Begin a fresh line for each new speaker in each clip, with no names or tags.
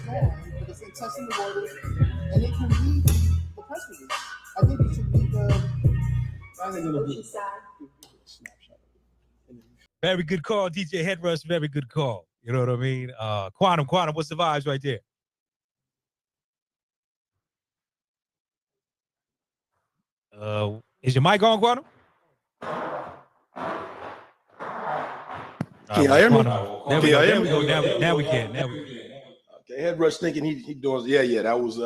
wrong because they're testing the water, and it can read the press release. I think you should read the.
Very good call, DJ Headrush. Very good call. You know what I mean? Quantum, what's the vibes right there? Is your mic on, Quantum?
Can y'all hear me?
There we go. Now we can.
Okay, Headrush thinking he doing. Yeah. That was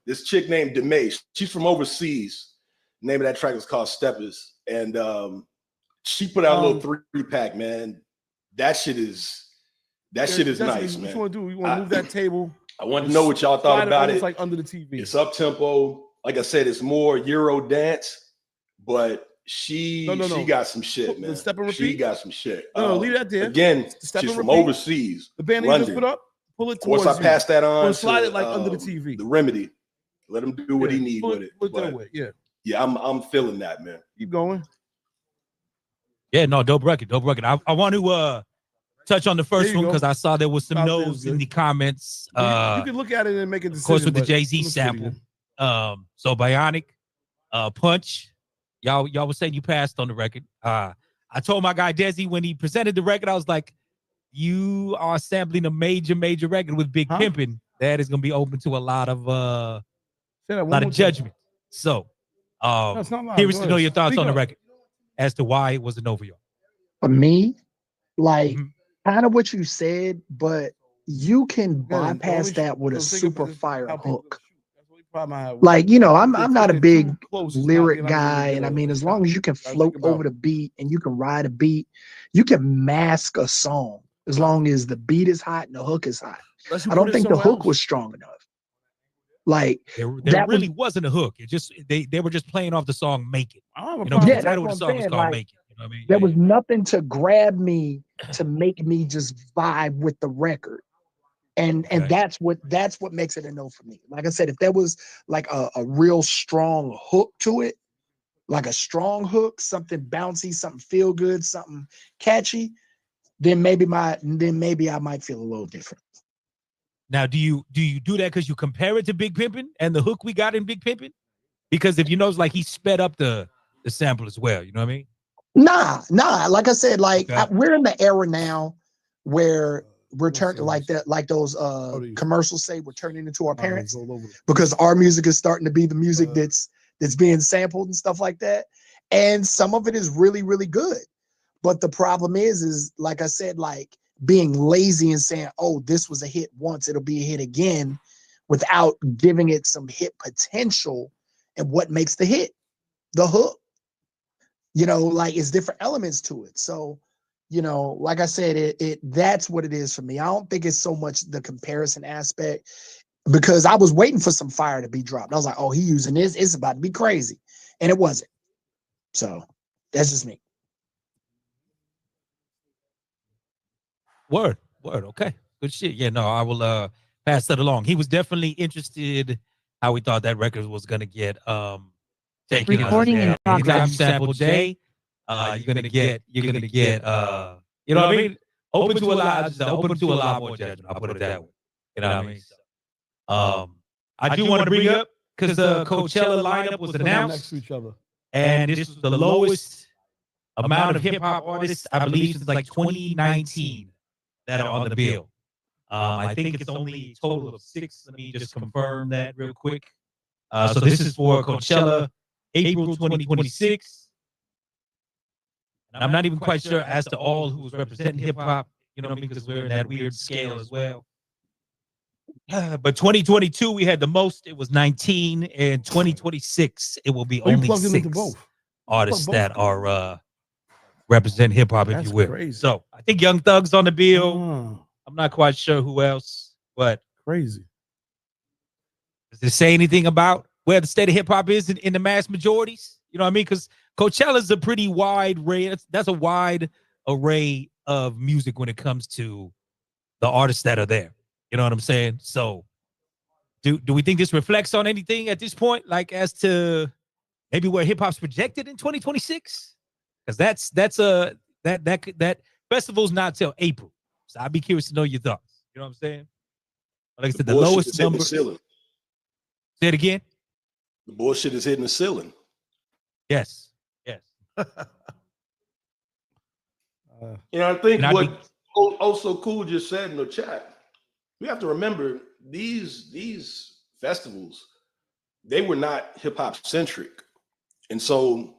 this chick named Demae. She's from overseas. The name of that track is called Steppers, and she put out a little 3-pack, man. That shit is nice, man.
What you want to do? You want to move that table?
I want to know what y'all thought about it.
It's like under the TV.
It's up tempo. Like I said, it's more Euro dance, but she got some shit, man.
Step and repeat.
She got some shit.
No, leave that there.
Again, she's from overseas.
The band you just put up, pull it towards
you. Of course, I passed that on.
Slide it like under the TV.
The Remedy. Let him do what he need with it.
Put that way. Yeah.
Yeah, I'm feeling that, man.
Keep going.
Yeah, no, dope record. I want to touch on the first one because I saw there was some no's in the comments.
You can look at it and make a decision.
Of course, with the Jay-Z sample. So Bionic, Punch, y'all was saying you passed on the record. I told my guy Desi when he presented the record, I was like, you are sampling a major record with Big Pimpin'. That is gonna be open to a lot of judgment. So curious to know your thoughts on the record as to why it wasn't over y'all.
For me, like kind of what you said, but you can bypass that with a super fire hook. Like, you know, I'm not a big lyric guy, and I mean, as long as you can float over the beat and you can ride a beat, you can mask a song as long as the beat is hot and the hook is hot. I don't think the hook was strong enough. Like
there really wasn't a hook. It just they were just playing off the song "Make It."
The title of the song was called "Make It." You know what I mean? There was nothing to grab me to make me just vibe with the record. And that's what makes it a no for me. Like I said, if there was like a real strong hook to it, like a strong hook, something bouncy, something feel good, something catchy, then maybe I might feel a little different.
Now, do you do that because you compare it to Big Pimpin' and the hook we got in Big Pimpin'? Because if you know, it's like he sped up the sample as well. You know what I mean?
Nah. Like I said, we're in the era now where we're turning like those commercials say we're turning into our parents because our music is starting to be the music that's being sampled and stuff like that. And some of it is really, really good. But the problem is like I said, like being lazy and saying, oh, this was a hit once, it'll be a hit again, without giving it some hit potential. And what makes the hit? The hook. You know, like it's different elements to it. So, you know, like I said, it that's what it is for me. I don't think it's so much the comparison aspect, because I was waiting for some fire to be dropped. I was like, oh, he using this, it's about to be crazy. And it wasn't. So that's just me.
Word. Okay. Good shit. Yeah, no, I will pass that along. He was definitely interested how we thought that record was gonna get taken.
Recording in progress.
Anytime you sample Jay, you're gonna get you know what I mean? Open to a lot more judgment. I'll put it that way. You know what I mean? So, I do want to bring up because the Coachella lineup was announced
next to each other.
And this was the lowest amount of hip hop artists, I believe, since like 2019 that are on the bill. I think it's only a total of 6. Let me just confirm that real quick. So this is for Coachella, April 2026. And I'm not even quite sure as to all who was representing hip hop, you know what I mean, because we're in that weird scale as well. But 2022, we had the most. It was 19. And 2026, it will be only 6 artists that are represent hip hop, if you will. Crazy. So I think Young Thug's on the bill. I'm not quite sure who else, but
crazy.
Does it say anything about where the state of hip hop is in the mass majorities? You know what I mean? Because Coachella is a pretty wide array. That's a wide array of music when it comes to the artists that are there. You know what I'm saying? So do we think this reflects on anything at this point, like as to maybe where hip hop's projected in 2026? Because that festival's not till April. So I'd be curious to know your thoughts. You know what I'm saying? Like I said, the lowest number.
Say
it again.
The bullshit is hitting the ceiling.
Yes.
I think what Also Cool just said in the chat, we have to remember these festivals, they were not hip hop centric. And so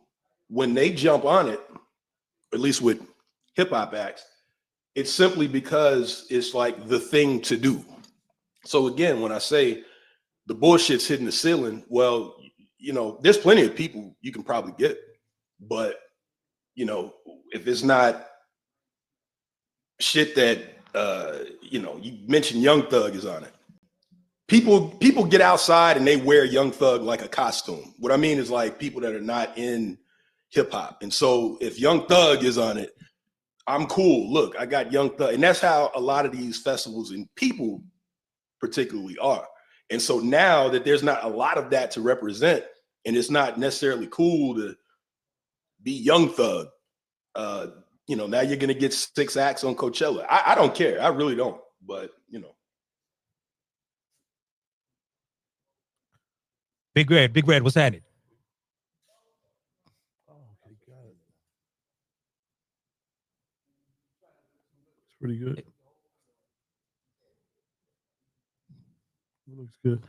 when they jump on it, at least with hip hop acts, it's simply because it's like the thing to do. So again, when I say the bullshit's hitting the ceiling, well, there's plenty of people you can probably get, but if it's not shit that you mentioned Young Thug is on it. People get outside and they wear Young Thug like a costume. What I mean is like people that are not in hip hop. And so if Young Thug is on it, I'm cool. Look, I got Young Thug. And that's how a lot of these festivals and people particularly are. And so now that there's not a lot of that to represent, and it's not necessarily cool to be Young Thug, now you're going to get 6 acts on Coachella. I don't care. I really don't. But,
Big Red, what's happening?
Oh, okay, got it. It's pretty good. It looks good.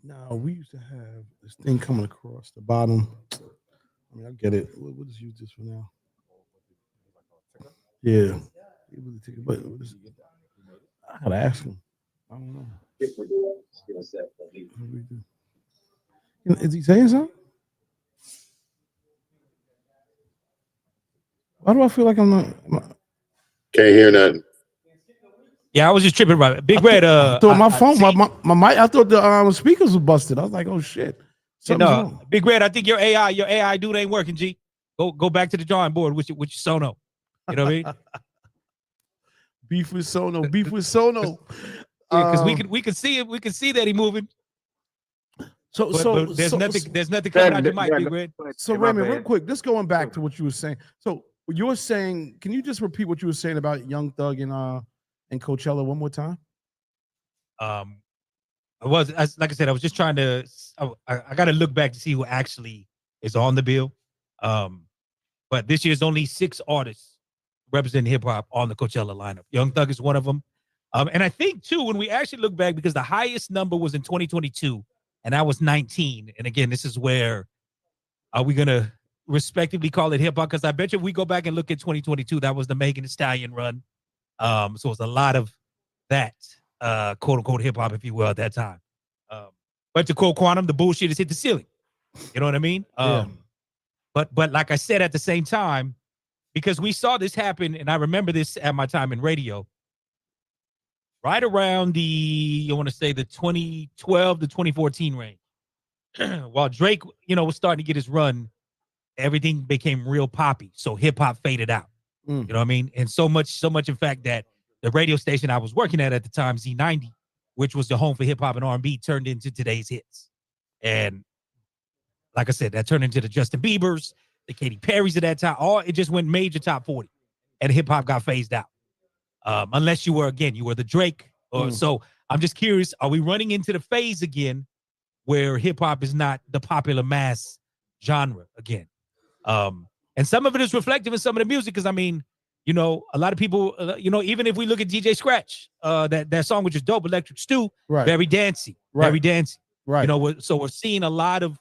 Now, we used to have this thing coming across the bottom. I mean, I get it. We'll just use this for now. Yeah. But I gotta ask him. I don't know. Is he saying something? Why do I feel like I'm not?
Can't hear nothing.
Yeah, I was just tripping about it. Big Red.
I thought my phone, my mic. I thought the speakers were busted. I was like, oh shit.
Big Red. I think your AI dude ain't working. G, go back to the drawing board with your Sono. You know what I mean?
Beef with Sono.
Because we can see it. We can see that he moving. But there's nothing coming out your mic, Big Red.
So Raymond, real quick, just going back to what you were saying. So you were saying, can you just repeat what you were saying about Young Thug and Coachella one more time?
I was just trying to. I got to look back to see who actually is on the bill. But this year's only 6 artists representing hip hop on the Coachella lineup. Young Thug is one of them. And I think too, when we actually look back, because the highest number was in 2022, and that was 19. And again, this is where are we gonna respectively call it hip hop? Because I bet you if we go back and look at 2022, that was the Megan Thee Stallion run. So it's a lot of that quote unquote hip hop, if you will, at that time. But to quote Quantum, the bullshit has hit the ceiling. You know what I mean?
Yeah.
But like I said, at the same time, because we saw this happen, and I remember this at my time in radio, right around the 2012 to 2014 range, while Drake, was starting to get his run, everything became real poppy. So hip hop faded out. You know what I mean? And so much in fact that the radio station I was working at the time, Z90, which was the home for hip hop and R&B, turned into today's hits. And like I said, that turned into the Justin Biebers, the Katy Perry's at that time. It just went major top 40, and hip hop got phased out. Unless you were the Drake. So I'm just curious, are we running into the phase again where hip hop is not the popular mass genre again? And some of it is reflective in some of the music, because I mean, a lot of people, even if we look at DJ Scratch, that song, which is dope, Electric Stew,
right.
Very dancey,
right.
Very dancey.
Right.
So we're seeing a lot of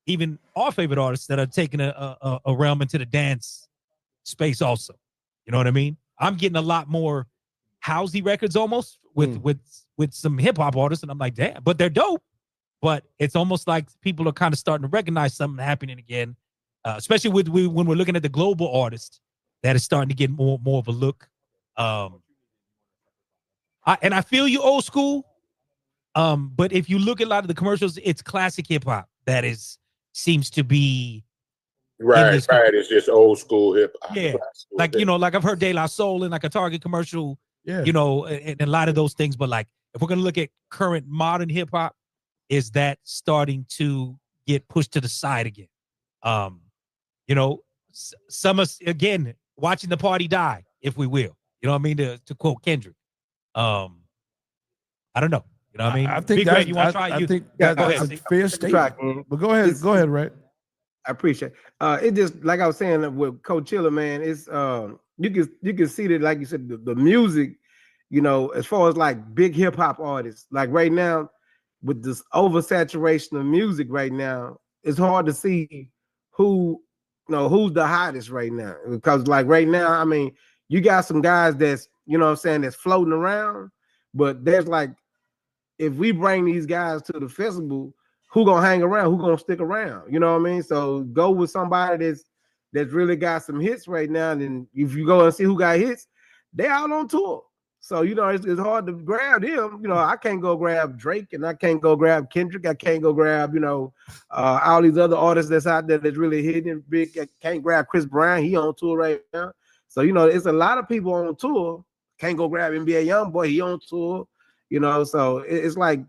even our favorite artists that are taking a realm into the dance space also. You know what I mean? I'm getting a lot more housey records almost with some hip hop artists, and I'm like, damn, but they're dope. But it's almost like people are kind of starting to recognize something happening again, especially when we're looking at the global artists that is starting to get more of a look. And I feel you, old school. But if you look at a lot of the commercials, it's classic hip hop that seems to be
right. It's just old school hip hop.
Yeah, like like I've heard De La Soul in like a Target commercial.
Yeah,
and a lot of those things. But like, if we're gonna look at current modern hip hop, is that starting to get pushed to the side again? Some of us, again, watching the party die, if we will. You know what I mean? To quote Kendrick. I don't know. You know what I mean?
I think
Big Red, you want to try?
I think that's a fair statement. But go ahead, Red.
I appreciate it. Just like I was saying with Coachella, man, it's you can see that, like you said, the music, you know, as far as like big hip hop artists, like right now with this oversaturation of music right now, it's hard to see who's the hottest right now. Because like right now, I mean, you got some guys that's, you know what I'm saying, that's floating around, but there's like, if we bring these guys to the festival, who gonna hang around? Who gonna stick around? You know what I mean? So go with somebody that's really got some hits right now. And if you go and see who got hits, they out on tour. So, you know, it's hard to grab them. You know, I can't go grab Drake, and I can't go grab Kendrick. I can't go grab, you know, all these other artists that's out there that's really hitting big. I can't grab Chris Brown. He on tour right now. So, you know, it's a lot of people on tour. Can't go grab NBA Youngboy. He on tour. You know, so it's like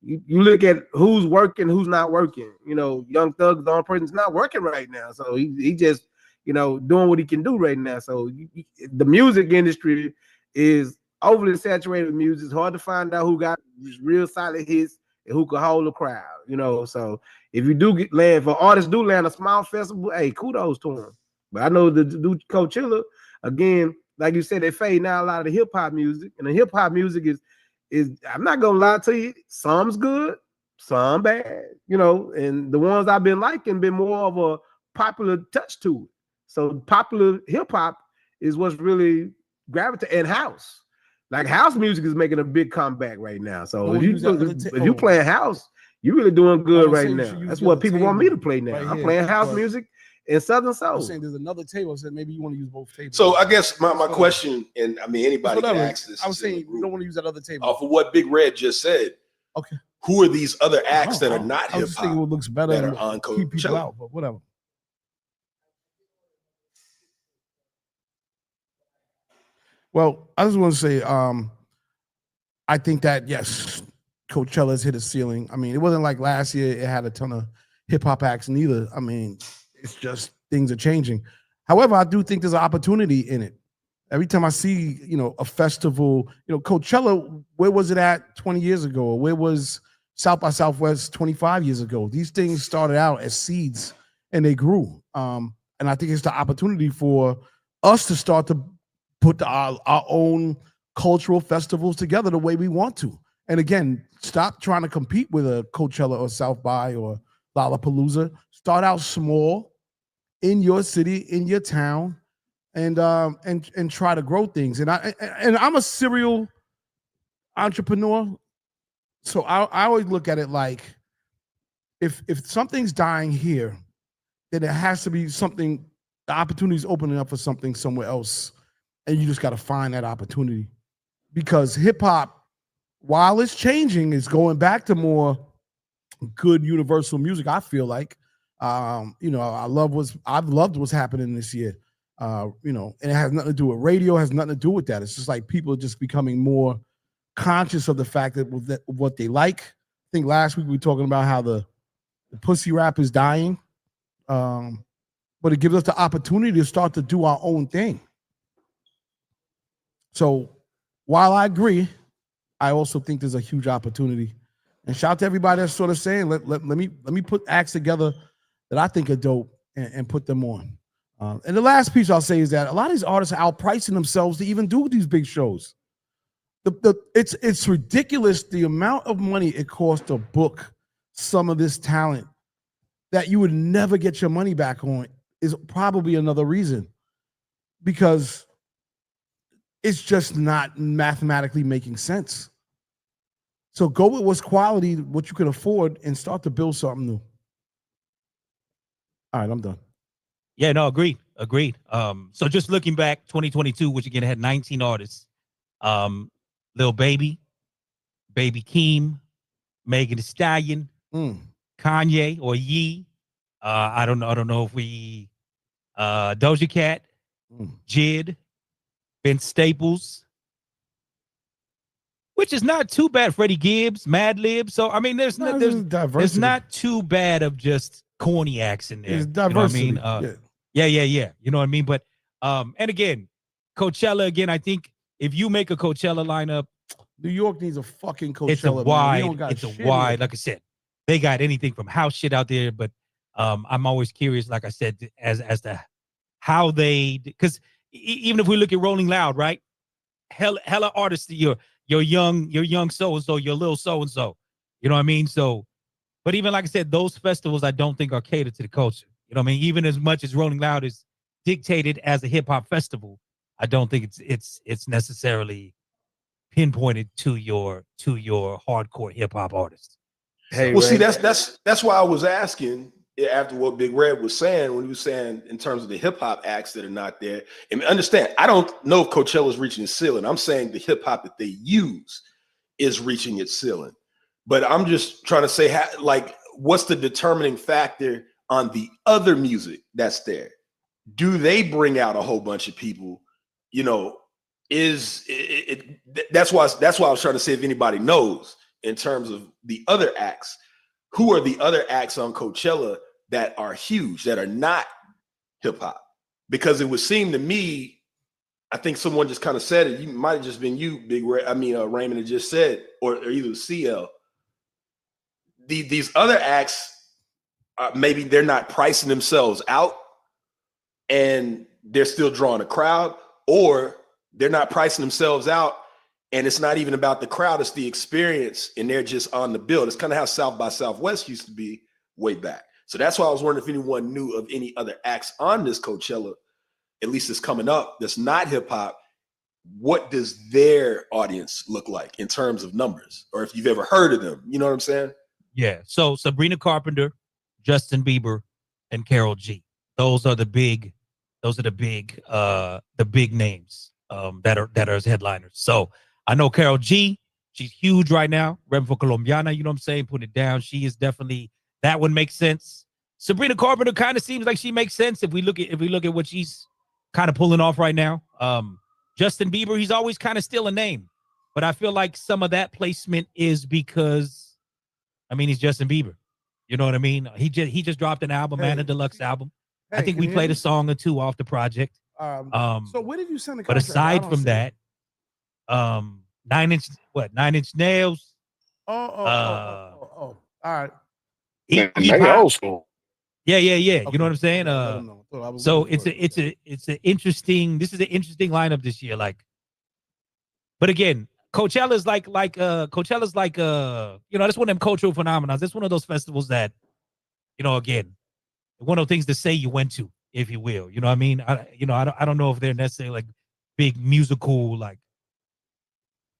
you look at who's working, who's not working. You know, Young Thug's the only person that's not working right now. So he just, you know, doing what he can do right now. So the music industry is overly saturated with music. It's hard to find out who got real solid hits and who can hold a crowd. You know, so if you do get land, for artists do land a small festival, hey, kudos to them. But I know the Coachella, again, like you said, they fade now a lot of the hip hop music, and the hip hop music is I'm not gonna lie to you, some's good, some bad, you know, and the ones I've been liking been more of a popular touch to it. So popular hip hop is what's really gravitating, and house. Like house music is making a big comeback right now. So if you playing house, you're really doing good right now. That's what people want me to play now. I'm playing house music and Southern Soul.
I'm saying there's another table. So maybe you want to use both tables.
So I guess my question, and I mean anybody can ask this.
I was saying you don't want to use that other table.
Off of what Big Red just said.
Okay.
Who are these other acts that are not hip hop?
What looks better
that are on
keep people out, but whatever. Well, I just want to say, I think that yes, Coachella's hit a ceiling. I mean, it wasn't like last year; it had a ton of hip hop acts neither. I mean, it's just things are changing. However, I do think there's an opportunity in it. Every time I see, you know, a festival, you know, Coachella, where was it at 20 years ago? Or where was South by Southwest 25 years ago? These things started out as seeds and they grew. And I think it's the opportunity for us to start to put our own cultural festivals together the way we want to. And again, stop trying to compete with a Coachella or South by or Lollapalooza. Start out small in your city, in your town, and try to grow things. And I'm a serial entrepreneur, so I always look at it like if something's dying here, then it has to be something. The opportunity is opening up for something somewhere else, and you just got to find that opportunity. Because hip hop, while it's changing, is going back to more good universal music. I feel like, you know, I've loved what's happening this year. You know, and it has nothing to do with radio, has nothing to do with that. It's just like people are just becoming more conscious of the fact that what they like. I think last week we were talking about how the pussy rap is dying. But it gives us the opportunity to start to do our own thing. So while I agree, I also think there's a huge opportunity. And shout out to everybody that's sort of saying, let me put acts together that I think are dope and put them on. And the last piece I'll say is that a lot of these artists are outpricing themselves to even do these big shows. It's ridiculous the amount of money it costs to book some of this talent that you would never get your money back on is probably another reason, because it's just not mathematically making sense. So go with what's quality, what you can afford, and start to build something new. All right, I'm done.
Yeah, no, agreed. So just looking back, 2022, which again had 19 artists, Lil Baby, Baby Keem, Megan Thee Stallion, Kanye or Ye. I don't know if we Doja Cat, Jid, Vince Staples, which is not too bad. Freddie Gibbs, Madlib. So I mean, there's not too bad of just corny acts in there.
There's diversity.
You know what I mean? Yeah. You know what I mean? But and again, Coachella, again, I think if you make a Coachella lineup,
New York needs a fucking Coachella.
It's a wide,
man.
like I said, they got anything from house shit out there, but I'm always curious, like I said, as to how they, because even if we look at Rolling Loud, right? Hella artists, your young so-and-so, your little so-and-so, you know what I mean? So, but even like I said, those festivals I don't think are catered to the culture. You know what I mean? Even as much as Rolling Loud is dictated as a hip hop festival, I don't think it's necessarily pinpointed to your hardcore hip hop artist.
Hey,
well,
Ray.
see, that's why I was asking after what Big Red was saying when he was saying in terms of the hip hop acts that are not there. And understand, I don't know if Coachella is reaching its ceiling. I'm saying the hip hop that they use is reaching its ceiling. But I'm just trying to say, like, what's the determining factor on the other music that's there? Do they bring out a whole bunch of people? You know, is it that's why I was trying to say if anybody knows in terms of the other acts, who are the other acts on Coachella that are huge, that are not hip hop? Because it would seem to me, I think someone just kind of said it. You might have just been you, Big Ray. I mean, Raymond had just said, or either CL. These other acts, maybe they're not pricing themselves out and they're still drawing a crowd, or they're not pricing themselves out and it's not even about the crowd, it's the experience, and they're just on the bill. It's kind of how South by Southwest used to be way back. So that's why I was wondering if anyone knew of any other acts on this Coachella, at least it's coming up, that's not hip hop. What does their audience look like in terms of numbers, or if you've ever heard of them? You know what I'm saying?
Yeah. So Sabrina Carpenter, Justin Bieber, and Karol G. Those are the big names that are as headliners. So I know Karol G, she's huge right now. Repping for Colombiana, you know what I'm saying? Putting it down. She is definitely, that one makes sense. Sabrina Carpenter kind of seems like she makes sense if we look at what she's kind of pulling off right now. Justin Bieber, he's always kind of still a name, but I feel like some of that placement is because, I mean, he's Justin Bieber. You know what I mean? He just dropped an album, and a deluxe album. I think we played a song or two off the project.
So where did you send the
but
contract?
aside from that, 9 Inch Nails.
All right.
Old school.
Yeah.
Okay.
You know what I'm saying? So this is an interesting lineup this year. Like, but again, Coachella's like you know, that's one of them cultural phenomena. That's one of those festivals that, you know, again, one of the things to say you went to, if you will. You know what I mean? I don't know if they're necessarily like big musical, like,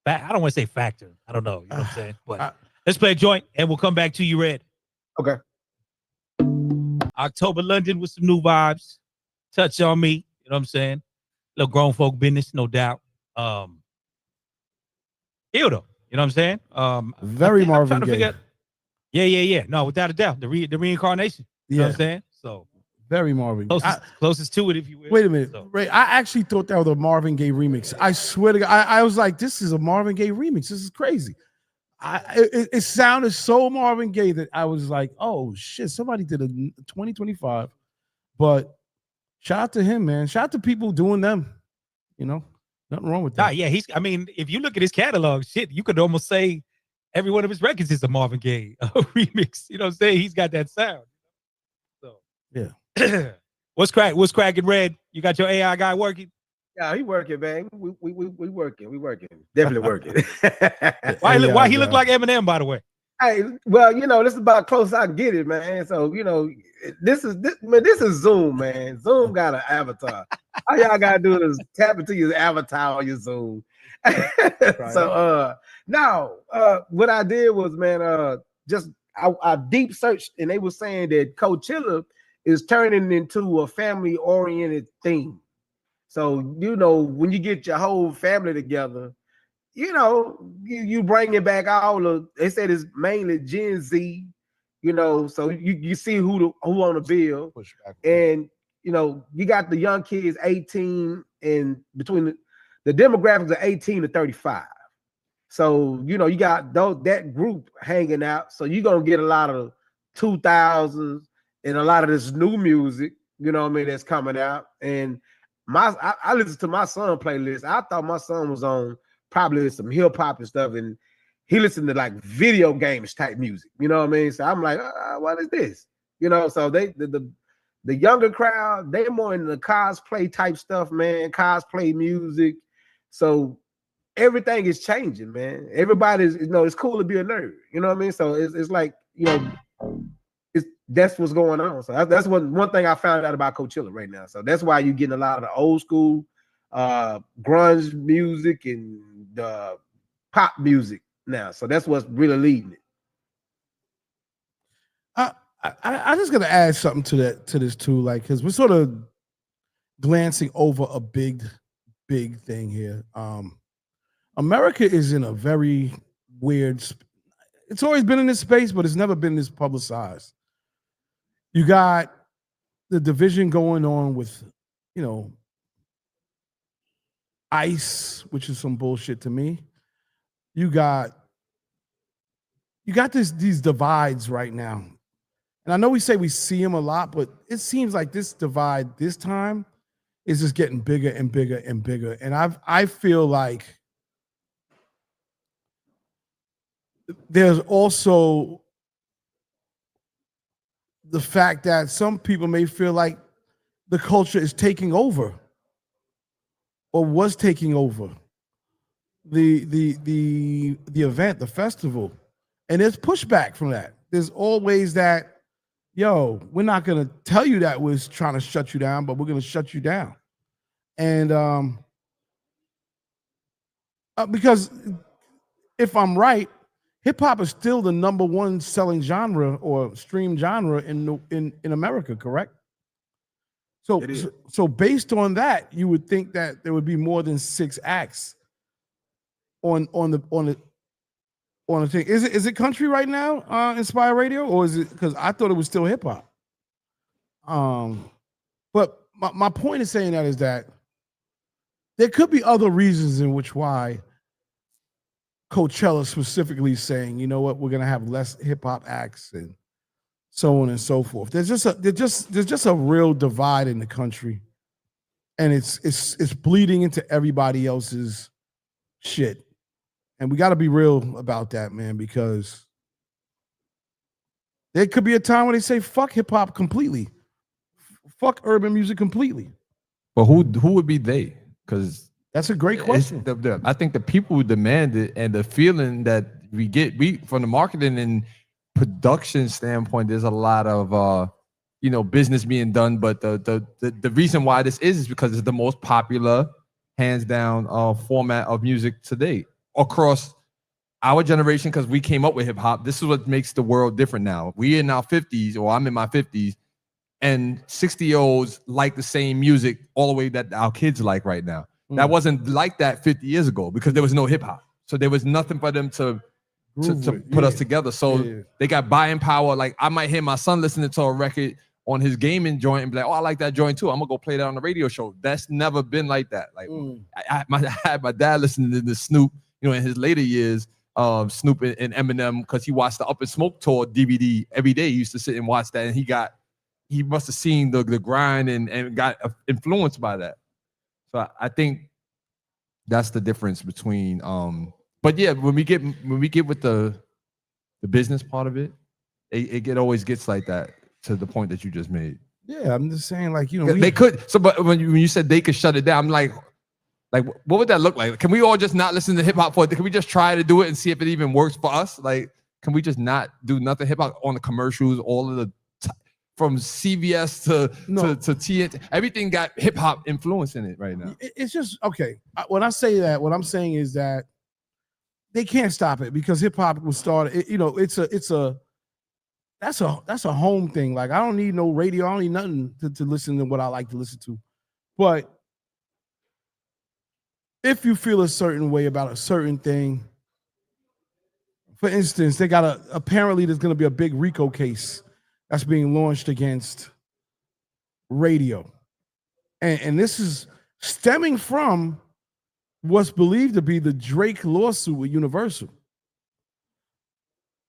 I don't want to say factor. I don't know. You know what I'm saying? But let's play a joint and we'll come back to you, Red.
Okay.
October London with some new vibes. Touch on Me. You know what I'm saying? Little grown folk business, no doubt. Hilda. You know what I'm saying?
Very Marvin Gaye.
Yeah. No, without a doubt. The reincarnation. You know what I'm saying? So
very Marvin Gaye.
Closest to it, if you will.
Wait a minute. So. Ray, I actually thought that was a Marvin Gaye remix. I swear to God, I was like, this is a Marvin Gaye remix. This is crazy. It sounded so Marvin Gaye that I was like, oh shit, somebody did a 2025. But shout out to him, man. Shout out to people doing them. You know, nothing wrong with that.
Yeah, if you look at his catalog, shit, you could almost say every one of his records is a Marvin Gaye remix. You know what I'm saying? He's got that sound. So
yeah.
What's cracking, Red? You got your AI guy working?
Yeah, he working, man. We working. We working. Definitely working.
Why he look like Eminem, by the way?
Hey, well, you know, this is about close I can get it, man. So, you know, this is Zoom, man. Zoom got an avatar. All y'all gotta do is tap into your avatar on your Zoom. So now what I did was, man, I deep searched, and they were saying that Coachella is turning into a family-oriented theme. So, you know, when you get your whole family together, you know, you bring it back they said it's mainly Gen Z, you know, so you see who on the bill. And, you know, you got the young kids 18 and between the demographics are 18 to 35. So, you know, you got that group hanging out. So you're going to get a lot of 2000s and a lot of this new music, you know what I mean, that's coming out. And I listened to my son playlist. I thought my son was on probably some hip hop and stuff, and he listened to like video games type music. You know what I mean? So I'm like, what is this? You know, so the younger crowd, they're more into the cosplay type stuff, man, cosplay music. So everything is changing, man. Everybody's, you know, it's cool to be a nerd. You know what I mean? So it's like, you know, that's what's going on. So that's one thing I found out about Coachella right now. So that's why you're getting a lot of the old school grunge music and the pop music now. So that's what's really leading it.
I just gotta add something to this too, like, because we're sort of glancing over a big thing here. America is in a very weird. It's always been in this space, but it's never been this publicized. You got the division going on with, you know, ICE, which is some bullshit to me. You got these divides right now. And I know we say we see them a lot, but it seems like this divide this time is just getting bigger and bigger and bigger. And I feel like there's also the fact that some people may feel like the culture is taking over or was taking over the event, the festival. And there's pushback from that. There's always that, yo, we're not going to tell you that we're trying to shut you down, but we're going to shut you down. And because if I'm right, hip hop is still the #1 selling genre or stream genre in America, correct? So based on that, you would think that there would be more than 6 acts on the thing. Is it country right now, Inspire Radio, or is it, because I thought it was still hip hop? But my point in saying that is that there could be other reasons in which why Coachella specifically saying, you know what, we're gonna have less hip hop acts and so on and so forth. There's just a real divide in the country, and it's bleeding into everybody else's shit. And we got to be real about that, man, because there could be a time where they say fuck hip hop completely, fuck urban music completely.
But who would be they? Because
that's a great question.
I think the people who demand it, and the feeling that we get from the marketing and production standpoint, there's a lot of business being done. But the reason why this is because it's the most popular, hands down, format of music today across our generation, because we came up with hip hop. This is what makes the world different now. We in our 50s, or I'm in my 50s, and 60-year-olds like the same music all the way that our kids like right now. That wasn't like that 50 years ago because there was no hip hop. So there was nothing for them to put us together. So they got buying power. Like, I might hear my son listening to a record on his gaming joint and be like, oh, I like that joint too. I'm gonna go play that on the radio show. That's never been like that. Like, I had my dad listening to the Snoop, in his later years, Snoop and Eminem, because he watched the Up in Smoke tour DVD every day. He used to sit and watch that, and he must have seen the grind and got influenced by that. So I think that's the difference between. But yeah, when we get with the business part of it, it always gets like that, to the point that you just made.
Yeah, I'm just saying, like,
they could. So, but when you said they could shut it down, I'm like, what would that look like? Can we all just not listen to hip hop for it? Can we just try to do it and see if it even works for us? Like, can we just not do nothing hip hop on the commercials? All of the from CVS to TNT, everything got hip hop influence in it right now.
It's just okay. When I say that, what I'm saying is that they can't stop it, because hip hop was started. That's a home thing. Like, I don't need no radio. I don't need nothing to listen to what I like to listen to. But if you feel a certain way about a certain thing, for instance, apparently there's going to be a big RICO case that's being launched against radio. And this is stemming from what's believed to be the Drake lawsuit with Universal.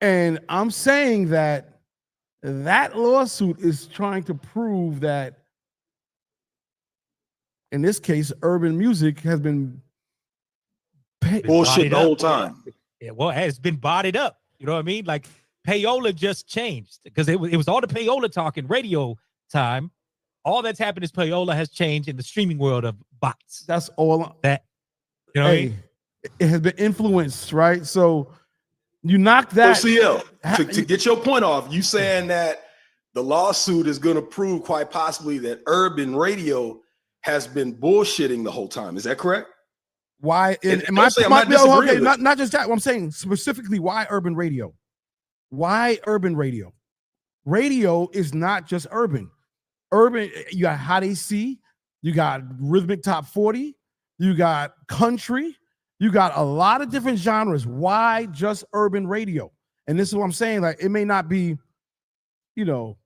And I'm saying that lawsuit is trying to prove that, in this case, urban music has been
bullshit the whole time.
Yeah, well, it's been botted up. You know what I mean? Like payola just changed because it was all the payola talk in radio time. All that's happened is payola has changed in the streaming world of bots.
That's all.
That you know, what I mean?
It has been influenced, right? So you knock that.
CL, to get your point off, you saying that the lawsuit is going to prove quite possibly that urban radio has been bullshitting the whole time. Is that correct?
Why? Not just that. I'm saying specifically why urban radio? Why urban radio? Radio is not just urban. Urban, you got Hot AC, you got Rhythmic Top 40, you got country, you got a lot of different genres. Why just urban radio? And this is what I'm saying. Like, it may not be, you know,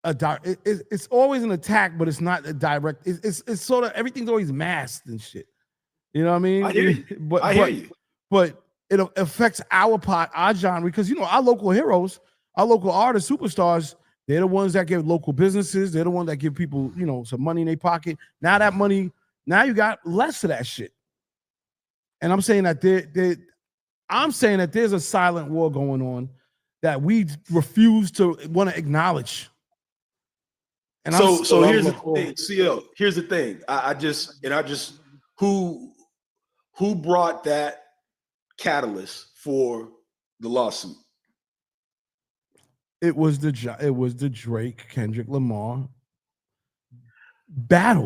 it's always an attack, but it's not a direct. It's sort of everything's always masked and shit. You know what I mean?
I hear you. I hear you.
But it affects our genre, because, you know, our local heroes, our local artists, superstars, they're the ones that give local businesses. They're the ones that give people, you know, some money in their pocket. Now that money, now you got less of that shit. And I'm saying that there's a silent war going on that we refuse to want to acknowledge. And
so here's the thing, CL. Here's the thing. I just who brought that catalyst for the lawsuit?
It was the Drake Kendrick Lamar battle.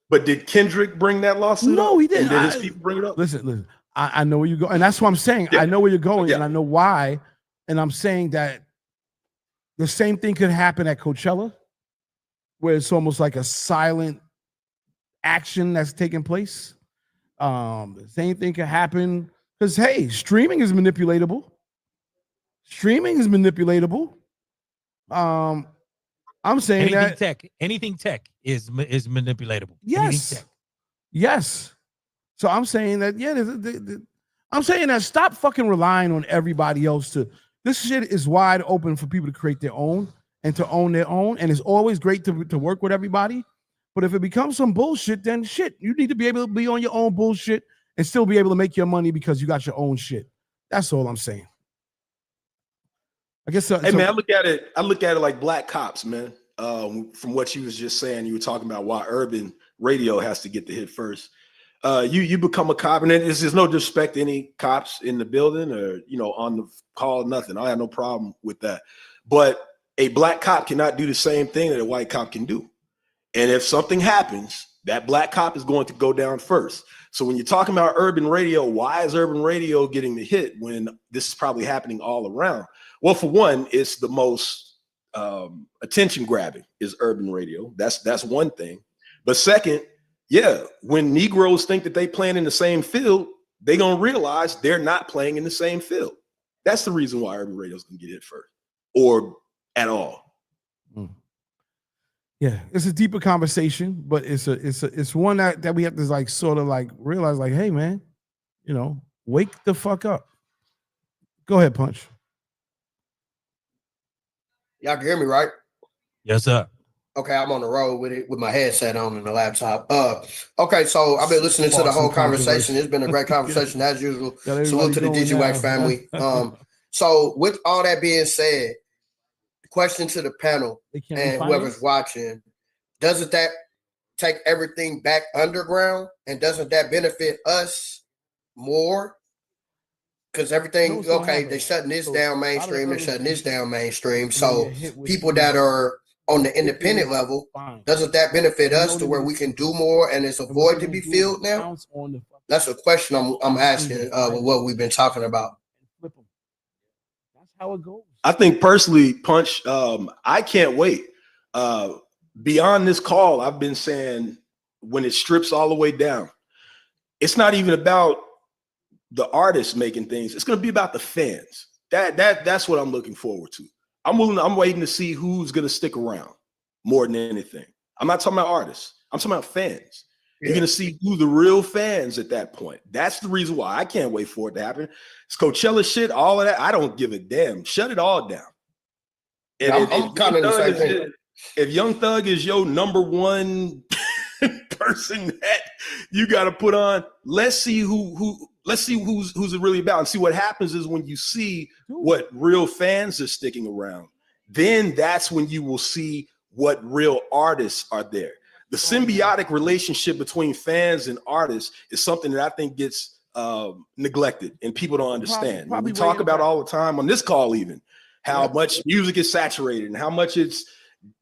But did Kendrick bring that lawsuit?
No, he didn't.
Did his people bring it up?
Listen. I know where you go, and that's what I'm saying. Yeah. I know where you're going, and I know why. And I'm saying that the same thing could happen at Coachella, where it's almost like a silent action that's taking place. The same thing could happen because, hey, streaming is manipulatable. I'm saying
anything tech is manipulatable.
Yes. Yes. So I'm saying that, I'm saying that stop fucking relying on everybody else this shit is wide open for people to create their own and to own their own. And it's always great to work with everybody. But if it becomes some bullshit, then shit, you need to be able to be on your own bullshit and still be able to make your money because you got your own shit. That's all I'm saying. I guess.
Hey man, I look at it like black cops, man. From what you was just saying, you were talking about why urban radio has to get the hit first. You become a cop, and there's no disrespect to any cops in the building or, you know, on the call, nothing. I have no problem with that. But a black cop cannot do the same thing that a white cop can do. And if something happens, that black cop is going to go down first. So when you're talking about urban radio, why is urban radio getting the hit when this is probably happening all around? Well, for one, it's the most attention grabbing is urban radio. That's one thing. But second, when Negroes think that they playing in the same field, they're going to realize they're not playing in the same field. That's the reason why urban radio is going to get hit first or at all.
Yeah, it's a deeper conversation, but it's one that we have to like sort of like realize like, hey man, you know, wake the fuck up. Go ahead, Punch.
Y'all can hear me, right?
Yes, sir.
Okay, I'm on the road with it with my headset on and the laptop. Okay, so I've been listening to the whole conversation. It's been a great conversation as usual. Salute to the Digiwaxx family. So with all that being said, question to the panel and whoever's watching, doesn't that take everything back underground, and doesn't that benefit us more? Because everything, they're shutting this down mainstream, they're shutting this down mainstream. So people that are on the independent level, doesn't that benefit us to where we can do more and it's a void to be filled now? That's a question I'm asking with what we've been talking about.
That's how it goes.
I think personally, Punch, I can't wait. Beyond this call, I've been saying when it strips all the way down, it's not even about the artists making things. It's going to be about the fans. That's what I'm looking forward to. I'm waiting to see who's going to stick around more than anything. I'm not talking about artists. I'm talking about fans. You're going to see who the real fans at that point. That's the reason why I can't wait for it to happen. It's Coachella shit, all of that. I don't give a damn. Shut it all down.
I'm kind of the same thing.
If Young Thug is your number one person that you got to put on. Let's see who's it really about. And see what happens is when you see what real fans are sticking around, then that's when you will see what real artists are there. The symbiotic relationship between fans and artists is something that I think gets neglected and people don't understand. We talk about all the time on this call, even how much music is saturated and how much it's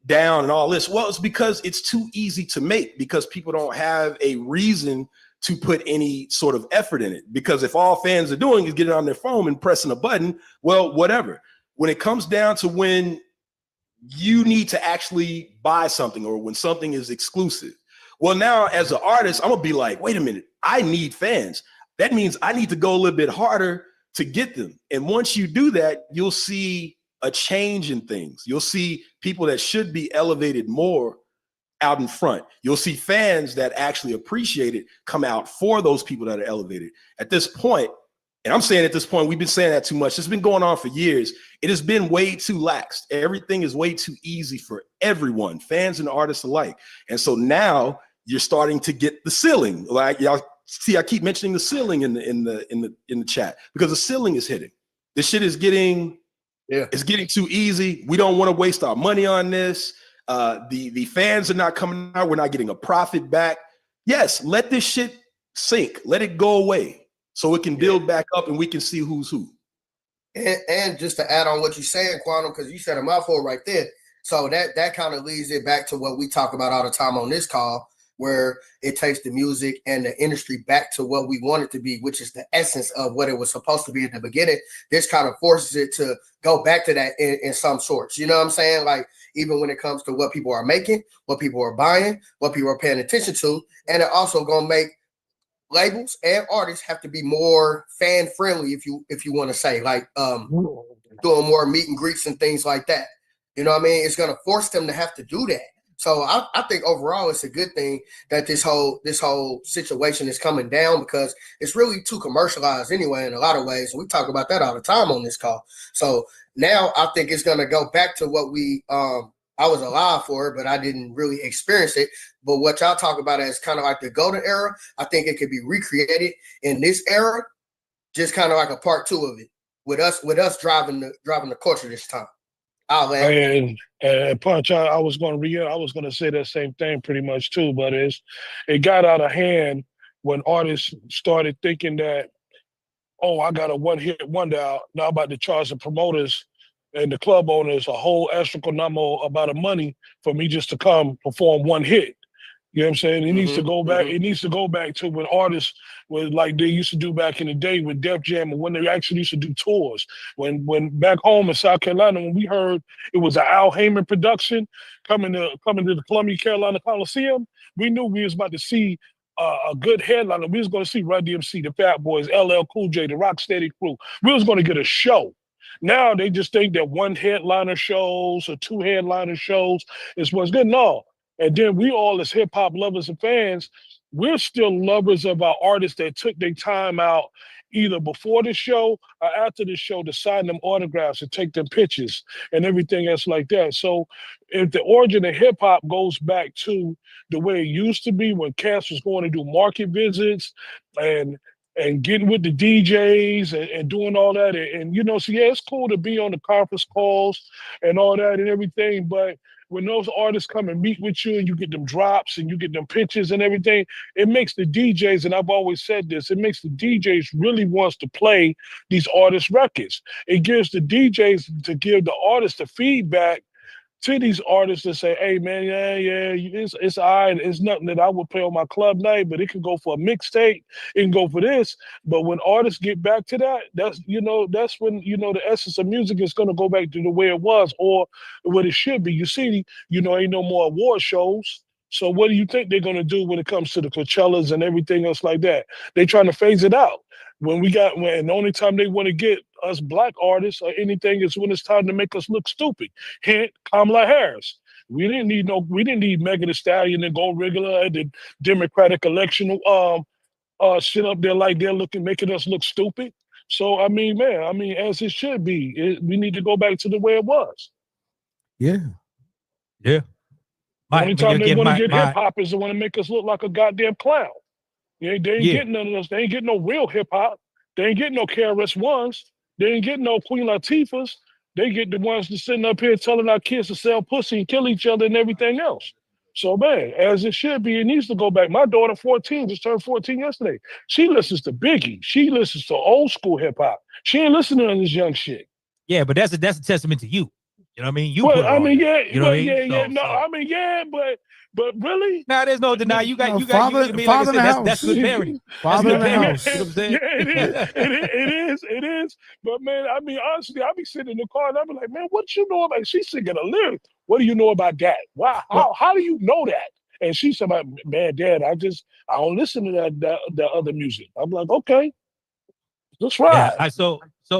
down and all this. Well, it's because it's too easy to make, because people don't have a reason to put any sort of effort in it. Because if all fans are doing is getting on their phone and pressing a button, well, whatever. When it comes down to when you need to actually buy something or when something is exclusive, well, now as an artist, I'm gonna be like, wait a minute, I need fans. That means I need to go a little bit harder to get them. And once you do that, you'll see a change in things. You'll see people that should be elevated more out in front. You'll see fans that actually appreciate it come out for those people that are elevated. At this point, and I'm saying at this point, we've been saying that too much. It's been going on for years. It has been way too lax. Everything is way too easy for everyone, fans and artists alike. And so now you're starting to get the ceiling. Like y'all see, I keep mentioning the ceiling in the chat because the ceiling is hitting. This shit is getting it's getting too easy. We don't want to waste our money on this. The fans are not coming out. We're not getting a profit back. Yes, let this shit sink. Let it go away so it can build back up and we can see who's who.
And just to add on what you're saying, Quantum, because you said a mouthful right there. So that kind of leads it back to what we talk about all the time on this call, where it takes the music and the industry back to what we want it to be, which is the essence of what it was supposed to be in the beginning. This kind of forces it to go back to that in some sorts. You know what I'm saying? Like, even when it comes to what people are making, what people are buying, what people are paying attention to. And it also going to make labels and artists have to be more fan friendly, if you want to say, like doing more meet and greets and things like that. You know what I mean? It's going to force them to have to do that. So I think overall it's a good thing that this whole situation is coming down, because it's really too commercialized anyway in a lot of ways. And we talk about that all the time on this call. So now I think it's going to go back to what we I was alive for, but I didn't really experience it. But what y'all talk about as kind of like the golden era, I think it could be recreated in this era, just kind of like a part 2 of it, with us driving the culture this time.
And Punch, I was going to say that same thing pretty much too, but it got out of hand when artists started thinking that, oh, I got a one-hit wonder out. Now I'm about to charge the promoters and the club owners a whole astronomical amount of money for me just to come perform one hit. You know what I'm saying? It needs to go back. It needs to go back to when artists were like they used to do back in the day with Def Jam, and when they actually used to do tours. When back home in South Carolina, when we heard it was an Al Heyman production coming to the Columbia, Carolina Coliseum, we knew we was about to see a good headliner. We was going to see Run DMC, the Fat Boys, LL Cool J, the Rocksteady Crew. We was going to get a show. Now they just think that one headliner shows or 2 headliner shows is what's good. No. And then we all, as hip hop lovers and fans, we're still lovers of our artists that took their time out either before the show or after the show to sign them autographs and take them pictures and everything else like that. So if the origin of hip hop goes back to the way it used to be when cats was going to do market visits and getting with the DJs and doing all that. And, you know, so yeah, it's cool to be on the conference calls and all that and everything. But when those artists come and meet with you and you get them drops and you get them pictures and everything, it makes the DJs, and I've always said this, it makes the DJs really wants to play these artists' records. It gives the DJs to give the artists the feedback to these artists and say, hey man, it's all right. It's nothing that I would play on my club night, but it can go for a mixtape, it can go for this. But when artists get back to that, that's when, the essence of music is gonna go back to the way it was or what it should be. You see, ain't no more award shows. So what do you think they're gonna do when it comes to the Coachellas and everything else like that? They're trying to phase it out. When the only time they want to get us black artists or anything is when it's time to make us look stupid. Hint, Kamala Harris. We didn't need Megan Thee Stallion and Gold Regular at the Democratic election sit up there like they're making us look stupid. So as it should be, we need to go back to the way it was.
Yeah.
Yeah.
The only time they want to get hip hop is to want to make us look like a goddamn clown. They ain't getting none of us. They ain't getting no real hip hop. They ain't getting no KRS-Ones. They ain't getting no Queen Latifahs. They get the ones that's sitting up here telling our kids to sell pussy and kill each other and everything else. So, man, as it should be, it needs to go back. My daughter, 14, just turned 14 yesterday. She listens to Biggie. She listens to old school hip hop. She ain't listening to this young shit.
Yeah, but that's a testament to you. You know what I mean? You
well,
put
I mean, yeah,
you know
well,
what I mean?
yeah, no, I mean, yeah, but really?
Nah, there's no deny. You got
father in the house.
That's good parenting.
Father in the house.
You know what I'm saying?
Yeah, it is. But man, I mean, honestly, I'll be sitting in the car and I'll be like, man, what you know about? She's singing a lyric. What do you know about that? Wow, how do you know that? And she said, man, Dad, I don't listen to that other music. I'm like, okay, that's right.
Yeah,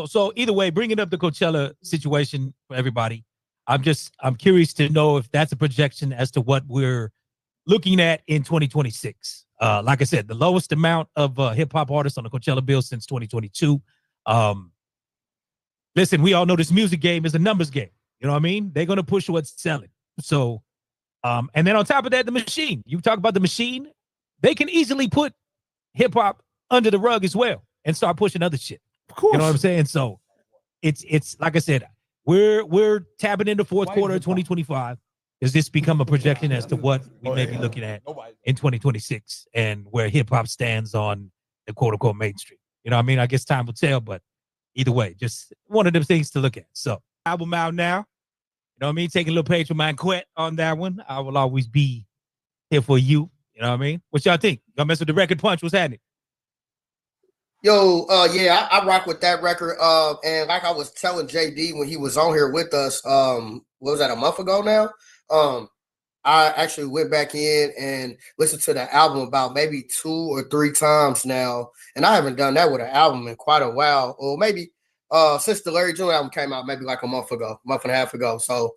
so either way, bringing up the Coachella situation for everybody, I'm curious to know if that's a projection as to what we're looking at in 2026. Like I said, the lowest amount of hip hop artists on the Coachella bill since 2022. Listen, we all know this music game is a numbers game. You know what I mean? They're going to push what's selling. So, and then on top of that, the machine. You talk about the machine. They can easily put hip hop under the rug as well and start pushing other shit.
Of course.
You know what I'm saying? So it's like I said, we're tapping into fourth quarter of 2025. Does this become a projection as to what we may be looking at in 2026 and where hip hop stands on the quote unquote mainstream? You know what I mean? I guess time will tell, but either way, just one of them things to look at. So album out now. You know what I mean? Taking a little page from my quet on that one. I will always be here for you. You know what I mean? What y'all think? Y'all mess with the record punch? What's happening?
Yo, yeah, I rock with that record. And like I was telling JD when he was on here with us, what was that, a month ago now? I actually went back in and listened to the album about maybe 2 or 3 times now. And I haven't done that with an album in quite a while, or maybe since the Larry June album came out, maybe like a month and a half ago. So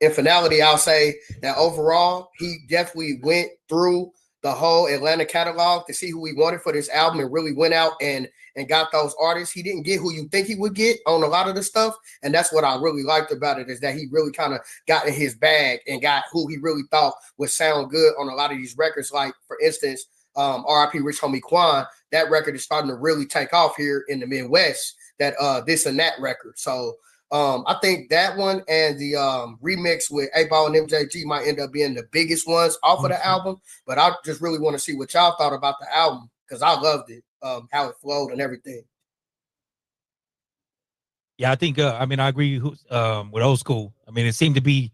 in finality, I'll say that overall, he definitely went through the whole Atlanta catalog to see who he wanted for this album and really went out and got those artists. He didn't get who you think he would get on a lot of the stuff. And that's what I really liked about it, is that he really kind of got in his bag and got who he really thought would sound good on a lot of these records. Like, for instance, R.I.P. Rich Homie Quan, that record is starting to really take off here in the Midwest, that This and That record. So I think that one and the remix with 8Ball and MJG might end up being the biggest ones off of the album. But I just really want to see what y'all thought about the album, because I loved it, how it flowed and everything.
Yeah, I think, I mean, I agree with Old School. I mean, it seemed to be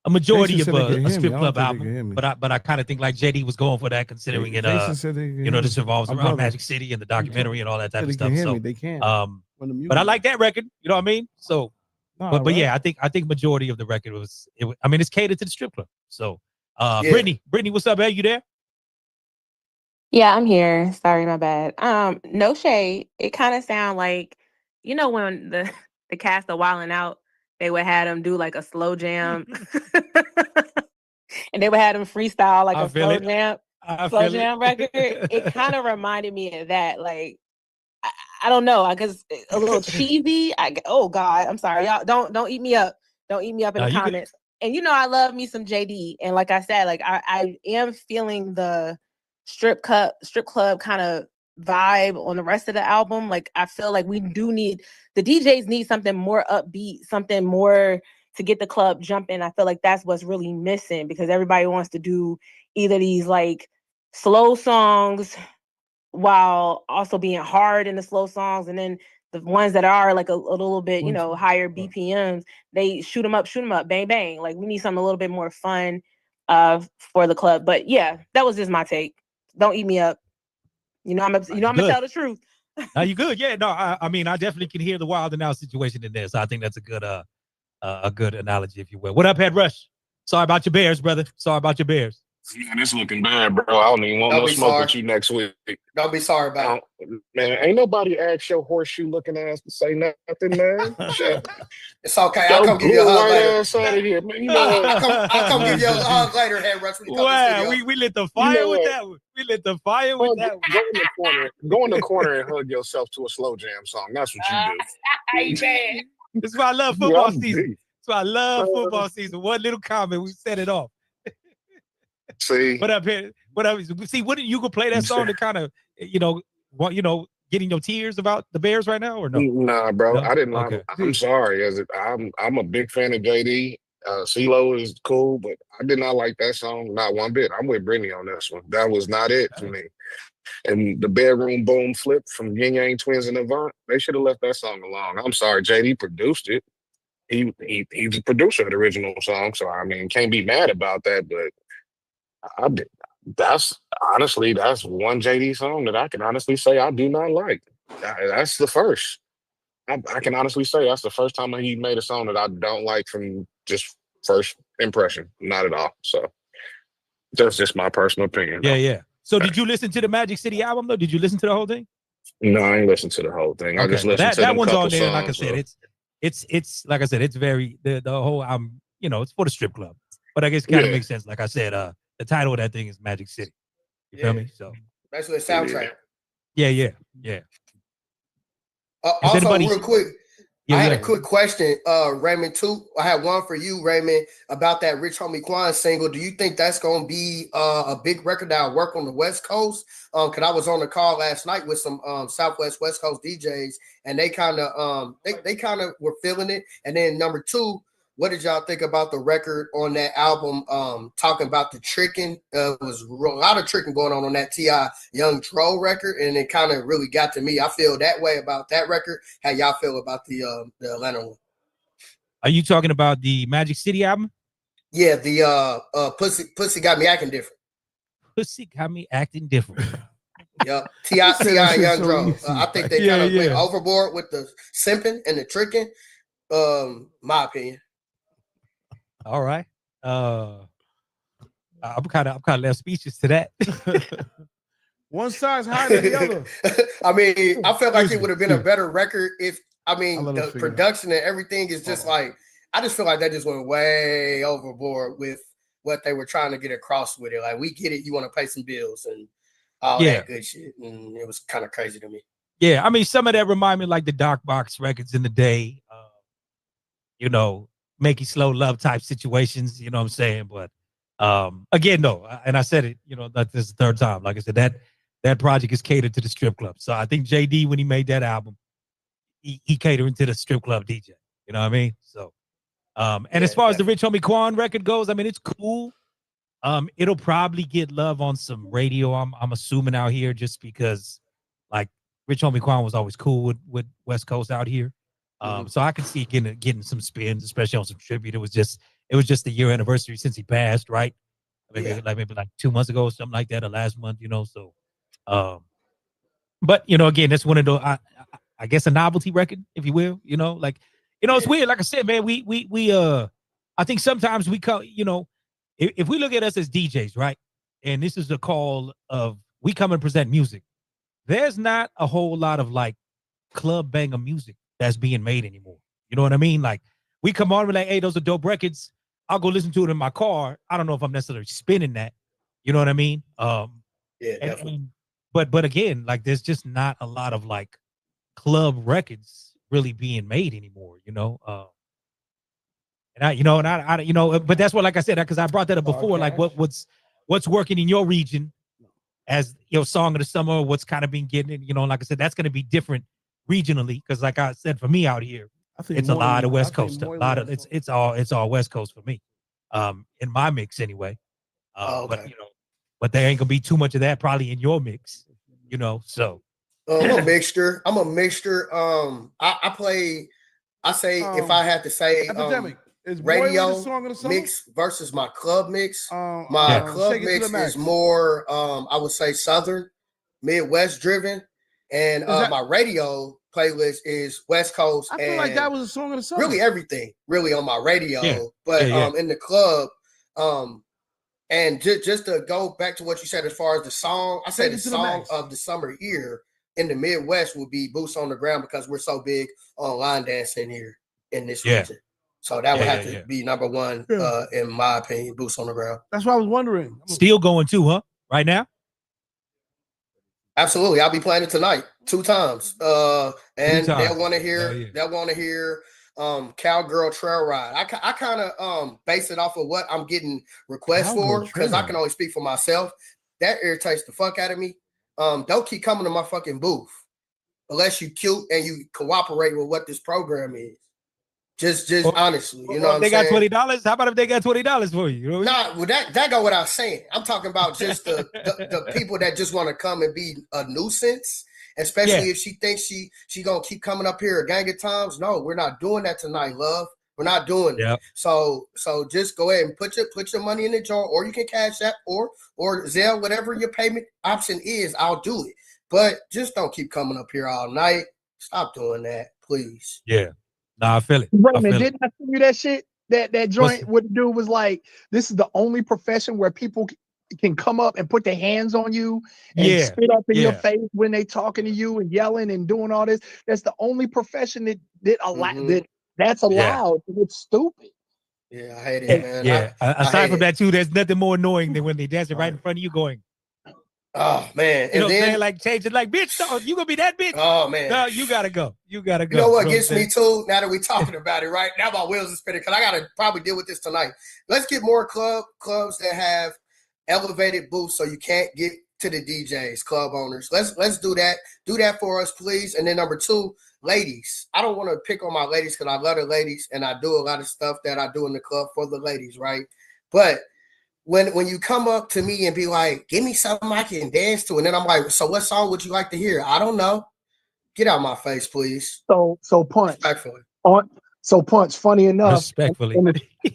a majority of a strip club album, but I kind of think like JD was going for that, considering it, you know, this revolves around Magic City and the documentary and all that type of stuff. So,
they can.
But I like that record. You know what I mean? So, but yeah, I think majority of the record was. I mean, it's catered to the strip club. So, Brittany, what's up? Are you there?
Yeah, I'm here. Sorry, my bad. No shade. It kind of sound like, you know, when the cast of Wildin' Out, they would have them do like a slow jam, and they would have them freestyle like a slow jam record. It kind of reminded me of that. Like, I don't know, because a little cheesy. Oh God, I'm sorry, y'all. Don't eat me up. Don't eat me up in the comments. And you know, I love me some JD. And like I said, like I am feeling the strip club kind of vibe on the rest of the album. Like, I feel like we do need, the DJs need something more upbeat, something more to get the club jumping. I feel like that's what's really missing, because everybody wants to do either these like slow songs while also being hard in the slow songs, and then the ones that are like a little bit, you know, higher BPMs, they shoot them up, bang bang. Like, we need something a little bit more fun for the club. But yeah, that was just my take. Don't eat me up. You know, I'm gonna tell the truth.
Are you good? Yeah, no, I mean, I definitely can hear the Wild and Out situation in there. So I think that's a good analogy, if you will. What up, Head Rush? Sorry about your Bears, brother. Sorry about your Bears.
Man, it's looking bad, bro. I don't even want no smoke with you next week.
Don't be sorry about it.
Man, ain't nobody asked your horseshoe looking ass to say nothing, man.
It's okay. I'll come give you a hug later.
Ass out of here, man. You know,
I'll come give you a hug later, Head Rush.
Wow, we lit the fire with that one. We lit the fire with that one.
Go in the corner and hug yourself to a slow jam song. That's what you do.
This is why I love football season. So I love football season. One little comment, we set it off.
See,
What up here? What up? See, what you can play that song to kind of, getting your tears about the Bears right now, or no?
Nah, bro.
No?
I didn't.
Okay.
I'm sorry. I'm a big fan of JD. CeeLo is cool, but I did not like that song, not one bit. I'm with Brittany on this one. That was not it for me. And the bedroom boom flip from Yin Yang Twins and Avant, they should have left that song alone. I'm sorry, JD produced it. He's the producer of the original song, so I mean, can't be mad about that. But that's one JD song that I can honestly say I do not like. That's the first. I can honestly say that's the first time he made a song that I don't like from just first impression. Not at all. So that's just my personal opinion.
Yeah. So did you listen to the Magic City album though? Did you listen to the whole thing?
No, I ain't listened to the whole thing. I just listened to
that one's on there.
songs,
like I said, it's like I said, it's very the whole album. It's for the strip club, but I guess it kind of makes sense. Like I said, the title of that thing is Magic City. You feel me? So
basically a soundtrack.
Yeah.
Also, real quick, I had a quick question, Raymond, too. I had one for you, Raymond, about that Rich Homie Quan single. Do you think that's going to be a big record that will work on the West Coast? Because I was on the call last night with some Southwest West Coast DJs, and they kind of they kind of were feeling it. And then number two, what did y'all think about the record on that album? Talking about the tricking, was a lot of tricking going on that T.I. Young Dro record, and it kind of really got to me. I feel that way about that record. How y'all feel about the Atlanta one?
Are you talking about the Magic City album?
Yeah, the Pussy Got Me Acting Different.
Pussy Got Me Acting Different.
Yep, T.I. Young Dro. I think they kind of went overboard with the simping and the tricking. My opinion.
All right. I'm kind of left speechless to that.
One side's higher than the other.
I mean, I felt like it would have been a better record if the production and everything is just like, I just feel like that just went way overboard with what they were trying to get across with it. Like, we get it, you want to pay some bills and all that good shit. And it was kind of crazy to me.
Yeah, I mean, some of that remind me like the Doc Box records in the day. Making slow love type situations, you know what I'm saying? But again, no, and I said it, that this is the third time. Like I said, that project is catered to the strip club. So I think JD, when he made that album, he catering to the strip club DJ. You know what I mean? So as far as the Rich Homie Quan record goes, I mean, it's cool. It'll probably get love on some radio, I'm assuming out here, just because like Rich Homie Quan was always cool with West Coast out here. So I could see it getting some spins, especially on some tribute. It was just the year anniversary since he passed, right? Maybe like 2 months ago or something like that, or last month, So, but again, that's one of those. I guess a novelty record, if you will. It's weird. Like I said, man, we I think sometimes we call, if we look at us as DJs, right? And this is the call of we come and present music. There's not a whole lot of like club banger music that's being made anymore. You know what I mean? Like, we come on, we're like, hey, those are dope records. I'll go listen to it in my car. I don't know if I'm necessarily spinning that. You know what I mean?
Definitely.
But again, like, there's just not a lot of like club records really being made anymore. But that's what, like I said, because I brought that up before. Like, what's working in your region as song of the summer? What's kind of been getting? Like I said, that's going to be different regionally, because like I said, for me out here, it's a lot of West Coast stuff. It's all West Coast for me, in my mix anyway. But there ain't gonna be too much of that probably in your mix, So
I'm a mixture. I say if I had to say radio mix versus my club mix, my club mix is more I would say Southern, Midwest driven. And my radio playlist is West Coast.
I feel like that was a song of the summer.
Really everything, really on my radio. But in the club, and just to go back to what you said as far as the song, I said the song of the summer here in the Midwest would be Boots on the Ground, because we're so big on line dancing here in this region. So that would have to be number one, in my opinion, Boots on the Ground.
That's what I was wondering.
Still going too, huh? Right now?
Absolutely, I'll be playing it tonight 2 times. And they'll want to hear Cowgirl Trail Ride. I kind of base it off of what I'm getting requests for, because I can only speak for myself. That irritates the fuck out of me. Don't keep coming to my fucking booth unless you cute and you cooperate with what this program is. Just honestly, you know what I'm
they
saying?
got $20. How about if they got $20 for you? You know what I mean?
Nah, well, that go without saying. I'm talking about just the people that just want to come and be a nuisance, especially if she thinks she gonna keep coming up here a gang of times. No, we're not doing that tonight, love. We're not doing it. So just go ahead and put your money in the jar, or you can Cash App or Zelle, whatever your payment option is. I'll do it, but just don't keep coming up here all night. Stop doing that, please.
Yeah. Nah, I feel it.
Raymond, didn't I send you that shit? That joint, what the dude was like, this is the only profession where people can come up and put their hands on you and spit up in your face when they talking to you and yelling and doing all this. That's the only profession that's allowed. It's stupid.
Yeah, I hate it, man.
Yeah. Aside from that, too, there's nothing more annoying than when they dancing right in front of you going,
oh man,
you know what I'm saying? Like, change it, like, bitch, no, you gonna be that bitch.
Oh man,
no, you gotta go. You gotta go.
You know what gets me too? Now that we're talking about it, right now my wheels are spinning because I gotta probably deal with this tonight. Let's get more clubs that have elevated booths so you can't get to the DJs, club owners. Let's do that. Do that for us, please. And then number 2, ladies. I don't want to pick on my ladies because I love the ladies and I do a lot of stuff that I do in the club for the ladies, right? But when you come up to me and be like, give me something I can dance to, and then I'm like, so what song would you like to hear? I don't know. Get out of my face, please.
So Punch.
Respectfully.
Punch, funny enough,
respectfully.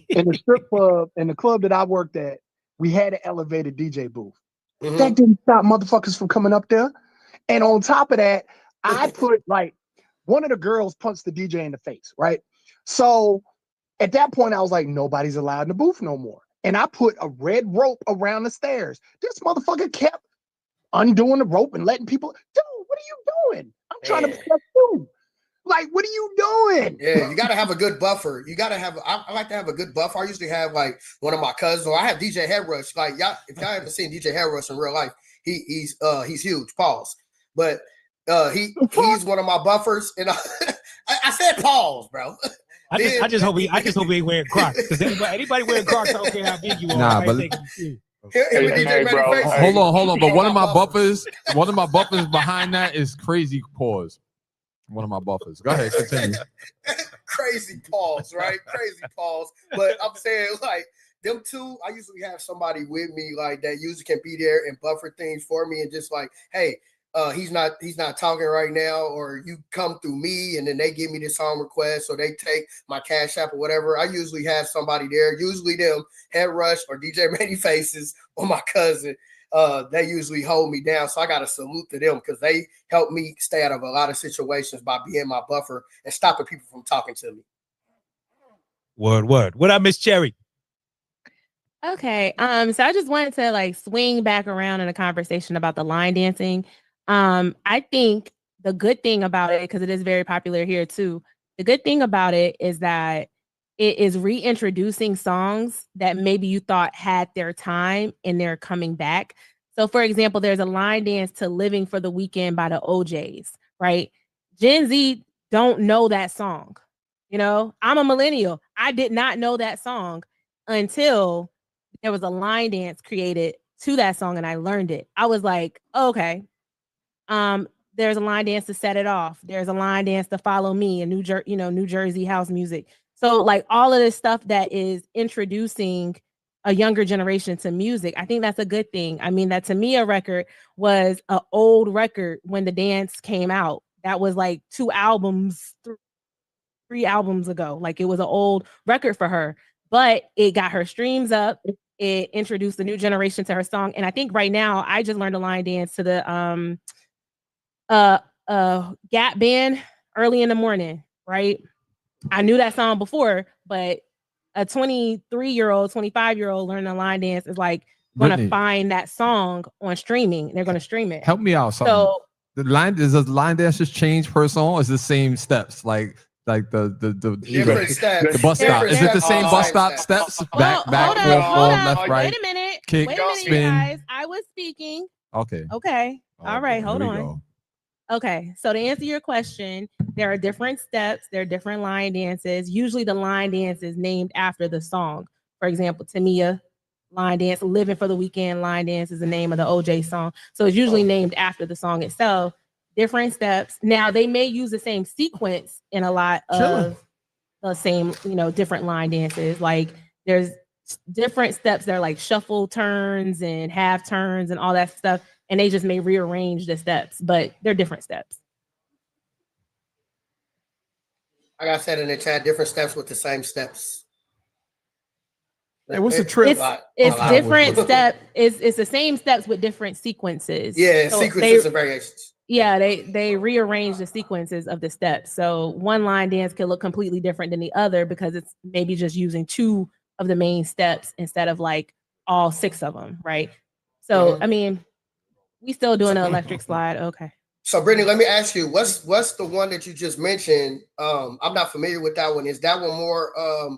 In the strip club, in the club that I worked at, we had an elevated DJ booth.
Mm-hmm.
That didn't stop motherfuckers from coming up there. And on top of that, I put like one of the girls punched the DJ in the face, right? So at that point, I was like, nobody's allowed in the booth no more. And I put a red rope around the stairs. This motherfucker kept undoing the rope and letting people, dude, what are you doing? I'm trying to protect you. Like, what are you doing?
Yeah, you got to have a good buffer. You got to have, I like to have a good buffer. I usually have like one of my cousins, or I have DJ Headrush. Like, y'all, if y'all haven't seen DJ Headrush in real life, he's huge, pause. But he's one of my buffers. And I said pause, bro.
I just hope he ain't wearing Crocs, because anybody wearing Crocs, I don't care how big you are.
Nah, but hold on. But one of my buffers behind that is crazy pause. One of my buffers. Go ahead, continue.
Crazy pause, right? Crazy pause. But I'm saying, like, them two, I usually have somebody with me, like, that usually can be there and buffer things for me, and just like, hey, he's not talking right now, or you come through me and then they give me the song request, or they take my Cash App or whatever. I usually have somebody there, usually them, Headrush or DJ Many Faces or my cousin. They usually hold me down. So I got to salute to them because they help me stay out of a lot of situations by being my buffer and stopping people from talking to me.
Word. What up, Miss Cherry?
Okay. So I just wanted to like swing back around in a conversation about the line dancing. I think the good thing about it, because it is very popular here too, the good thing about it is that it is reintroducing songs that maybe you thought had their time and they're coming back. So for example, there's a line dance to Living for the Weekend by the OJs, right? Gen Z don't know that song. You know, I'm a millennial. I did not know that song until there was a line dance created to that song and I learned it. I was like, okay. There's a line dance to Set It Off. There's a line dance to Follow Me and New Jersey house music. So like all of this stuff that is introducing a younger generation to music, I think that's a good thing. I mean, that Tamia record was an old record when the dance came out. That was like 3 albums ago. Like it was an old record for her, but it got her streams up. It introduced a new generation to her song. And I think right now I just learned a line dance to the Gap Band, Early in the Morning, right? I knew that song before, but a 23-year-old, 25-year-old learning a line dance is like going to find that song on streaming. They're going to stream it.
Help me out. So the line dancers change per song, or is it the same steps? Like the bus stop. Is it the same bus stop steps? Back, forth, left, right.
Wait a minute.
Kick,
Wait a minute,
spin.
guys. I was speaking.
Okay.
All right. Hold on. Okay, so to answer your question, there are different steps, there are different line dances. Usually the line dance is named after the song. For example, Tamia line dance, Living for the Weekend line dance is the name of the OJ song. So it's usually named after the song itself. Different steps. Now they may use the same sequence in a lot of the same, different line dances. Like there's different steps that are like shuffle turns and half turns and all that stuff. And they just may rearrange the steps, but they're different steps.
Like I said in the chat, different steps with the same steps.
Hey, what's the trip?
It's different step. It's the same steps with different sequences.
Yeah, so sequences and variations.
Yeah, they rearrange the sequences of the steps. So one line dance can look completely different than the other because it's maybe just using 2 of the main steps instead of like all 6 of them, right? So I mean, we still doing an electric slide. Okay.
So Brittany, let me ask you, what's the one that you just mentioned? I'm not familiar with that one. Is that one more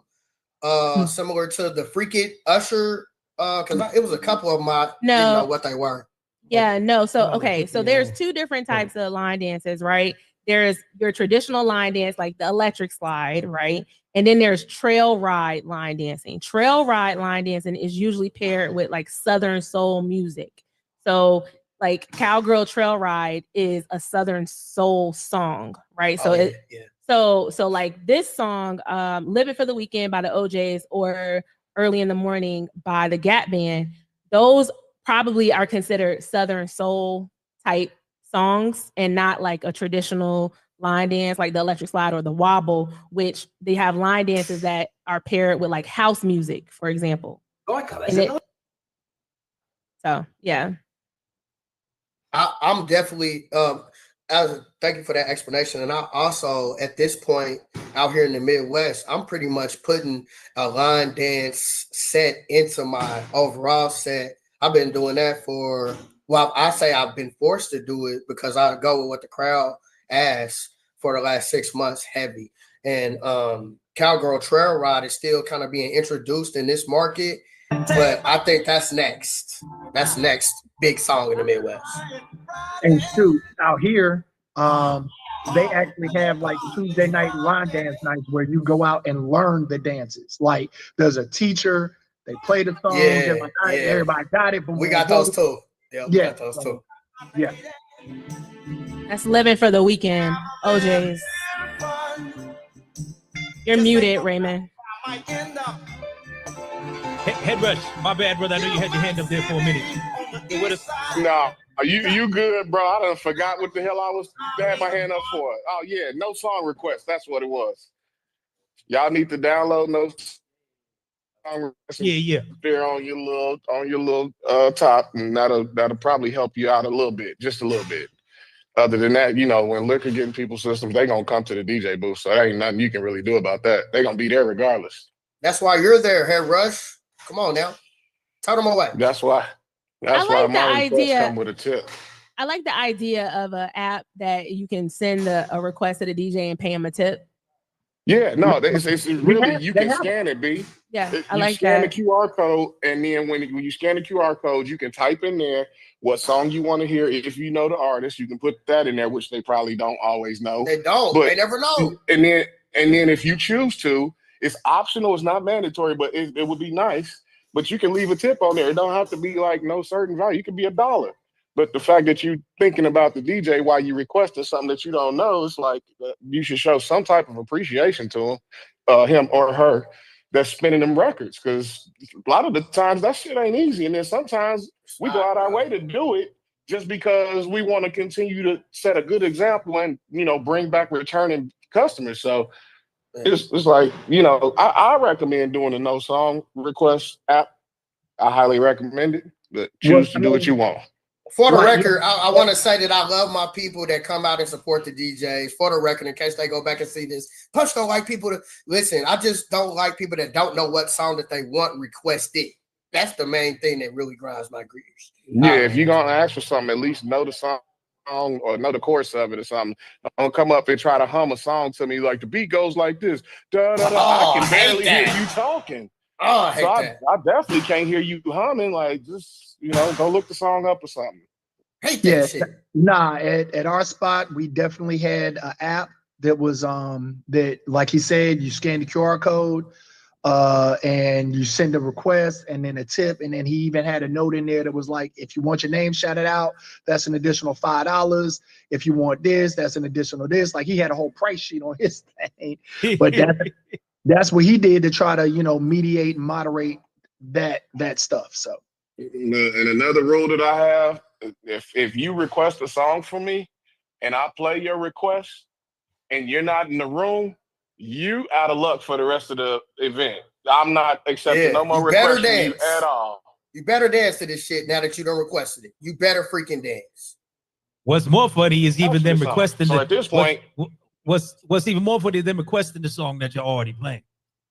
similar to the Freak It Usher? Because it was a couple of them I didn't know what they were.
Yeah, no. So okay, so there's 2 different types of line dances, right? There's your traditional line dance, like the electric slide, right? And then there's trail ride line dancing. Trail ride line dancing is usually paired with like Southern soul music. So like Cowgirl Trail Ride is a Southern soul song, right? So so like this song, Living for the Weekend by the OJs or Early in the Morning by the Gap Band, those probably are considered Southern soul type songs and not like a traditional line dance like the electric slide or the wobble, which they have line dances that are paired with like house music, for example. So yeah.
I'm definitely thank you for that explanation. And I also, at this point out here in the Midwest, I'm pretty much putting a line dance set into my overall set. I've been doing that I say I've been forced to do it because I go with what the crowd asks for the last 6 months heavy. And Cowgirl Trail Ride is still kind of being introduced in this market. But I think that's next. That's next big song in the Midwest.
And shoot, out here, they actually have like Tuesday night line dance nights where you go out and learn the dances. Like there's a teacher, they play the song, everybody got it. But
we got those too. Yeah, we got those too.
Yeah.
That's Living for the Weekend, OJ's. You're muted, Raymond.
Head rush. My bad, brother. I know you had your hand up there for a minute.
No, you good, bro. I done forgot what the hell I had my hand up for. Oh yeah, no song request. That's what it was. Y'all need to download those song requests.
Yeah.
There on your little top, and that'll probably help you out a little bit, just a little bit. Other than that, when liquor get in people's systems, they gonna come to the DJ booth. So there ain't nothing you can really do about that. They gonna be there regardless.
That's why you're there, Head Rush. Come on now. Tell them away.
That's why my request come with a tip.
I like the idea of an app that you can send a request to the DJ and pay him a tip.
Yeah, no, it's really, you can scan it, B.
Yeah, I like
scan
that.
the QR code, and then when you scan the QR code, you can type in there what song you want to hear. If you know the artist, you can put that in there, which they probably don't always know.
They don't. They never know.
And then if you choose to, it's optional. It's not mandatory, but it would be nice. But you can leave a tip on there. It don't have to be like no certain value. It could be $1. But the fact that you're thinking about the DJ while you requested something that you don't know, it's like you should show some type of appreciation to him or her that's spinning them records. Because a lot of the times that shit ain't easy. And then sometimes we go out our way to do it just because we want to continue to set a good example and, bring back returning customers. So it's like, I recommend doing a no song request app. I highly recommend it, but choose to do what you want.
For the record, I want to say that I love my people that come out and support the DJs. For the record, in case they go back and see this, Punch don't like people to listen. I just don't like people that don't know what song that they want requested. That's the main thing that really grinds my gears.
Yeah, if you're gonna ask for something, at least know the song or know the chorus of it or something. Don't come up and try to hum a song to me like the beat goes like this. Da, da, da. I can barely hear you talking.
Oh, I
definitely can't hear you humming. Like, just, go look the song up or something.
Hate that shit.
Nah, at our spot, we definitely had an app that was that, like he said, you scan the QR code and you send a request and then a tip, and then he even had a note in there that was like, if you want your name shouted out, that's an additional $5. If you want this, that's an additional this. Like, he had a whole price sheet on his thing. But that's what he did to try to, you know, mediate and moderate that stuff. So,
and another rule that I have, if you request a song from me and I play your request and you're not in the room, you out of luck for the rest of the event. I'm not accepting no more requests from you at all.
You better dance to this shit now that you done requested it. You better freaking dance.
What's more funny is even them requesting.
So at this point,
what's even more funny than requesting the song that you're already playing,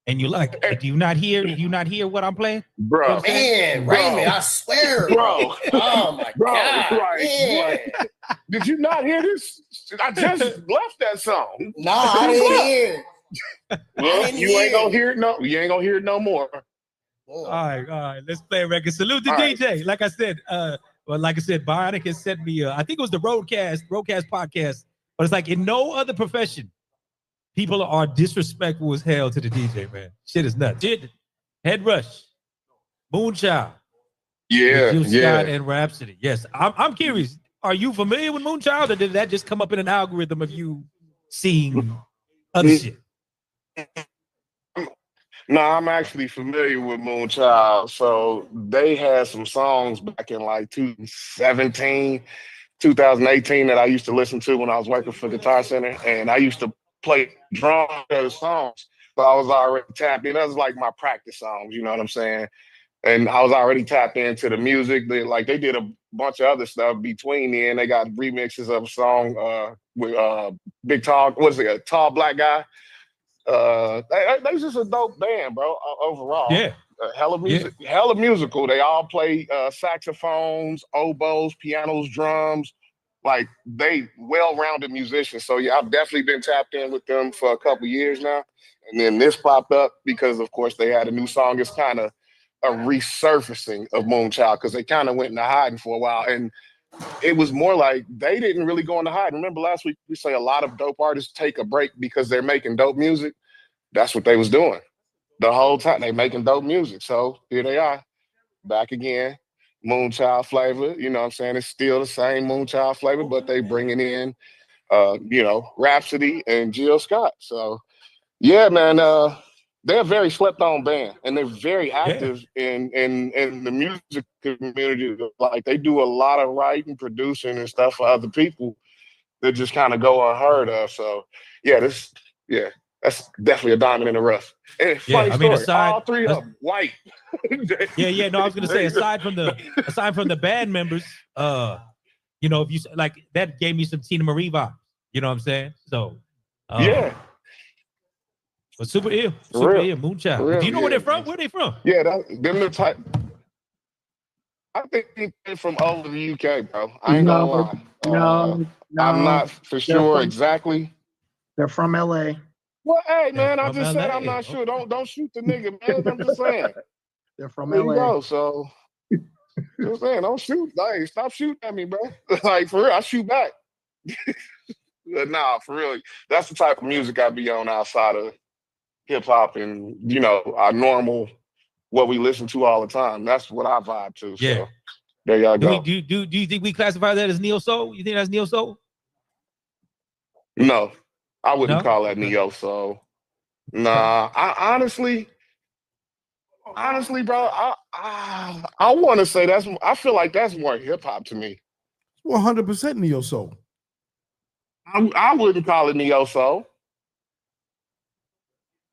and you're like, do you not hear what I'm playing,
bro?
You know man, Raymond, I swear,
bro.
Oh my god,
right. Did you not hear this? I just left that song.
Nah, I didn't hear.
Well, you ain't gonna hear it. You ain't gonna hear it no more.
All right. Let's play a record. Salute to DJ. Right. Like I said, Bionic has sent me. I think it was the Roadcast podcast. But it's like in no other profession, people are disrespectful as hell to the DJ, man. Shit is nuts. Head Rush, Moonchild, Scott and Rhapsody. Yes, I'm curious. Are you familiar with Moonchild, or did that just come up in an algorithm of you seeing other shit?
No, I'm actually familiar with Moonchild. So they had some songs back in like 2017, 2018 that I used to listen to when I was working for Guitar Center, and I used to play drum those songs. So I was already tapped in. That was like my practice songs, you know what I'm saying? And I was already tapped into the music. They did a bunch of other stuff between then. They got remixes of a song with Big Tall, a tall black guy. They just a dope band, bro. Overall,
yeah,
hella musical. They all play saxophones, oboes, pianos, drums. Like, they well-rounded musicians. So yeah, I've definitely been tapped in with them for a couple years now. And then this popped up because, of course, they had a new song. It's kind of a resurfacing of Moonchild because they kind of went into hiding for a while. And it was more like they didn't really go into hiding. Remember last week we say a lot of dope artists take a break because they're making dope music? That's what they was doing the whole time. They making dope music. So here they are, back again. Moonchild flavor, you know what I'm saying? It's still the same Moonchild flavor, but they bringing in, Rhapsody and Jill Scott. So, yeah, man, they're a very slept-on band, and they're very active in the music community. Like, they do a lot of writing, producing, and stuff for other people that just kind of go unheard of. So, that's definitely a diamond in the rough. And funny story, all three of them white.
No, I was gonna say, aside from the band members, if you like, that gave me some Tina Marie vibes. You know what I'm saying? So, but super ill, Moonchild. Do you know where they're from? Where are they from?
Yeah, them the type. I think they're from over the UK, bro. I ain't gonna lie.
No,
I'm not for sure exactly.
They're from LA.
Well, hey, man, I just said I'm not sure. Don't shoot the nigga, man. I'm just saying.
They're from
there
LA.
You go. So, just saying, don't shoot. Like, stop shooting at me, bro. Like, for real, I shoot back. Nah, for real. That's the type of music I be on outside of hip hop and, our normal, what we listen to all the time. That's what I vibe to.
Yeah.
So, there y'all go.
Do you think we classify that as neo soul? You think that's neo soul?
No. I wouldn't call that neo soul. Nah, I honestly, bro, I want to say I feel like that's more hip hop to me.
100% neo soul.
I wouldn't call it neo soul.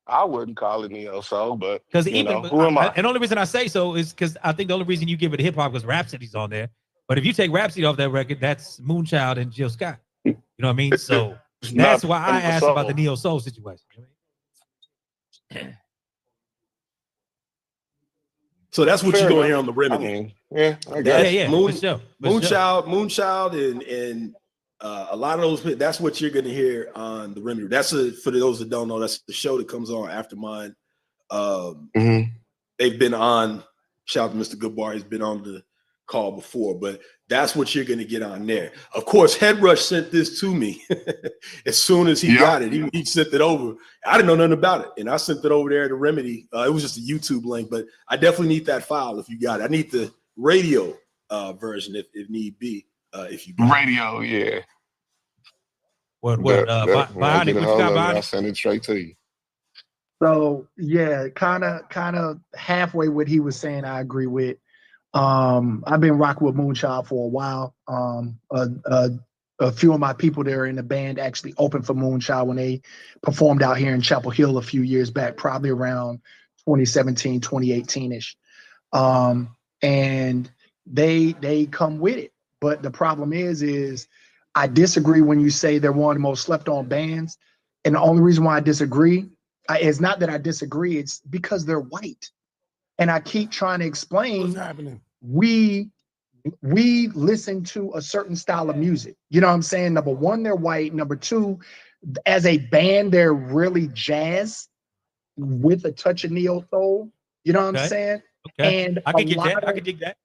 I wouldn't call it neo soul, but
because
who am I?
And the only reason I say so is because I think the only reason you give it hip hop because Rhapsody's on there. But if you take Rhapsody off that record, that's Moonchild and Jill Scott. You know what I mean? So. That's why I asked about the neo soul situation.
So that's what you're going to hear on the Remedy.
I mean, I guess.
Moonchild, and a lot of those. That's what you're going to hear on the Remedy. That's for those that don't know. That's the show that comes on after mine. They've been on. Shout out to Mr. Goodbar. He's been on the called before, but that's what you're going to get on there. Of course, Head Rush sent this to me as soon as he got it. He sent it over. I didn't know nothing about it, and I sent it over there to Remedy. It was just a YouTube link, but I definitely need that file if you got it. I need the radio version if need be. If you got
radio,
it.
Bionic, what you got, Bionic? I'll send it straight to you.
So yeah, kind of halfway what he was saying, I agree with. I've been rocking with Moonchild for a while. A few of my people that are in the band actually opened for Moonchild when they performed out here in Chapel Hill a few years back, probably around 2017, 2018-ish. And they come with it. But the problem is I disagree when you say they're one of the most slept on bands. And the only reason why I disagree, it's not that I disagree, it's because they're white. And I keep trying to explain,
what's happening?
We listen to a certain style of music. You know what I'm saying? Number one, they're white. Number two, as a band, they're really jazz with a touch of neo soul. You know what I'm saying?
Okay.
And
I can dig that.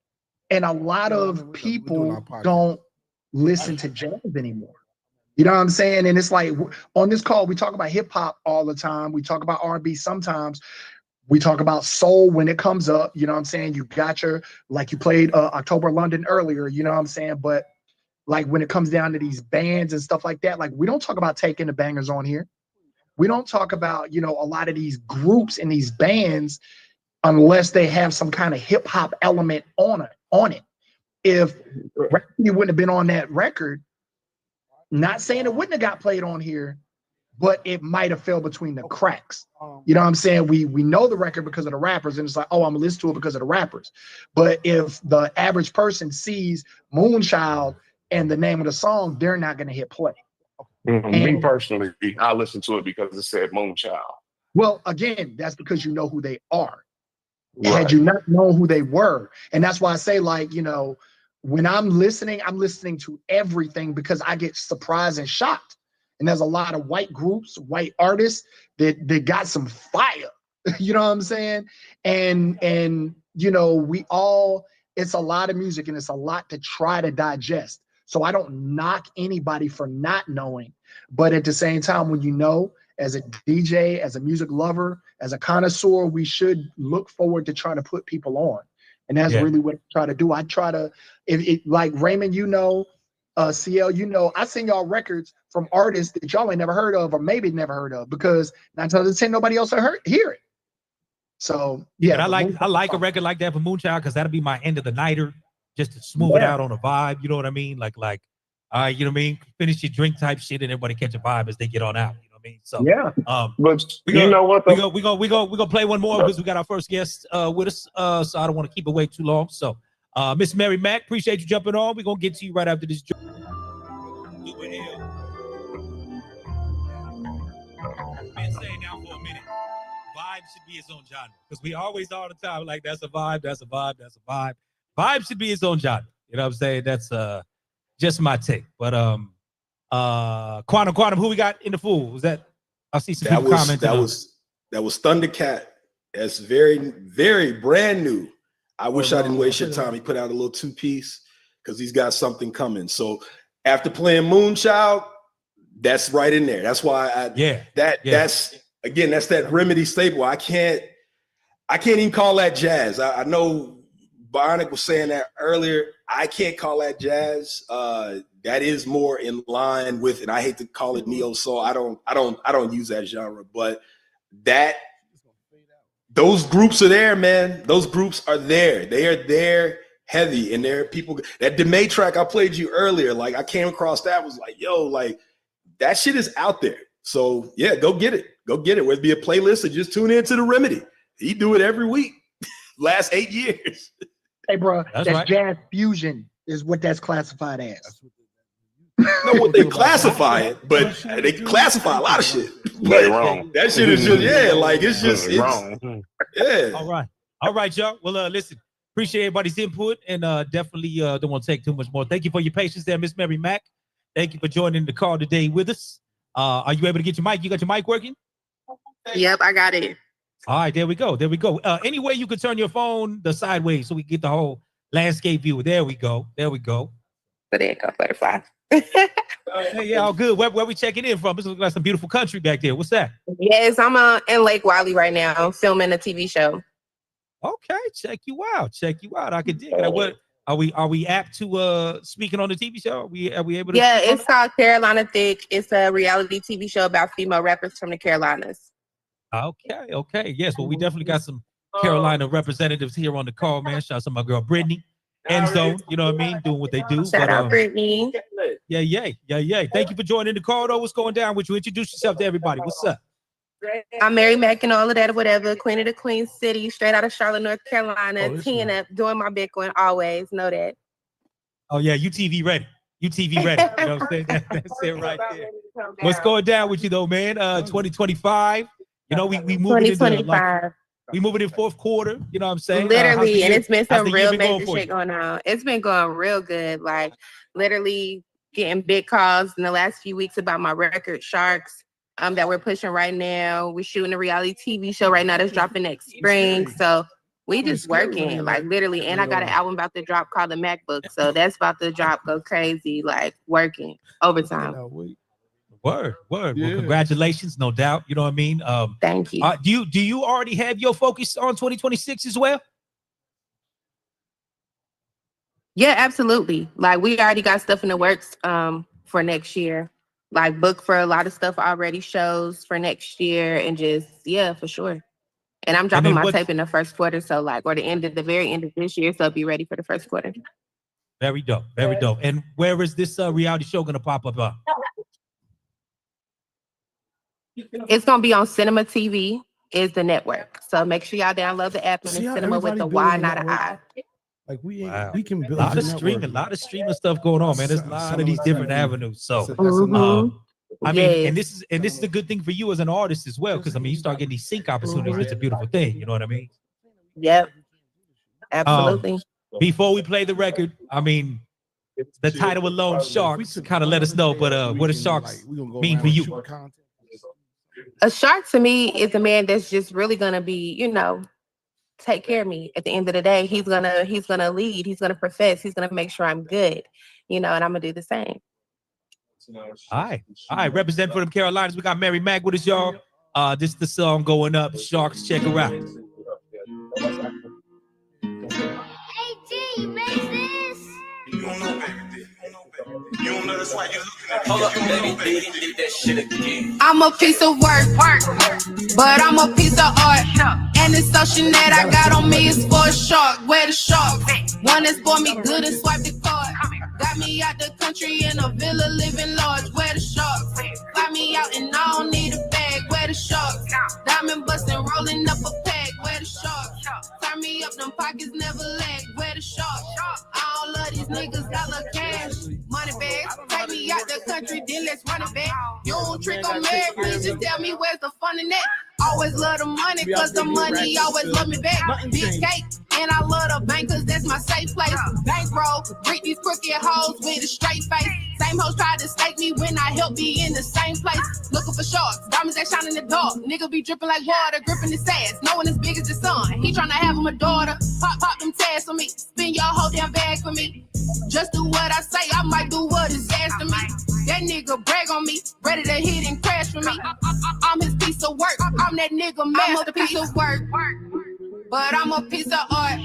And a lot of people don't listen to jazz anymore. You know what I'm saying? And it's like on this call, we talk about hip hop all the time. We talk about R&B sometimes. We talk about soul when it comes up. You know what I'm saying? You got like you played October London earlier. You know what I'm saying? But like when it comes down to these bands and stuff like that, like we don't talk about Taking the Bangers on here. We don't talk about, a lot of these groups and these bands unless they have some kind of hip hop element on it. If Rhapsody wouldn't have been on that record, not saying it wouldn't have got played on here, but it might have fell between the cracks. You know what I'm saying? We know the record because of the rappers, and it's like, oh, I'm gonna listen to it because of the rappers. But if the average person sees Moonchild and the name of the song, they're not gonna hit play.
Me personally, I listen to it because it said Moonchild.
Well, again, that's because you know who they are. Right. Had you not known who they were, and that's why I say, like, when I'm listening to everything because I get surprised and shocked. And there's a lot of white groups, white artists that got some fire. You know what I'm saying? And it's a lot of music and it's a lot to try to digest. So I don't knock anybody for not knowing. But at the same time, when as a DJ, as a music lover, as a connoisseur, we should look forward to trying to put people on. And that's really what I try to do. I try to, like Raymond, CL, I send y'all records from artists that y'all ain't never heard of or maybe never heard of because 9 times out of 10 nobody else hear it. So yeah,
I like a record like that for Moonchild because that'll be my end of the nighter, just to smooth it out on a vibe. You know what I mean? Like, you know what I mean? Finish your drink type shit and everybody catch a vibe as they get on out. You know what I mean? So
yeah. But you know what?
We gonna play one more because we got our first guest with us. So I don't want to keep it way too long. So Miss Mary Mack, appreciate you jumping on. We're gonna get to you right after this. Been saying now for a minute, vibe should be its own genre because we always all the time like that's a vibe, that's a vibe, that's a vibe. Vibe should be its own genre. You know what I'm saying? That's just my take. But Quantum, who we got in the fool? Was that? I see some people commenting.
That was Thundercat. That's very, very brand new. I wish I didn't waste your time. He put out a little 2-piece because he's got something coming. So after playing Moonchild, that's right in there. That's why that's that Remedy staple. I can't even call that jazz. I know Bionic was saying that earlier. I can't call that jazz. That is more in line with, and I hate to call it neo soul. I don't use that genre, but those groups are there, man. Those groups are there. They are there heavy, and there are people. That Demay track I played you earlier, like I came across that, was like, yo, like that shit is out there. So yeah, go get it. Go get it. Whether it be a playlist or just tune into the Remedy. He do it every week. Last 8 years.
Hey, bro, that's right. Jazz fusion is what that's classified as.
Know what they classify it, but they classify a lot of shit.
They wrong.
That shit is just it's wrong.
Yeah. All right, y'all. Well, listen, appreciate everybody's input and definitely don't want to take too much more. Thank you for your patience there, Miss Mary Mack. Thank you for joining the call today with us. Are you able to get your mic? You got your mic working?
Yep, I got it.
All right, there we go. Any way you could turn your phone the sideways so we get the whole landscape viewer. There we go. There we go.
So there you go, butterfly.
Hey, yeah, all good. Where we checking in from? This looks like some beautiful country back there. What's that?
Yes, I'm in Lake Wiley right now, filming a TV show.
Okay, check you out. Check you out. I could dig it. What are we apt to speaking on the TV show? Are we able to?
Yeah, it's called Carolina Thick. It's a reality TV show about female rappers from the Carolinas.
Okay. Yes, well, we definitely got some Carolina representatives here on the call, man. Shout out to my girl Brittany. End Zone, you know what I mean? Doing what they do.
Shout out Brittany.
Yeah. Thank you for joining the call, though. What's going down with you? Introduce yourself to everybody. What's up?
I'm Mary Mack and all of that or whatever. Queen of the Queen City, straight out of Charlotte, North Carolina. Teeing up, doing my big one always. Know that.
Oh, yeah, you TV ready. You know what I'm saying? That's it right there. What's going down with you, though, man? 2025. You know, we moving into we moving in fourth quarter. You know what I'm saying?
Literally, and it's been some real major shit going on. It's been going real good. Like, literally getting big calls in the last few weeks about my record, Sharks. That we're pushing right now. We're shooting a reality TV show right now that's dropping next spring. So we just working, like literally. And I got an album about to drop called The MacBook. So that's about to drop, go crazy, like working overtime.
Word. Well, congratulations, no doubt. You know what I mean?
Thank you.
Do you already have your focus on 2026 as well?
Yeah, absolutely. Like we already got stuff in the works for next year. Like book for a lot of stuff already, shows for next year, and just for sure. And I'm dropping my tape in the first quarter, so like or the very end of this year, so be ready for the first quarter.
Very dope. And where is this reality show gonna pop up on?
It's gonna be on Cinema TV, is the network. So make sure y'all download the app, and it's Cinema with the Y, not an I.
Like we can build
a lot of streaming stuff going on, man. There's a lot of these different avenues. So I mean, and this is a good thing for you as an artist as well, because I mean you start getting these sync opportunities. It's a beautiful thing, you know what I mean?
Yep. Absolutely.
Before we play the record, I mean the title alone, Sharks, kind of let us know, but what does Sharks mean for you?
A shark to me is a man that's just really gonna be, take care of me. At the end of the day, he's gonna lead, he's gonna profess, he's gonna make sure I'm good, and I'm gonna do the same.
All right. Represent for them Carolinas. We got Mary Mack with us, y'all. This is the song going up. Sharks, check her out.
Hey G, you made this? You don't know, baby. You don't know, that's why you're looking at me. Hold up, baby, did that shit again.
I'm a piece of work, but I'm a piece of art. And this social that I got on me is for a shark. Where the shark? One that's bought me good and swiped the card. Got me out the country in a villa living large. Where the shark? Fly me out and I don't need a bag. Where the shark? Diamond busting, rolling up a pack. Where the shark? Turn me up, them pockets never lag. Where the shark? I don't love these niggas, dollar cash. Money bags, take me out the country, then let's run it back. You don't trick on me, please just tell me where's the fun in that. Always love the money, cause the money always love me back. Big cake, and I love the bank, cause that's my safe place. Bankroll, greet these crooked hoes with a straight face. Same hoes tried to stake me when I helped be in the same place. Looking for sharks, diamonds that shine in the dark. Nigga be dripping like water, gripping his ass. No one as big as the sun. He tryna have him a daughter. Pop them tags for me. Spin your whole damn bag for me. Just do what I say, I might do what is asked of me. That nigga brag on me, ready to hit and crash for me. I'm his piece of work, I'm that nigga masterpiece of work. But I'm a piece of art,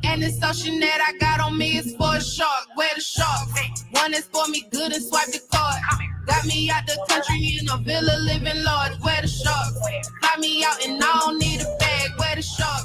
and this social that I got on me is for a shark. Where the shark? One that's for me good and swipe the card. Got me out the country in a villa living large. Where the shark? Fly me out and I don't need a bag. Where the shark?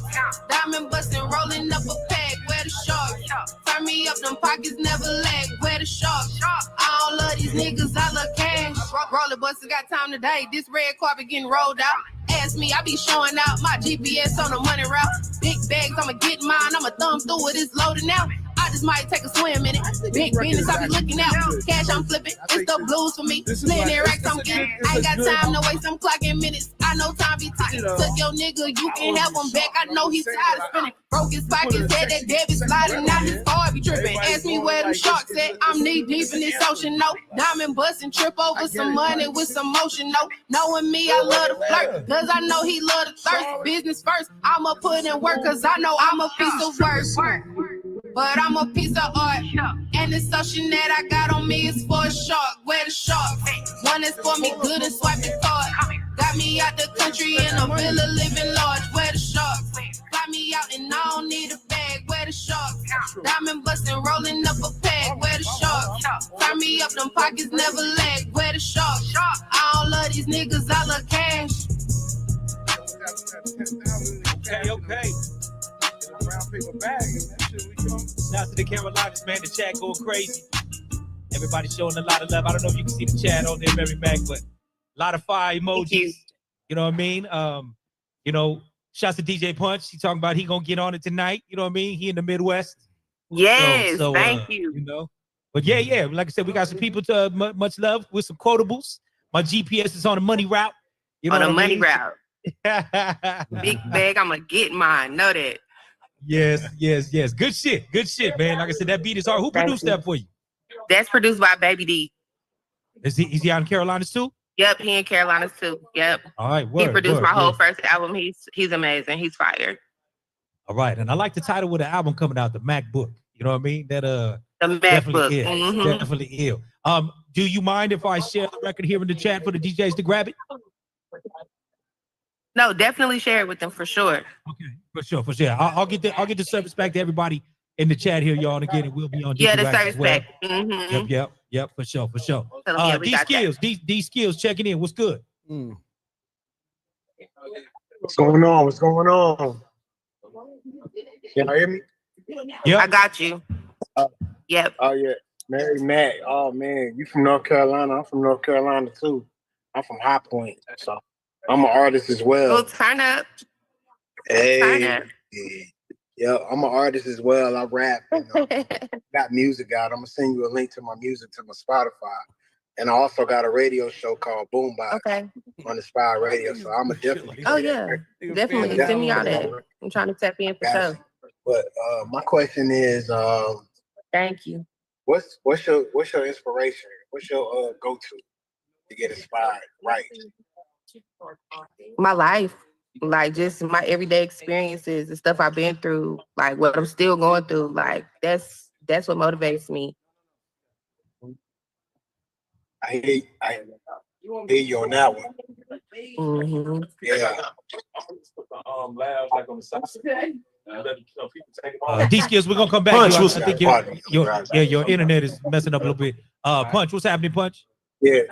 Diamond busting, rolling up a pack. Where the shark? Turn me up, them pockets never lag. Where the shark? I don't love these niggas, I love cash. Roller buses got time today. This red carpet getting rolled out. Ask me, I be showing out my GPS on the money route. Big bags, I'ma get mine. I'ma thumb through it, it's loading out. I just might take a swim in it. Big business, I be looking out. Cash, I'm flipping. It's the blues for me. Millionaire racks, I'm getting. I ain't got time to waste. I'm clocking minutes. I know time be ticking. Took your nigga, you can have him back. I know he's tired of spinning. Broke his pockets, had that debit sliding out his car, be tripping. Ask me where them sharks at. I'm knee deep in this ocean, no. Diamond busting, trip over some money with some motion, no. Knowing me, I love to flirt, cause I know he love to thirst. Business first, I'ma put in work, cause I know I'm a piece of work. but I'm a piece of art. And this ocean that I got on me is for a shark. Where the shark? One that's for me good and swipe the card. Got me out the country in a villa living large. Where the shark? Fly me out and I don't need a bag. Where the shark? Diamond bustin', rolling up a peg. Where the shark? Turn me up, them pockets never lag. Where the shark? I don't love these niggas, I love cash.
Okay. Brown paper bag. Now to the Carolinas, man, the chat going crazy. Everybody showing a lot of love. I don't know if you can see the chat on there, Mary Mac, but a lot of fire emojis. You know what I mean? Shouts to DJ Punch. He talking about he gonna get on it tonight. You know what I mean? He in the Midwest.
Yes, thank you.
But yeah. Like I said, we got some people to much love with some quotables. My GPS is on the money route. You know
on the money
mean?
route. Big bag, I'm gonna get mine. Know that.
Yes. Good shit, man. Like I said, that beat is hard. Who produced that for you?
That's produced by Baby D.
Is he out in Carolinas too?
Yep, he in Carolinas too. Yep.
All right,
he produced my whole first album. He's amazing. He's fire.
All right, and I like the title of the album coming out, the MacBook. You know what I mean? That
the MacBook.
Definitely ill. Do you mind if I share the record here in the chat for the DJs to grab it?
No, definitely share it with them for sure.
Okay, for sure. I'll get the service back to everybody in the chat here, y'all. And again, it will be on
the
service
back.
Yep, for sure. D skills checking in. What's good?
What's going on? Can I hear me?
Yeah,
I got you. Yep.
Oh yeah, Mary Mac. Oh man, you from North Carolina? I'm from North Carolina too. I'm from High Point, so I'm an artist as well.
Oh, turn up.
Hey.
Turn up.
Yeah, I'm an artist as well. I rap. Got music out. I'm gonna send you a link to my music to my Spotify, and I also got a radio show called Boombox on the Spy Radio. So I'm a definitely.
Oh yeah, definitely send me all that. I'm trying to tap in for sure.
But my question is,
thank you.
What's your inspiration? What's your go-to to get inspired? Right.
My life. Like just my everyday experiences, the stuff I've been through, like what I'm still going through, like that's what motivates me.
I hear you on that one.
Mm-hmm.
Yeah.
D skills, we're gonna come back.
Punch,
I think your internet is messing up a little bit. Punch, what's happening, Punch?
Yeah.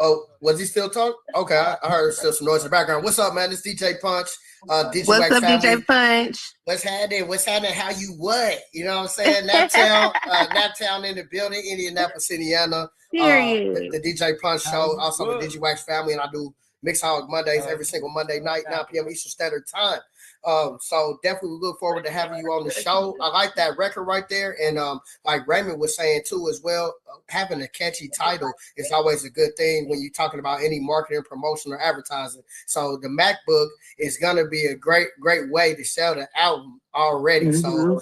Oh, was he still talking? Okay, I heard still some noise in the background. What's up, man? It's DJ Punch.
What's up,
family.
DJ Punch?
What's happening? How you what? You know what I'm saying? Naptown in the building, Indianapolis, Indiana. The DJ Punch show, also the Digiwaxx family, and I do Mix Hog Mondays every single Monday night, 9 p.m. Eastern Standard Time. So definitely look forward to having you on the show. I like that record right there. And like Raymond was saying too as well, having a catchy title is always a good thing when you're talking about any marketing, promotion, or advertising. So the MacBook is gonna be a great way to sell the album already. So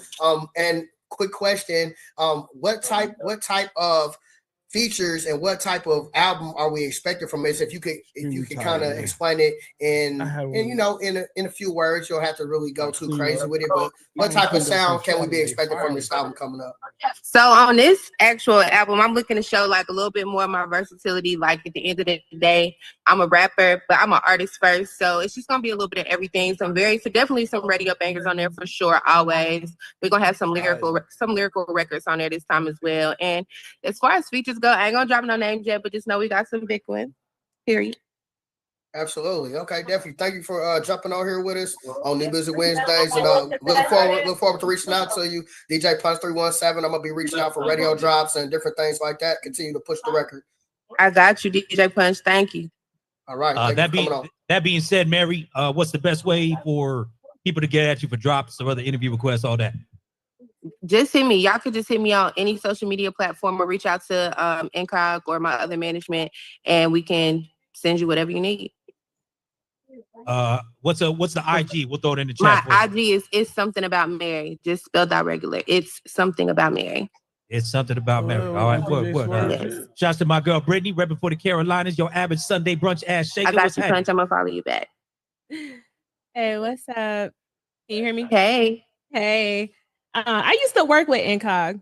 and quick question, what type of features and what type of album are we expecting from this? If you could kind of explain it in a few words, you'll have to really go too crazy with it. But what type of sound can we be expecting from this album coming up?
So on this actual album, I'm looking to show like a little bit more of my versatility. Like at the end of the day, I'm a rapper, but I'm an artist first. So it's just gonna be a little bit of everything. So definitely some radio bangers on there for sure. Always. We're gonna have some lyrical records on there this time as well. And as far as features go, I ain't gonna drop no names yet, but just know we got some big ones. Period.
Absolutely. Okay, definitely. Thank you for jumping on here with us on New Busy Wednesdays. And look forward to reaching out to you. DJ Punch 317. I'm gonna be reaching out for radio drops and different things like that. Continue to push the record.
I got you, DJ Punch. Thank you.
All right.
That being said, Mary, what's the best way for people to get at you for drops or other interview requests, all that?
Just hit me. Y'all could just hit me on any social media platform or reach out to Incog or my other management, and we can send you whatever you need.
What's the IG? We'll throw it in the chat.
My IG is It's Something About Mary, just spelled out regular. It's Something About Mary.
It's Something About Mary. All right,
yes.
Shouts to my girl Brittany, repping for the Carolinas. Your average Sunday brunch ass shaker.
I got you, Punch. I'm gonna follow you back.
Hey, what's up? Can you hear me?
Hey.
I used to work with Incog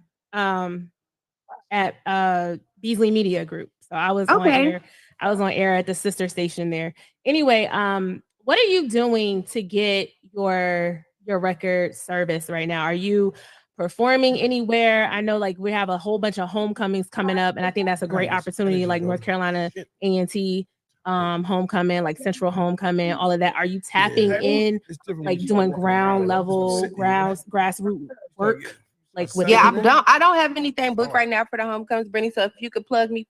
at Beasley Media Group. So I was on air. I was on air at the sister station there. Anyway, what are you doing to get your record service right now? Are you performing anywhere? I know like we have a whole bunch of homecomings coming up, and I think that's a great opportunity, like North Carolina A&T homecoming, like Central homecoming, all of that. Are you tapping in, like doing ground level, grassroots work? Like with
I don't have anything booked right now for the homecomings, Brittany. So if you could plug me.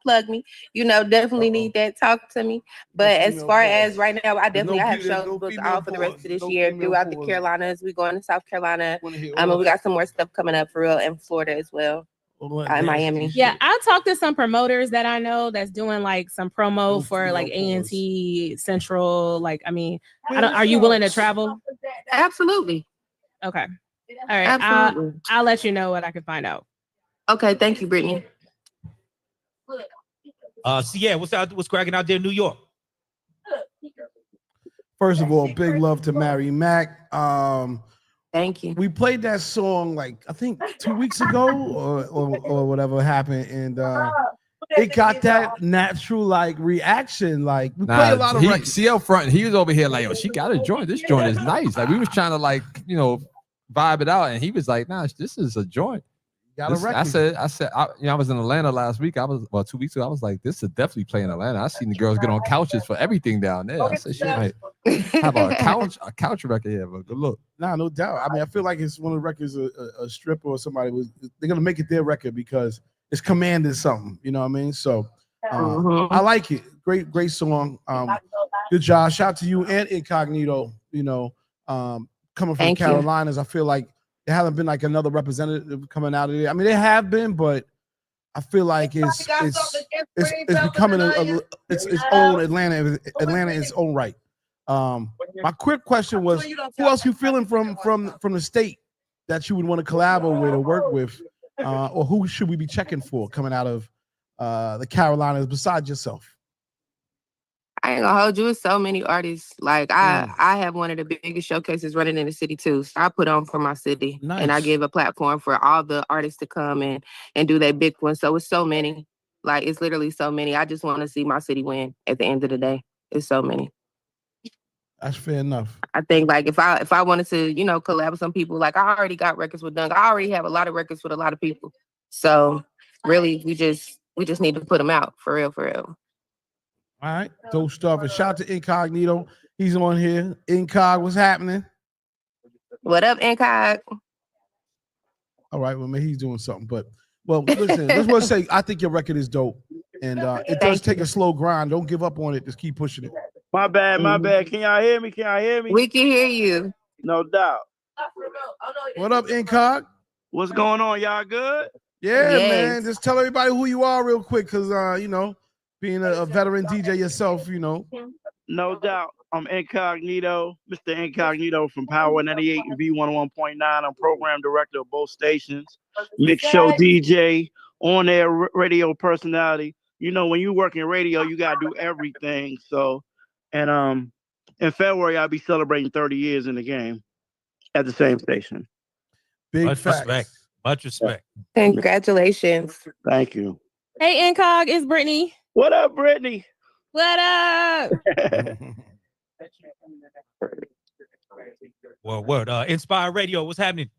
You know, definitely need that. Talk to me. But as far as right now, I have shows booked all for the rest of this year throughout the Carolinas. We going to South Carolina. And we got some more stuff coming up for real in Florida as well. In Miami.
Yeah, I talked to some promoters that I know that's doing like some promo for like A&T Central. Like, I mean, are you willing to travel?
Absolutely.
Okay. All right. I'll let you know what I can find out.
Okay. Thank you, Brittany.
What's cracking out there in New York?
First of all, big love to Mary Mac.
Thank you.
We played that song like I think 2 weeks ago or whatever happened, and it got that natural like reaction. Like we play a lot of records.
See up front, he was over here like, "Yo, she got a joint. This joint is nice." Like we was trying to like vibe it out, and he was like, "Nah, this is a joint." I said, I was in Atlanta last week. 2 weeks ago. I was like, this is definitely playing Atlanta. I seen the girls get on couches for everything down there. I said, she might have a couch record here, but good look.
Nah, no doubt. I mean, I feel like it's one of the records a stripper or somebody they're gonna make it their record because it's commanding something. You know what I mean? So I like it. Great song. Good job. Shout out to you and Incognito. Coming from the Carolinas, I feel like there hasn't been like another representative coming out of there. I mean, there have been, but I feel like it's becoming its own Atlanta in its own right. My quick question was, who else you feeling from the state that you would want to collaborate with or work with, or who should we be checking for coming out of the Carolinas besides yourself?
I ain't gonna hold you. It's so many artists. Like I have one of the biggest showcases running in the city too. So I put on for my city, and I give a platform for all the artists to come and do that big one. So it's so many. Like it's literally so many. I just want to see my city win. At the end of the day, it's so many.
That's fair enough.
I think like if I wanted to, collab with some people, like I already got records with Dunk. I already have a lot of records with a lot of people. So really, we just need to put them out for real, for real.
All right, dope stuff. And shout out to Incognito. He's on here. Incog, what's happening?
What up, Incog?
All right, well, maybe he's doing something. But, listen, let's just say I think your record is dope. And it does take a slow grind. Don't give up on it. Just keep pushing it.
My bad. Can y'all hear me?
We can hear you.
No doubt.
What up, Incog?
What's going on? Y'all good?
Yeah, man. Just tell everybody who you are real quick because, being a veteran DJ yourself,
No doubt. I'm Incognito, Mr. Incognito from Power 98 and V101.9. I'm program director of both stations, mix show DJ, on-air radio personality. When you work in radio, you got to do everything. So, and in February, I'll be celebrating 30 years in the game at the same station.
Much respect.
Congratulations.
Thank you.
Hey, Incog, it's Brittany.
What up, Brittany?
What up?
Word. Inspire Radio, what's happening?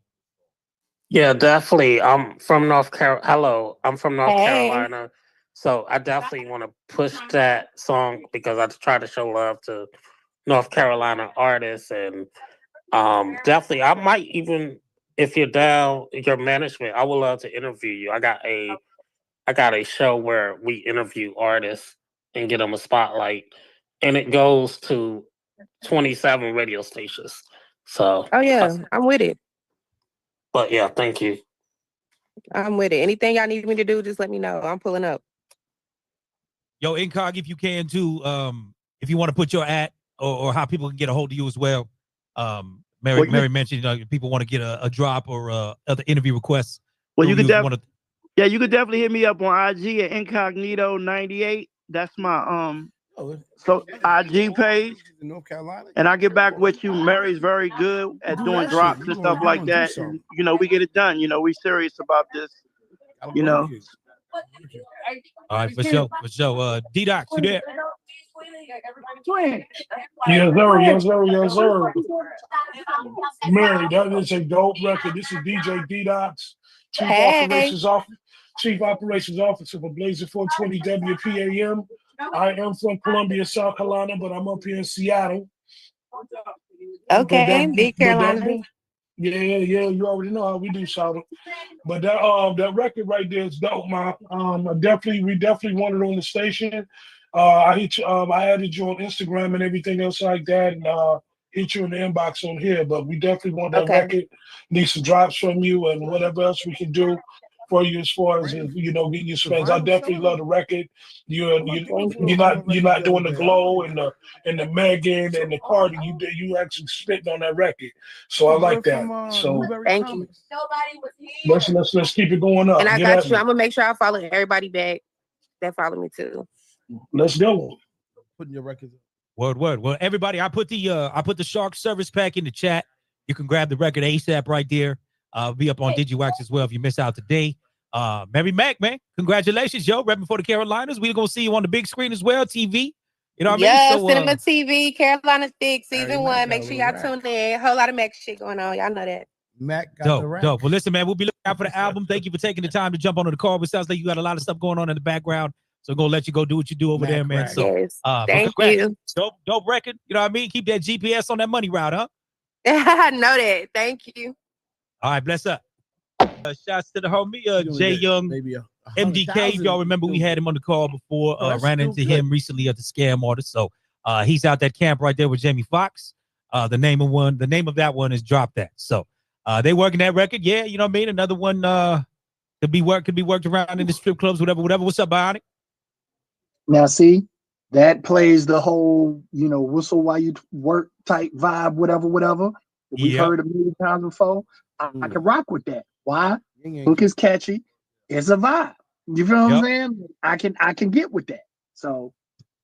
Yeah, definitely. I'm from North Carolina. Carolina. So I definitely want to push that song because I try to show love to North Carolina artists. And definitely, I might even, if you're down, your management, I would love to interview you. I got a show where we interview artists and get them a spotlight, and it goes to 27 radio stations. So,
I'm with it.
But yeah, thank you.
I'm with it. Anything y'all need me to do, just let me know. I'm pulling up.
Yo, Incog, if you can too, if you want to put your ad or how people can get a hold of you as well. Mary mentioned people want to get a drop or other interview requests.
Well, you could definitely hit me up on IG at Incognito 98. That's my So IG page,
in North Carolina,
and I get back with you. Mary's very good at doing drops and stuff like that. And, we get it done. We serious about this.
All right, for sure. D-Dox, you there?
Yes, sir. Mary, that is a dope record. This is DJ D-Dox, Chief Operations Officer for Blazer 420 WPAM. I am from Columbia, South Carolina, but I'm up here in Seattle.
Okay, Big Carolina.
Yeah, you already know how we do, shout out. But that record right there is dope, man. We definitely want it on the station. I added you on Instagram and everything else like that, and hit you in the inbox on here. But we definitely want that record. Need some drops from you and whatever else we can do for you as far as getting your spends. I definitely love the record. You're not doing the Glow and the Megan and the Cardi. You actually spitting on that record. So I like that. So
thank you.
Let's keep it going up.
And I got you. I'm gonna make sure I follow everybody back that follow me too.
Let's go.
Putting your records up.
Word. Well, everybody, I put the Shark Service Pack in the chat. You can grab the record ASAP right there. Be up on Digiwaxx as well if you miss out today. Mary Mac, man, congratulations, yo. Repping for the Carolinas. We're gonna see you on the big screen as well, TV. You know what I mean? So,
Cinema TV, Carolina Thick, season 1. Make sure y'all tune in. Whole lot of Mac shit going on. Y'all know that.
Mac got the
dope. Well, listen, man, we'll be looking out for the album. Thank you for taking the time to jump onto the call. It sounds like you got a lot of stuff going on in the background. So I'm gonna let you go do what you do over there, man. So
thank you.
Dope record. You know what I mean? Keep that GPS on that money route, huh?
I know that. Thank you.
All right, bless up. Shouts to the homie Jay Young, MDK. Y'all remember we had him on the call before. Ran into him recently at the Scam Artist. So he's out that camp right there with Jamie Foxx. The name of that one is Drop That. So they working that record. Yeah, you know what I mean? Another one could be worked around in the strip clubs, whatever. What's up, Bionic?
Now see, that plays the whole, whistle while you work type vibe, whatever. We've heard a million times before. I can rock with that. Why? Hook is catchy. It's a vibe. You feel what I'm saying? I can get with that. So,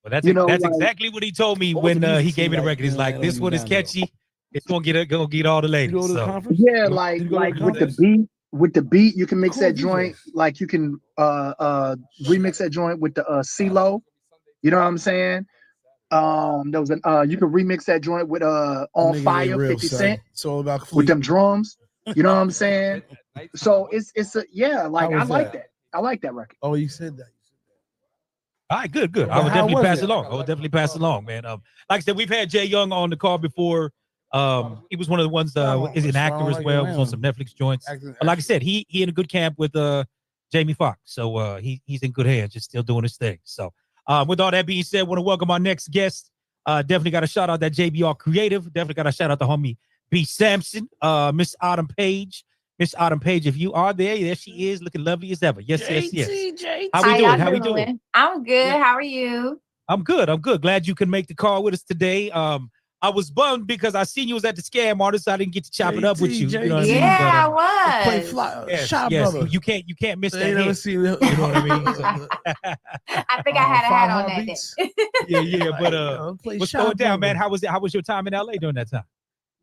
well, that's exactly what he told me when he gave me the record. He's like, this one is catchy. It's gonna get all the ladies. So.
Yeah, like with the beat, you can mix that joint. Like you can remix that joint with the CeeLo. You know what I'm saying? There was you can remix that joint with On Fire 50 Cent.
It's all about
with them drums. You know what I'm saying? So it's I like that. I like that record.
Oh, you said that.
All right, good. I will definitely pass it along. Man. Like I said, we've had Jay Young on the call before. He was one of the ones is an actor as well. Was on some Netflix joints. But like I said, he in a good camp with Jamie Foxx. So he's in good hands, just still doing his thing. So with all that being said, want to welcome our next guest. Definitely got to shout out that JBR Creative. Definitely got to shout out the homie B Sampson, Miss Autumn Page. Miss Autumn Page, if you are there she is, looking lovely as ever. Yes. How we doing?
I'm good. How are you?
I'm good. Glad you can make the call with us today. I was bummed because I seen you was at the Scam Artist, so I didn't get to chop it up with you. You know what
I
mean?
But,
yes. You can't miss that. You know what I mean? So,
I think I had a hat on that day.
But what's going down, man? How was it? How was your time in LA during that time?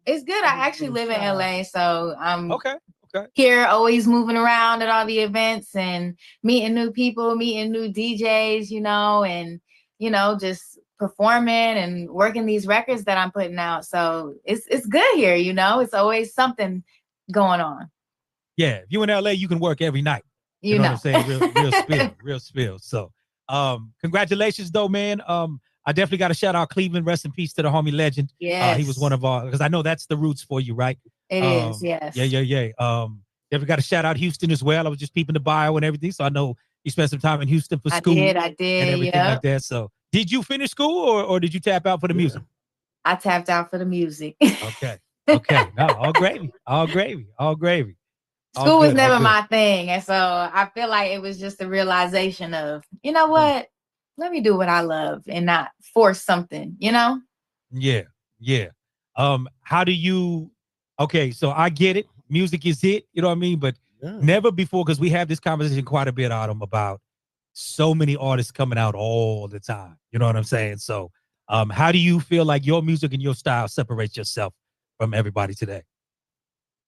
It's good. I actually live in LA, so I'm
okay.
Here, always moving around at all the events and meeting new people, meeting new DJs, and just performing and working these records that I'm putting out. So it's good here, It's always something going on.
Yeah, if you in LA, you can work every night. You know what I'm saying? Real spill. So congratulations though, man. I definitely got to shout out Cleveland. Rest in peace to the homie legend.
Yes.
He was one of our, because I know that's the roots for you, right?
It is, yes.
Yeah. Definitely got to shout out Houston as well. I was just peeping the bio and everything. So I know you spent some time in Houston for school.
I did.
And everything like that. So did you finish school or did you tap out for the music?
I tapped out for the music.
Okay. No, all gravy.
School was never my thing. And so I feel like it was just a realization of, you know what? Let me do what I love and not force something,
Yeah. How do you, so I get it. Music is it, you know what I mean? But never before, because we have this conversation quite a bit, Autumn, about so many artists coming out all the time. You know what I'm saying? So how do you feel like your music and your style separates yourself from everybody today?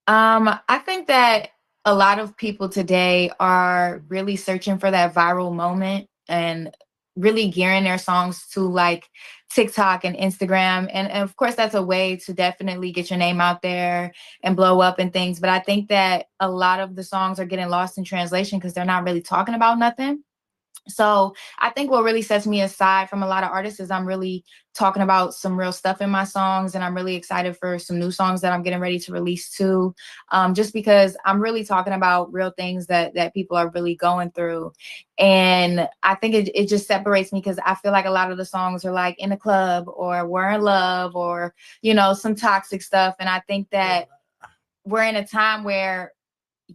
I think that a lot of people today are really searching for that viral moment and really gearing their songs to like TikTok and Instagram. And of course, that's a way to definitely get your name out there and blow up and things. But I think that a lot of the songs are getting lost in translation because they're not really talking about nothing. So I think what really sets me aside from a lot of artists is I'm really talking about some real stuff in my songs, and I'm really excited for some new songs that I'm getting ready to release too, just because I'm really talking about real things that people are really going through. And I think it just separates me because I feel like a lot of the songs are like in a club or we're in love or, you know, some toxic stuff. And I think that we're in a time where,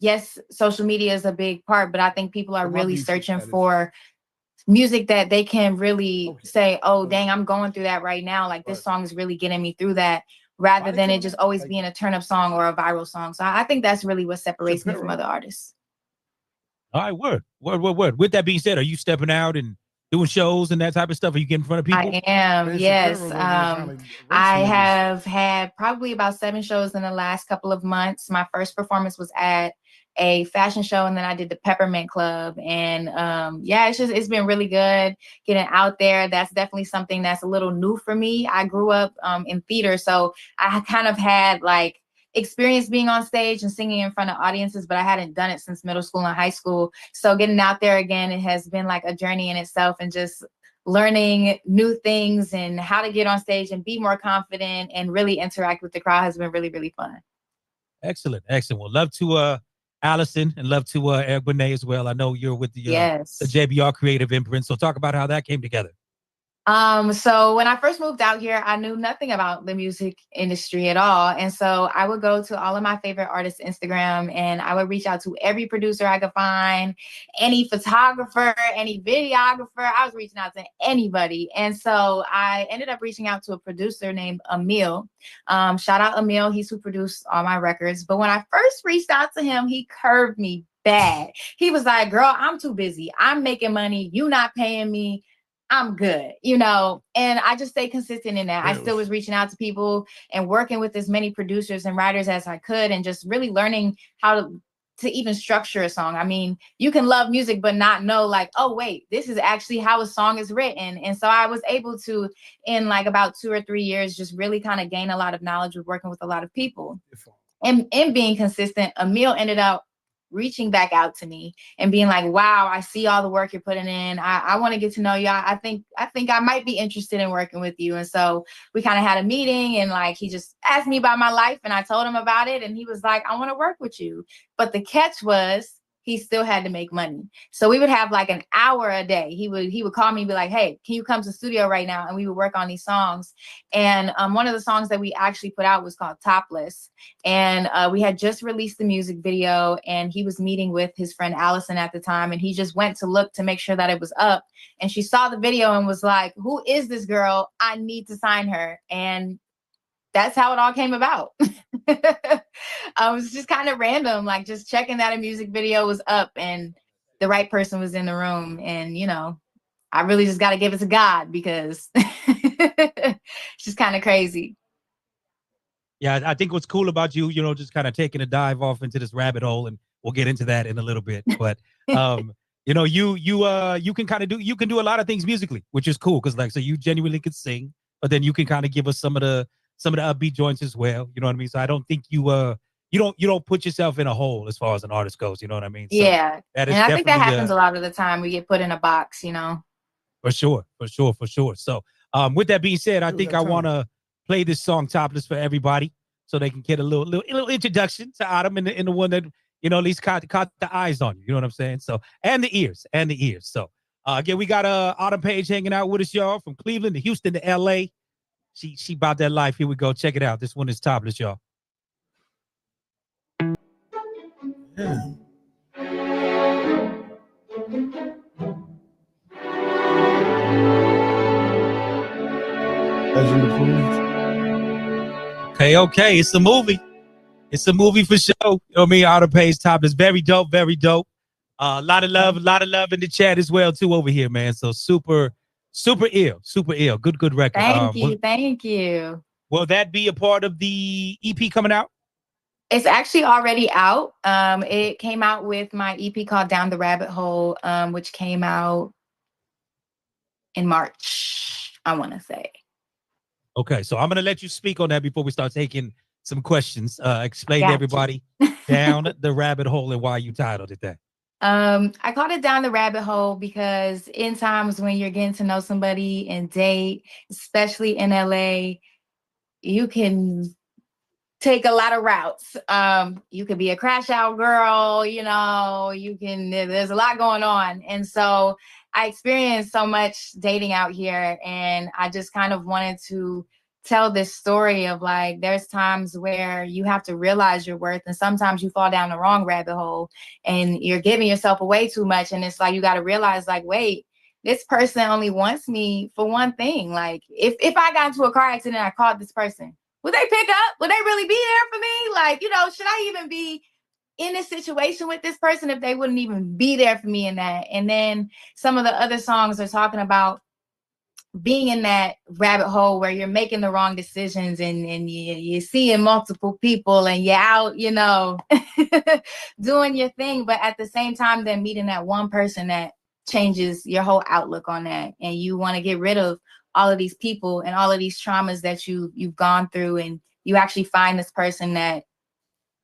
yes, social media is a big part, but I think people are really searching for music that they can really say, oh, dang, I'm going through that right now. Like this song is really getting me through that, rather than it just always being a turn up song or a viral song. So I think that's really what separates me from other artists. All
right, word. With that being said, are you stepping out and doing shows and that type of stuff? Are you getting in front of people?
I am, yes. I have had probably about 7 shows in the last couple of months. My first performance was at a fashion show, and then I did the Peppermint Club. And yeah, it's been really good getting out there. That's definitely something that's a little new for me. I grew up in theater, so I kind of had like experience being on stage and singing in front of audiences, but I hadn't done it since middle school and high school. So getting out there again, it has been like a journey in itself, and just learning new things and how to get on stage and be more confident and really interact with the crowd has been really, really fun.
Excellent. Well, love to Allison, and love to Eric Benet as well. I know you're with the JBR Creative Imprint. So talk about how that came together.
So when I first moved out here, I knew nothing about the music industry at all. And so I would go to all of my favorite artists' Instagram, and I would reach out to every producer I could find, any photographer, any videographer. I was reaching out to anybody. And so I ended up reaching out to a producer named Emil. Shout out Emil. He's who produced all my records. But when I first reached out to him, he curved me bad. He was like, girl, I'm too busy. I'm making money. You not paying me. I'm good, you know, and I just stayed consistent in that. I still was reaching out to people and working with as many producers and writers as I could, and just really learning how to even structure a song. I mean, you can love music, but not know like, oh, wait, this is actually how a song is written. And so I was able to, in like about 2 or 3 years, just really kind of gain a lot of knowledge with working with a lot of people. And in being consistent, Emil ended up reaching back out to me and being like, wow, I see all the work you're putting in. I want to get to know you. I think I might be interested in working with you. And so we kind of had a meeting, and like, he just asked me about my life, and I told him about it. And he was like, I want to work with you. But the catch was, he still had to make money. So we would have like an hour a day. He would call me and be like, hey, can you come to the studio right now? And we would work on these songs. And one of the songs that we actually put out was called Topless. And we had just released the music video, and he was meeting with his friend Allison at the time. And he just went to look to make sure that it was up. And she saw the video and was like, who is this girl? I need to sign her. And that's how it all came about. It was just kind of random, like just checking that a music video was up and the right person was in the room. And, you know, I really just got to give it to God, because it's just kind of crazy.
Yeah, I think what's cool about you, you know, just kind of taking a dive off into this rabbit hole, and we'll get into that in a little bit. But, you know, you can kind of do a lot of things musically, which is cool. Cause like, so you genuinely could sing, but then you can kind of give us some of the upbeat joints as well. You know what I mean? So I don't think you don't put yourself in a hole as far as an artist goes. You know what I mean? So
yeah. And I think that happens a lot of the time. We get put in a box, you know? For sure.
So with that being said, I think I want to play this song Topless for everybody, so they can get a little introduction to Autumn in the one that, you know, at least caught the eyes on you. You know what I'm saying? So, and the ears. So again, we got Autumn Page hanging out with us, y'all, from Cleveland to Houston to LA. She about that life. Here we go. Check it out. This one is Topless, y'all.
Yeah.
Okay. It's a movie. It's a movie for sure. You know what I mean? Autumn Page Topless. Very dope. A lot of love in the chat as well too over here, man. So super ill. Good record.
Thank you.
Will that be a part of the EP coming out?
It's actually already out. It came out with my EP called Down the Rabbit Hole, which came out in March, I want to say.
Okay, so I'm going to let you speak on that before we start taking some questions. Explain to everybody Down the Rabbit Hole and why you titled it that.
I called it Down the Rabbit Hole because in times when you're getting to know somebody and date, especially in LA, you can take a lot of routes. You could be a crash out girl, you know, there's a lot going on. And so I experienced so much dating out here, and I just kind of wanted to tell this story of like, there's times where you have to realize your worth, and sometimes you fall down the wrong rabbit hole and you're giving yourself away too much. And it's like, you got to realize like, wait, this person only wants me for one thing. Like if I got into a car accident and I called this person, would they pick up? Would they really be there for me? Like, you know, should I even be in this situation with this person if they wouldn't even be there for me in that? And then some of the other songs are talking about being in that rabbit hole where you're making the wrong decisions and you're seeing multiple people and you're out, you know, doing your thing. But at the same time, then meeting that one person that changes your whole outlook on that. And you want to get rid of all of these people and all of these traumas that you've gone through, and you actually find this person that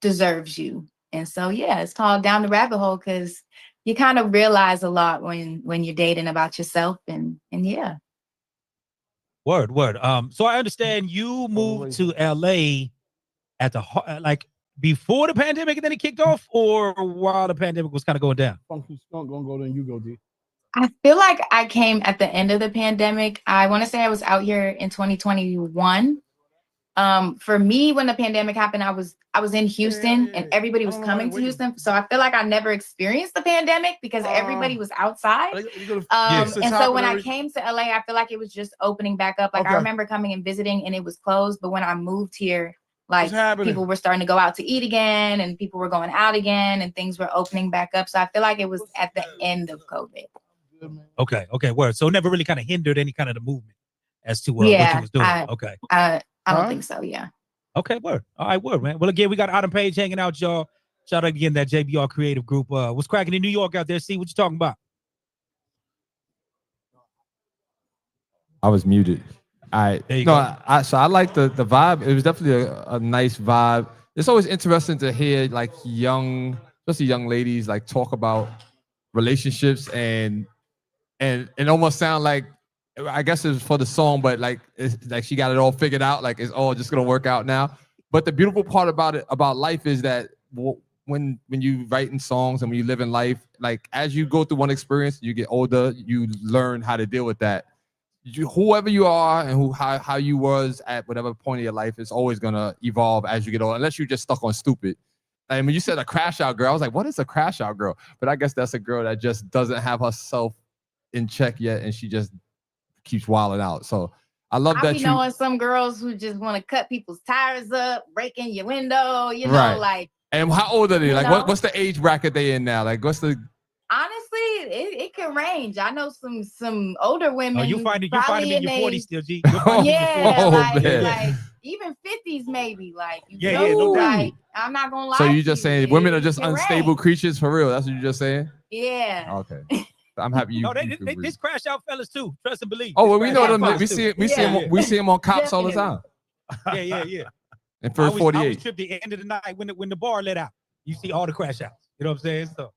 deserves you. And so, yeah, it's called Down the Rabbit Hole because you kind of realize a lot when you're dating about yourself, and yeah.
Word. So I understand you moved to LA at the like before the pandemic and then it kicked off, or while the pandemic was kind of going down?
Funky's gonna go, then you go, D.
I feel like I came at the end of the pandemic. I want to say I was out here in 2021. For me, when the pandemic happened, I was in Houston and everybody was coming to Houston. So I feel like I never experienced the pandemic because everybody was outside. And so when I came to LA, I feel like it was just opening back up. Like I remember coming and visiting and it was closed. But when I moved here, like people were starting to go out to eat again and people were going out again and things were opening back up. So I feel like it was at the end of COVID.
Okay, word. So it never really kind of hindered any kind of the movement as to what you was doing.
I don't think so, yeah.
Okay, word. All right, word, man. Well, again, we got Autumn Page hanging out, y'all. Shout out again, that JBR creative group. What's cracking in New York out there? See what you talking about?
I was muted. All right. So I like the vibe. It was definitely a nice vibe. It's always interesting to hear like especially young ladies like talk about relationships and almost sound like, I guess it was for the song, but like it's like she got it all figured out, like it's all just gonna work out now. But the beautiful part about life is that when you writing songs and when you live in life, like as you go through one experience, you get older, you learn how to deal with that. Whoever you are and how you was at whatever point of your life is always gonna evolve as you get older, unless you're just stuck on stupid. I mean, you said a crash out girl. I was like, what is a crash out girl? But I guess that's a girl that just doesn't have herself in check yet, and she just keeps wilding out. So I love that.
You knowing some girls who just want to cut people's tires up, break in your window, you know, like.
And how old are they? Like, what's the age bracket they in now? Like, what's the?
Honestly, it can range. I know some older women.
Oh, you find them in your 40s still, G.
Like even 50s maybe. Like, like I'm not gonna lie.
So you just saying women are just unstable creatures for real? That's what you're just saying?
Yeah.
Okay. I'm happy you.
No, this crash out fellas too. Trust and believe.
Oh, well, we know them. We see them on Cops all the time.
Yeah.
And for 48.
I always trip the end of the night when the bar let out. You see all the crash outs. You know what I'm saying? So.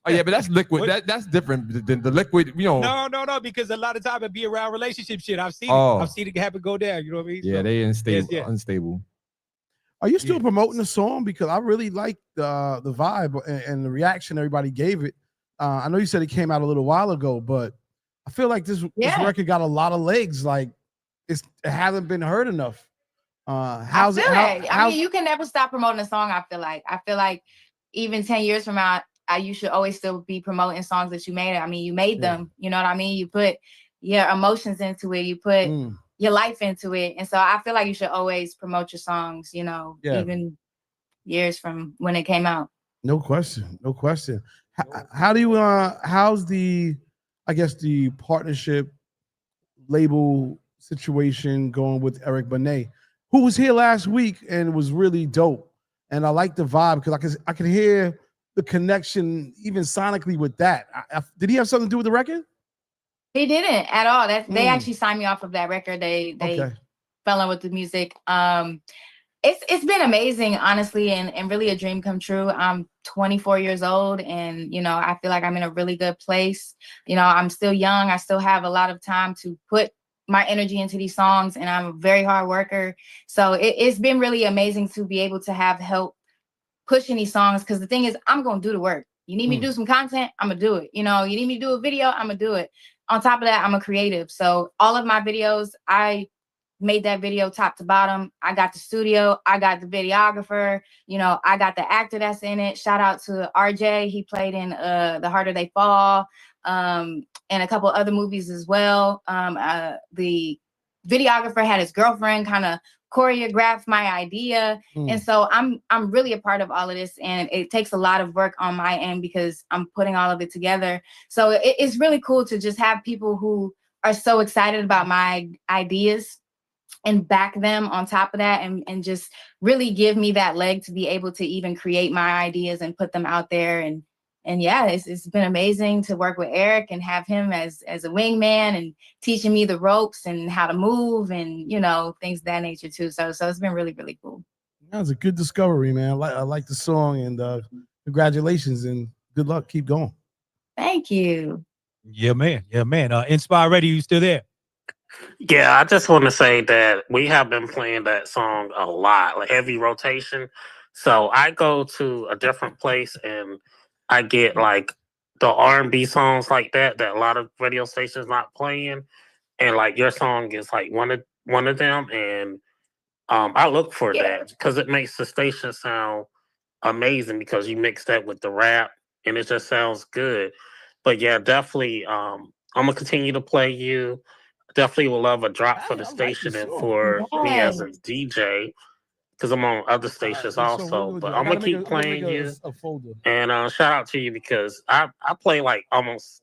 Oh yeah, but that's liquid. That's different than the liquid. You know.
No, because a lot of time it be around relationship shit. I've seen it. I've seen it happen go down. You know what I mean?
Yeah, they unstable.
Are you still promoting the song? Because I really like the vibe and the reaction everybody gave it. I know you said it came out a little while ago, but I feel like this record got a lot of legs. Like it hasn't been heard enough. I
mean, you can never stop promoting a song. I feel like even 10 years from now, you should always still be promoting songs that you made. I mean, you made them. You know what I mean? You put your emotions into it. You put your life into it, and so I feel like you should always promote your songs. You know, even years from when it came out.
No question. How do you how's the partnership label situation going with Eric Benet, who was here last week and was really dope, and I like the vibe because I could hear the connection even sonically with that. Did he have something to do with the record?
He didn't at all. They actually signed me off of that record. They fell in with the music. It's been amazing, honestly, and really a dream come true. I'm 24 years old, and I feel like I'm in a really good place. I'm still young. I still have a lot of time to put my energy into these songs, and I'm a very hard worker. So it's been really amazing to be able to have help pushing these songs, because the thing is, I'm gonna do the work. You need me to do some content, I'm gonna do it. You need me to do a video, I'm gonna do it. On top of that, I'm a creative. So all of my videos, I made that video top to bottom. I got the studio, I got the videographer, I got the actor that's in it. Shout out to RJ. He played in The Harder They Fall, and a couple other movies as well. The videographer had his girlfriend kind of choreograph my idea. And so I'm really a part of all of this, and it takes a lot of work on my end because I'm putting all of it together. So it's really cool to just have people who are so excited about my ideas and back them on top of that, and just really give me that leg to be able to even create my ideas and put them out there. And yeah, it's been amazing to work with Eric and have him as a wingman and teaching me the ropes and how to move and, things of that nature too. So it's been really, really cool.
That was a good discovery, man. I like the song, and congratulations and good luck. Keep going.
Thank you.
Yeah, man. Inspire Radio, you still there?
Yeah, I just want to say that we have been playing that song a lot, like heavy rotation. So I go to a different place and I get like the R&B songs like that a lot of radio stations not playing, and like your song is like one of them, and I look for that because it makes the station sound amazing because you mix that with the rap and it just sounds good. But yeah, definitely, I'm gonna continue to play you. Definitely will love a drop for the station and for me as a DJ, because I'm on other stations also. But I'm gonna keep playing you. And shout out to you because I play like almost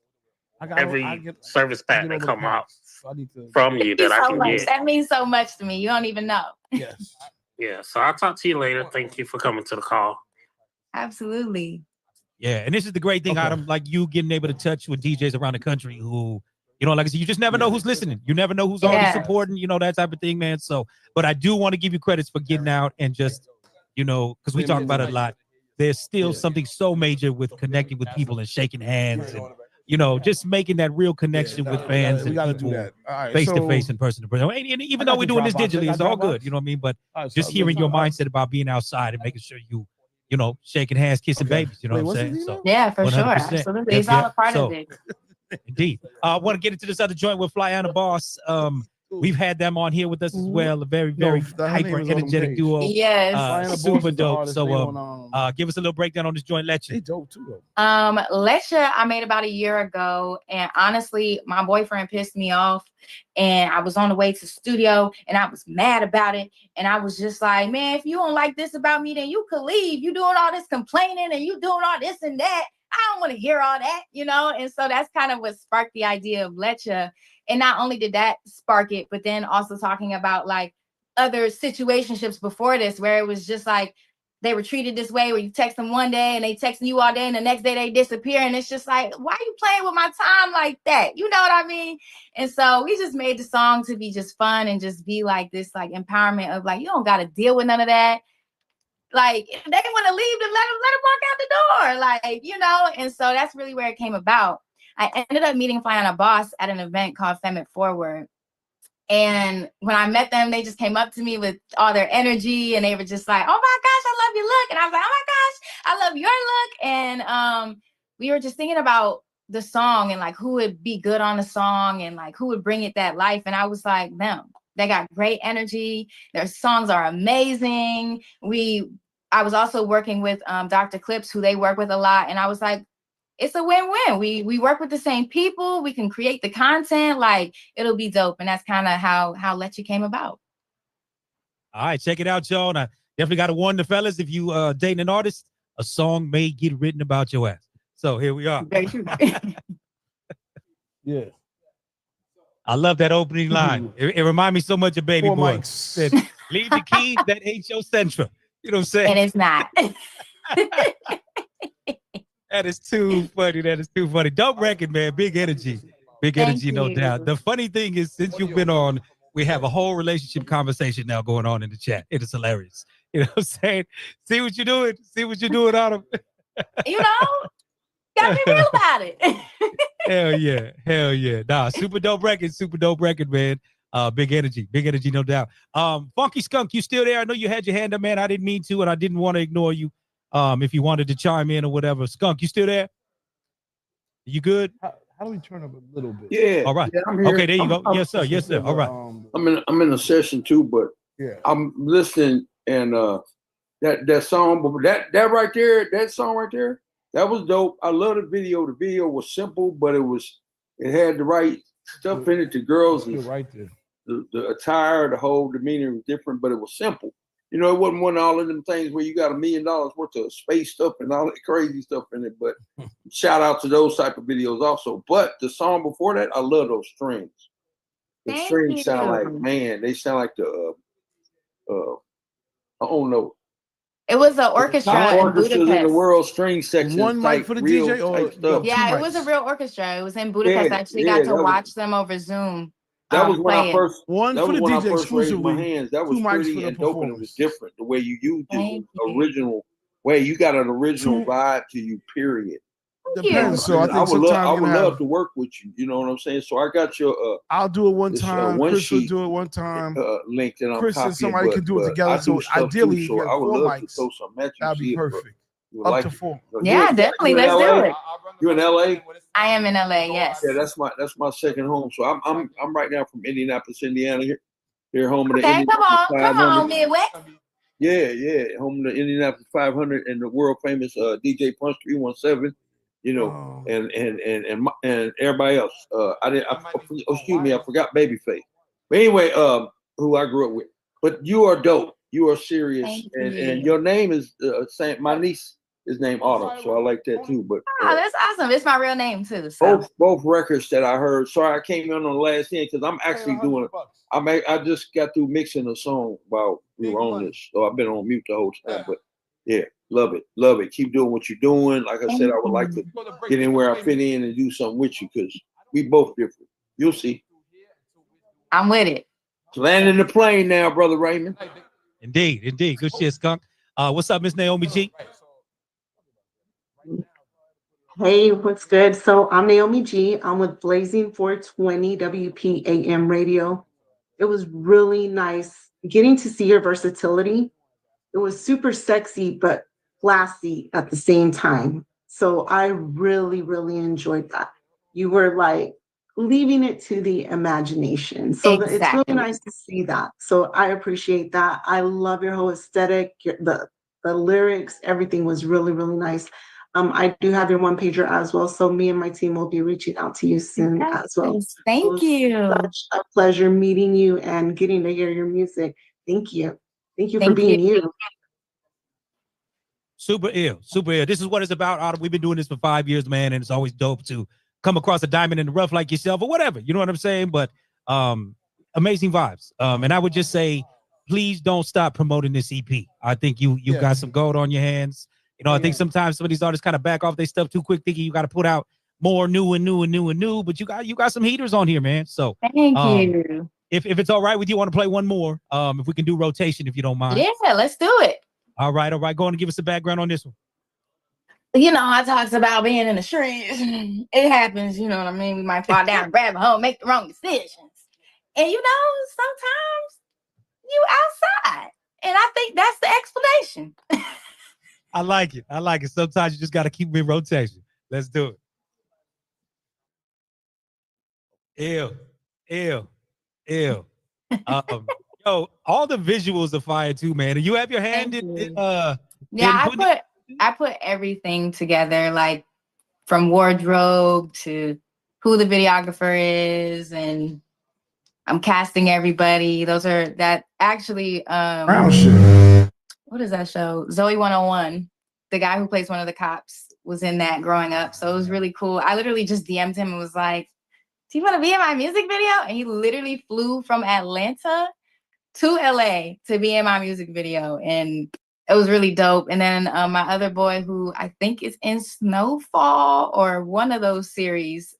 every service pack that come out from you that I can get.
That means so much to me. You don't even know.
Yes.
Yeah. So I'll talk to you later. Thank you for coming to the call.
Absolutely.
Yeah, and this is the great thing, Adam, like you getting able to touch with DJs around the country who, like I said, you just never know who's listening. You never know who's already supporting, that type of thing, man. So, but I do want to give you credits for getting out and just, because we talk about it a lot. There's still something so major with connecting with people and shaking hands and, just making that real connection with fans and people face to face and person to person. And even though we're doing this digitally, it's all good. You know what I mean? But just hearing your mindset about being outside and making sure you shaking hands, kissing babies. You know what I'm saying? So,
yeah, for 100%. Sure. Absolutely. It's all a part of it.
Indeed. I want to get into this other joint with Fly and the Boss. We've had them on here with us as well. A very, very hyper energetic duo.
Yes.
Super dope. So give us a little breakdown on this joint, Leche.
They dope too, though.
Leche I made about a year ago, and honestly, my boyfriend pissed me off, and I was on the way to the studio and I was mad about it. And I was just like, man, if you don't like this about me, then you could leave. You doing all this complaining and you doing all this and that. I don't want to hear all that, And so that's kind of what sparked the idea of Leche. And not only did that spark it, but then also talking about like other situationships before this, where it was just like they were treated this way, where you text them one day and they texting you all day and the next day they disappear. And it's just like, why are you playing with my time like that? You know what I mean? And so we just made the song to be just fun and just be like this, like empowerment of like, you don't got to deal with none of that. Like, if they want to leave, then let them walk out the door. Like, and so that's really where it came about. I ended up meeting Fly on a Boss at an event called Femme It Forward. And when I met them, they just came up to me with all their energy and they were just like, oh my gosh, I love your look. And I was like, oh my gosh, I love your look. And we were just thinking about the song and like who would be good on the song and like who would bring it that life. And I was like, them. They got great energy. Their songs are amazing. I was also working with Dr. Clips, who they work with a lot. And I was like, it's a win-win. We work with the same people. We can create the content. Like, it'll be dope. And that's kind of how Leche came about.
All right, check it out, y'all. And I definitely got to warn the fellas, if you dating an artist, a song may get written about your ass. So here we are.
Yeah.
I love that opening line. It reminds me so much of Baby
4
Boy.
mics.
Said, leave the keys, that ain't your Sentra. You know what I'm saying?
And it's not.
That is too funny. That is too funny. Dope record, man. Big energy. Big energy, no doubt. The funny thing is, since you've been on, we have a whole relationship conversation now going on in the chat. It is hilarious. You know what I'm saying? See what you're doing? See what you're doing, Autumn?
You know, gotta be real about it.
Hell yeah. Hell yeah. Nah, super dope record, man. Big energy, no doubt. Funky Skunk, you still there? I know you had your hand up, man. I didn't mean to, and I didn't want to ignore you. If you wanted to chime in or whatever. Skunk, you still there? You good?
How do we turn up a little bit?
Yeah.
All right.
Yeah, I'm here.
Okay, there you go. Yes, sir. Yes, sir. All right.
I'm in a session too, but
yeah,
I'm listening, and that song, that right there, that song right there, that was dope. I love the video. The video was simple, but it had the right stuff in it. The girls,
right there.
The attire, the whole demeanor was different, but it was simple. You know, it wasn't one of all of them things where you got $1 million worth of space stuff and all that crazy stuff in it. But shout out to those type of videos also. But the song before that, I love those strings. The strings sound like, man, they sound like the I don't know.
It was an orchestra in
orchestras
Budapest.
in the world string section.
One mic for the DJ or
yeah, it was a real orchestra. It was in Budapest. I actually got to watch them over Zoom.
That was when I first.
One
that
for
was
the
when
DJ
I first raised my
exclusively.
hands. That was
2 mics
pretty
for the
and dope, and it was
performance.
different. The way you used it was original. Way you got an original vibe to you. Period.
Depends. So I think
I would love to work with you. You know what I'm saying? So I got your.
I'll do it one time.
one
Chris will
sheet,
do it one time.
Link that I'm
Chris and
copying,
somebody
but-
can do it
but
together.
I
So
do stuff
ideally,
too,
you
so
get
I would
4
love to
mics.
throw some at you.
That'd be
see it, but
perfect.
you would
Up
like
to
it.
4.
Yeah, definitely.
You in
Let's do
LA?
it.
You in LA?
I am in LA. Yes.
Yeah, that's my second home. So I'm right now from Indianapolis, Indiana. Here home of the
Okay,
Indianapolis
come on,
500.
Midwest.
Yeah, home of the Indianapolis 500 and the world famous DJ Punch 317. You know, and everybody else. Excuse me, I forgot Babyface. But anyway, who I grew up with. But you are dope. You are serious, and your name is same. My niece is named Autumn, so I like that too. But
Oh, that's awesome. It's my real name too. So.
both records that I heard. Sorry, I came in on the last end because I'm actually doing. I just got through mixing a song while we were on this, so I've been on mute the whole time. But yeah, love it. Keep doing what you're doing. Like I said, I would like to get in where I fit in and do something with you because we both different. You'll see.
I'm with it.
Landing the plane now, brother Raymond.
Indeed. Good shit, Skunk. What's up, Miss Naomi G?
Hey, what's good? So I'm Naomi G. I'm with Blazing 420 WPAM Radio. It was really nice getting to see your versatility. It was super sexy, but classy at the same time. So I really, really enjoyed that. You were like leaving it to the imagination. So it's really nice to see that. So I appreciate that. I love your whole aesthetic, the lyrics, everything was really, really nice. I do have your one pager as well. So me and my team will be reaching out to you soon as well.
Thank you.
Such a pleasure meeting you and getting to hear your music. Thank you. Thank you for being you.
Super ill. This is what it's about, Autumn. We've been doing this for 5 years, man, and it's always dope to come across a diamond in the rough like yourself or whatever. You know what I'm saying? But amazing vibes. And I would just say, please don't stop promoting this EP. I think you got some gold on your hands. You know, I think sometimes some of these artists kind of back off their stuff too quick, thinking you got to put out more new. But you got some heaters on here, man. So
thank you.
If it's all right with you, I want to play one more. If we can do rotation, if you don't mind.
Yeah, let's do it.
All right. Go on and give us a background on this one.
You know, I talked about being in the streets. It happens, you know what I mean? We might fall down, grab a hole, make the wrong decisions. And you know, sometimes you outside. And I think that's the explanation.
I like it. Sometimes you just got to keep me in rotation. Let's do it. Ew. Yo, all the visuals are fire too, man. And you have your hand in
I put everything together, like from wardrobe to who the videographer is, and I'm casting everybody. Those are that actually what is that show? Zoe 101, the guy who plays one of the cops. was in that growing up. So it was really cool. I literally just DM'd him and was like, do you want to be in my music video? And he literally flew from Atlanta to LA to be in my music video. And it was really dope. And then my other boy, who I think is in Snowfall or one of those series,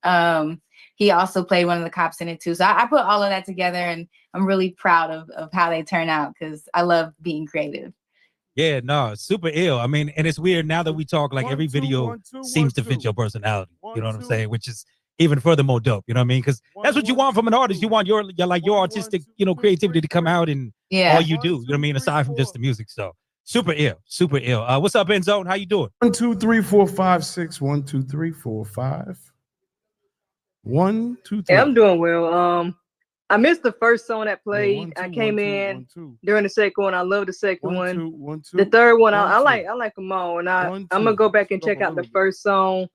he also played one of the cops in it too. So I put all of that together, and I'm really proud of how they turn out because I love being creative.
Yeah, no, super ill. I mean, and it's weird now that we talk, like every video seems to fit your personality. You know what I'm saying? Which is even further more dope. You know what I mean? Because that's what you want from an artist. You want your artistic, creativity to come out in all you do. You know what I mean? Aside from just the music. So super ill, super ill. What's up, End Zone? How you doing?
1, 2, 3, 4, 5, 6. 1, 2, 3, 4, 5. 1, 2, 3.
Hey, I'm doing well. I missed the first song that played. I came in during the second one. I love the second one. The third one, I like them all. And I'm gonna go back and check out the first song.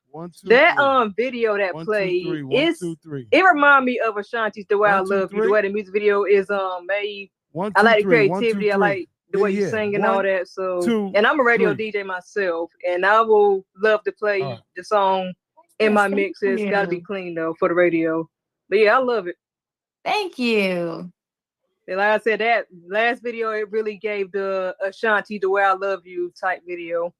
That video that played it remind me of Ashanti's "The Way I Love You." The way the music video is made. I like the creativity. I like the way you sing and all that. So, and I'm a radio DJ myself, and I will love to play the song in my mixes. Got to be clean though for the radio. But yeah, I love it.
Thank you.
And like I said, that last video, it really gave the Ashanti "The Way I Love You" type video.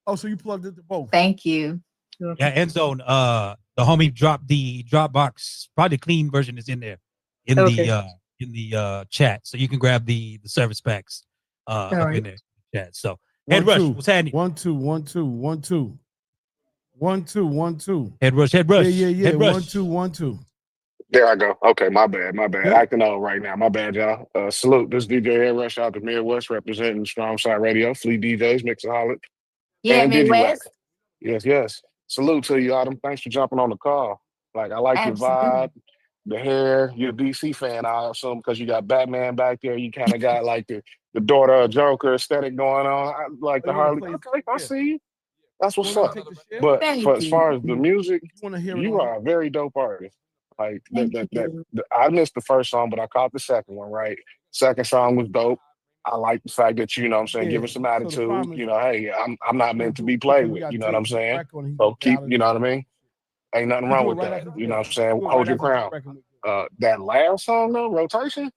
Oh, so you plugged into both.
Thank you.
Yeah, End Zone. The homie dropped the Dropbox. Probably the clean version is in there in the chat, so you can grab the service packs up in there chat. So Head Rush, what's happening?
1, 2, 1, 2, 1, 2. 1, 2, 1, 2.
Head Rush.
Yeah.
Head Rush.
1, 2, 1, 2.
There I go. Okay, my bad. Acting out right now. My bad, y'all. Salute. This DJ Head Rush out the Midwest representing Strong Side Radio, Fleet DJs, Mixaholic.
Yeah,
and
Midwest.
Yes. Salute to you, Autumn. Thanks for jumping on the call. Like, I like your vibe, the hair. You're a DC fan, I assume, because you got Batman back there. You kind of got like the daughter of Joker aesthetic going on. I like the Harley. Okay, I see you. That's what's up. But as far as the music, you are a very dope artist. Like I missed the first song, but I caught the second one, right? Second song was dope. I like the fact that you know what I'm saying, give it some attitude. Hey, I'm not meant to be played with, you know what I'm saying? So keep, you know what I mean? Ain't nothing wrong with that. You know what I'm saying? Hold your crown. That last song though, Rotation,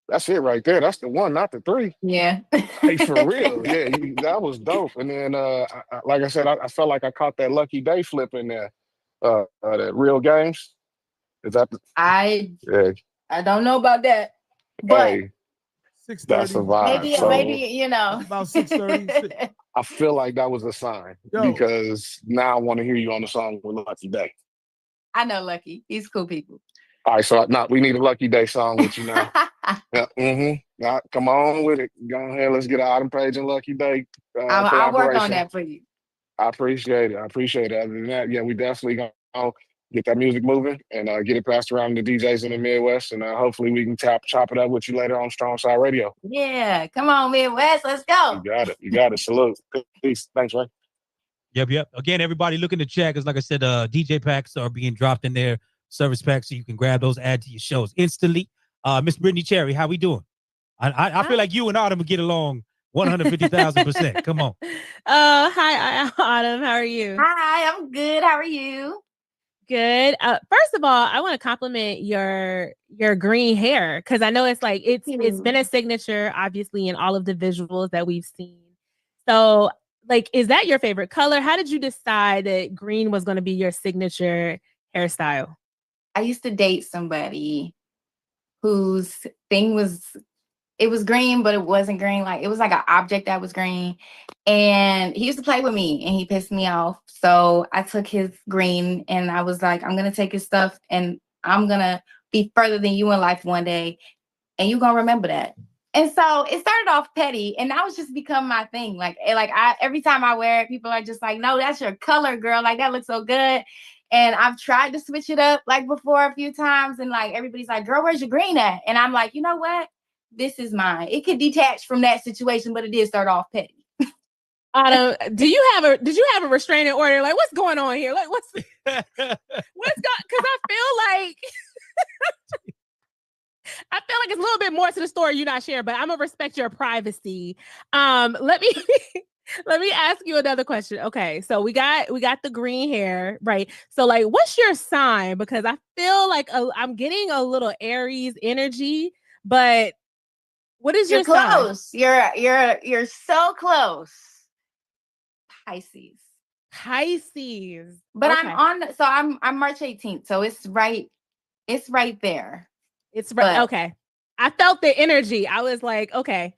that's it right there. That's the one, not the three.
Yeah.
Hey, for real. Yeah, that was dope. And then like I said, I felt like I caught that Lucky Day flip in there. That Real Games. Is that
I don't know about that. But
that's a vibe.
Maybe
about 6:30.
I feel like that was a sign because now I want to hear you on the song with Lucky Day.
I know Lucky. He's cool people.
All right, so we need a Lucky Day song with you now. Come on with it. Go ahead, let's get Autumn Page and Lucky Day.
I'll work on that for you.
I appreciate it. Other than that, yeah, we definitely gonna get that music moving and get it passed around to DJs in the Midwest, and hopefully we can chop it up with you later on Strong Side Radio.
Yeah, come on, Midwest, let's go.
You got it. Salute. Peace. Thanks, Ray.
Yep. Again, everybody look in the chat because, like I said, DJ packs are being dropped in there, service packs, so you can grab those, add to your shows instantly. Miss Brittany Cherry, how we doing? I feel like you and Autumn would get along 150,000%. Come on.
Hi, Autumn. How are you?
Hi, I'm good. How are you?
Good. First of all, I want to compliment your green hair because I know it's like it's been a signature, obviously, in all of the visuals that we've seen. So, like, is that your favorite color? How did you decide that green was going to be your signature hairstyle?
I used to date somebody whose thing was. It was green, but it wasn't green. Like, it was like an object that was green. And he used to play with me and he pissed me off. So I took his green and I was like, I'm going to take his stuff and I'm going to be further than you in life one day. And you're going to remember that. And so it started off petty and now it's just become my thing. Like every time I wear it, people are just like, no, that's your color, girl. Like, that looks so good. And I've tried to switch it up like before a few times. And like, everybody's like, girl, where's your green at? And I'm like, you know what? This is mine. It could detach from that situation, but it did start off petty.
Autumn, did you have a restraining order? Like, what's going on here? Like, because I feel like I feel like it's a little bit more to the story you're not sharing, but I'm gonna respect your privacy. Let me ask you another question. Okay, so we got the green hair, right? So like, what's your sign? Because I feel like I'm getting a little Aries energy, but what is your
close?
sign?
You're so close. Pisces. But
okay.
I'm March 18th, so it's right there.
It's right. Okay. I felt the energy. I was like, okay.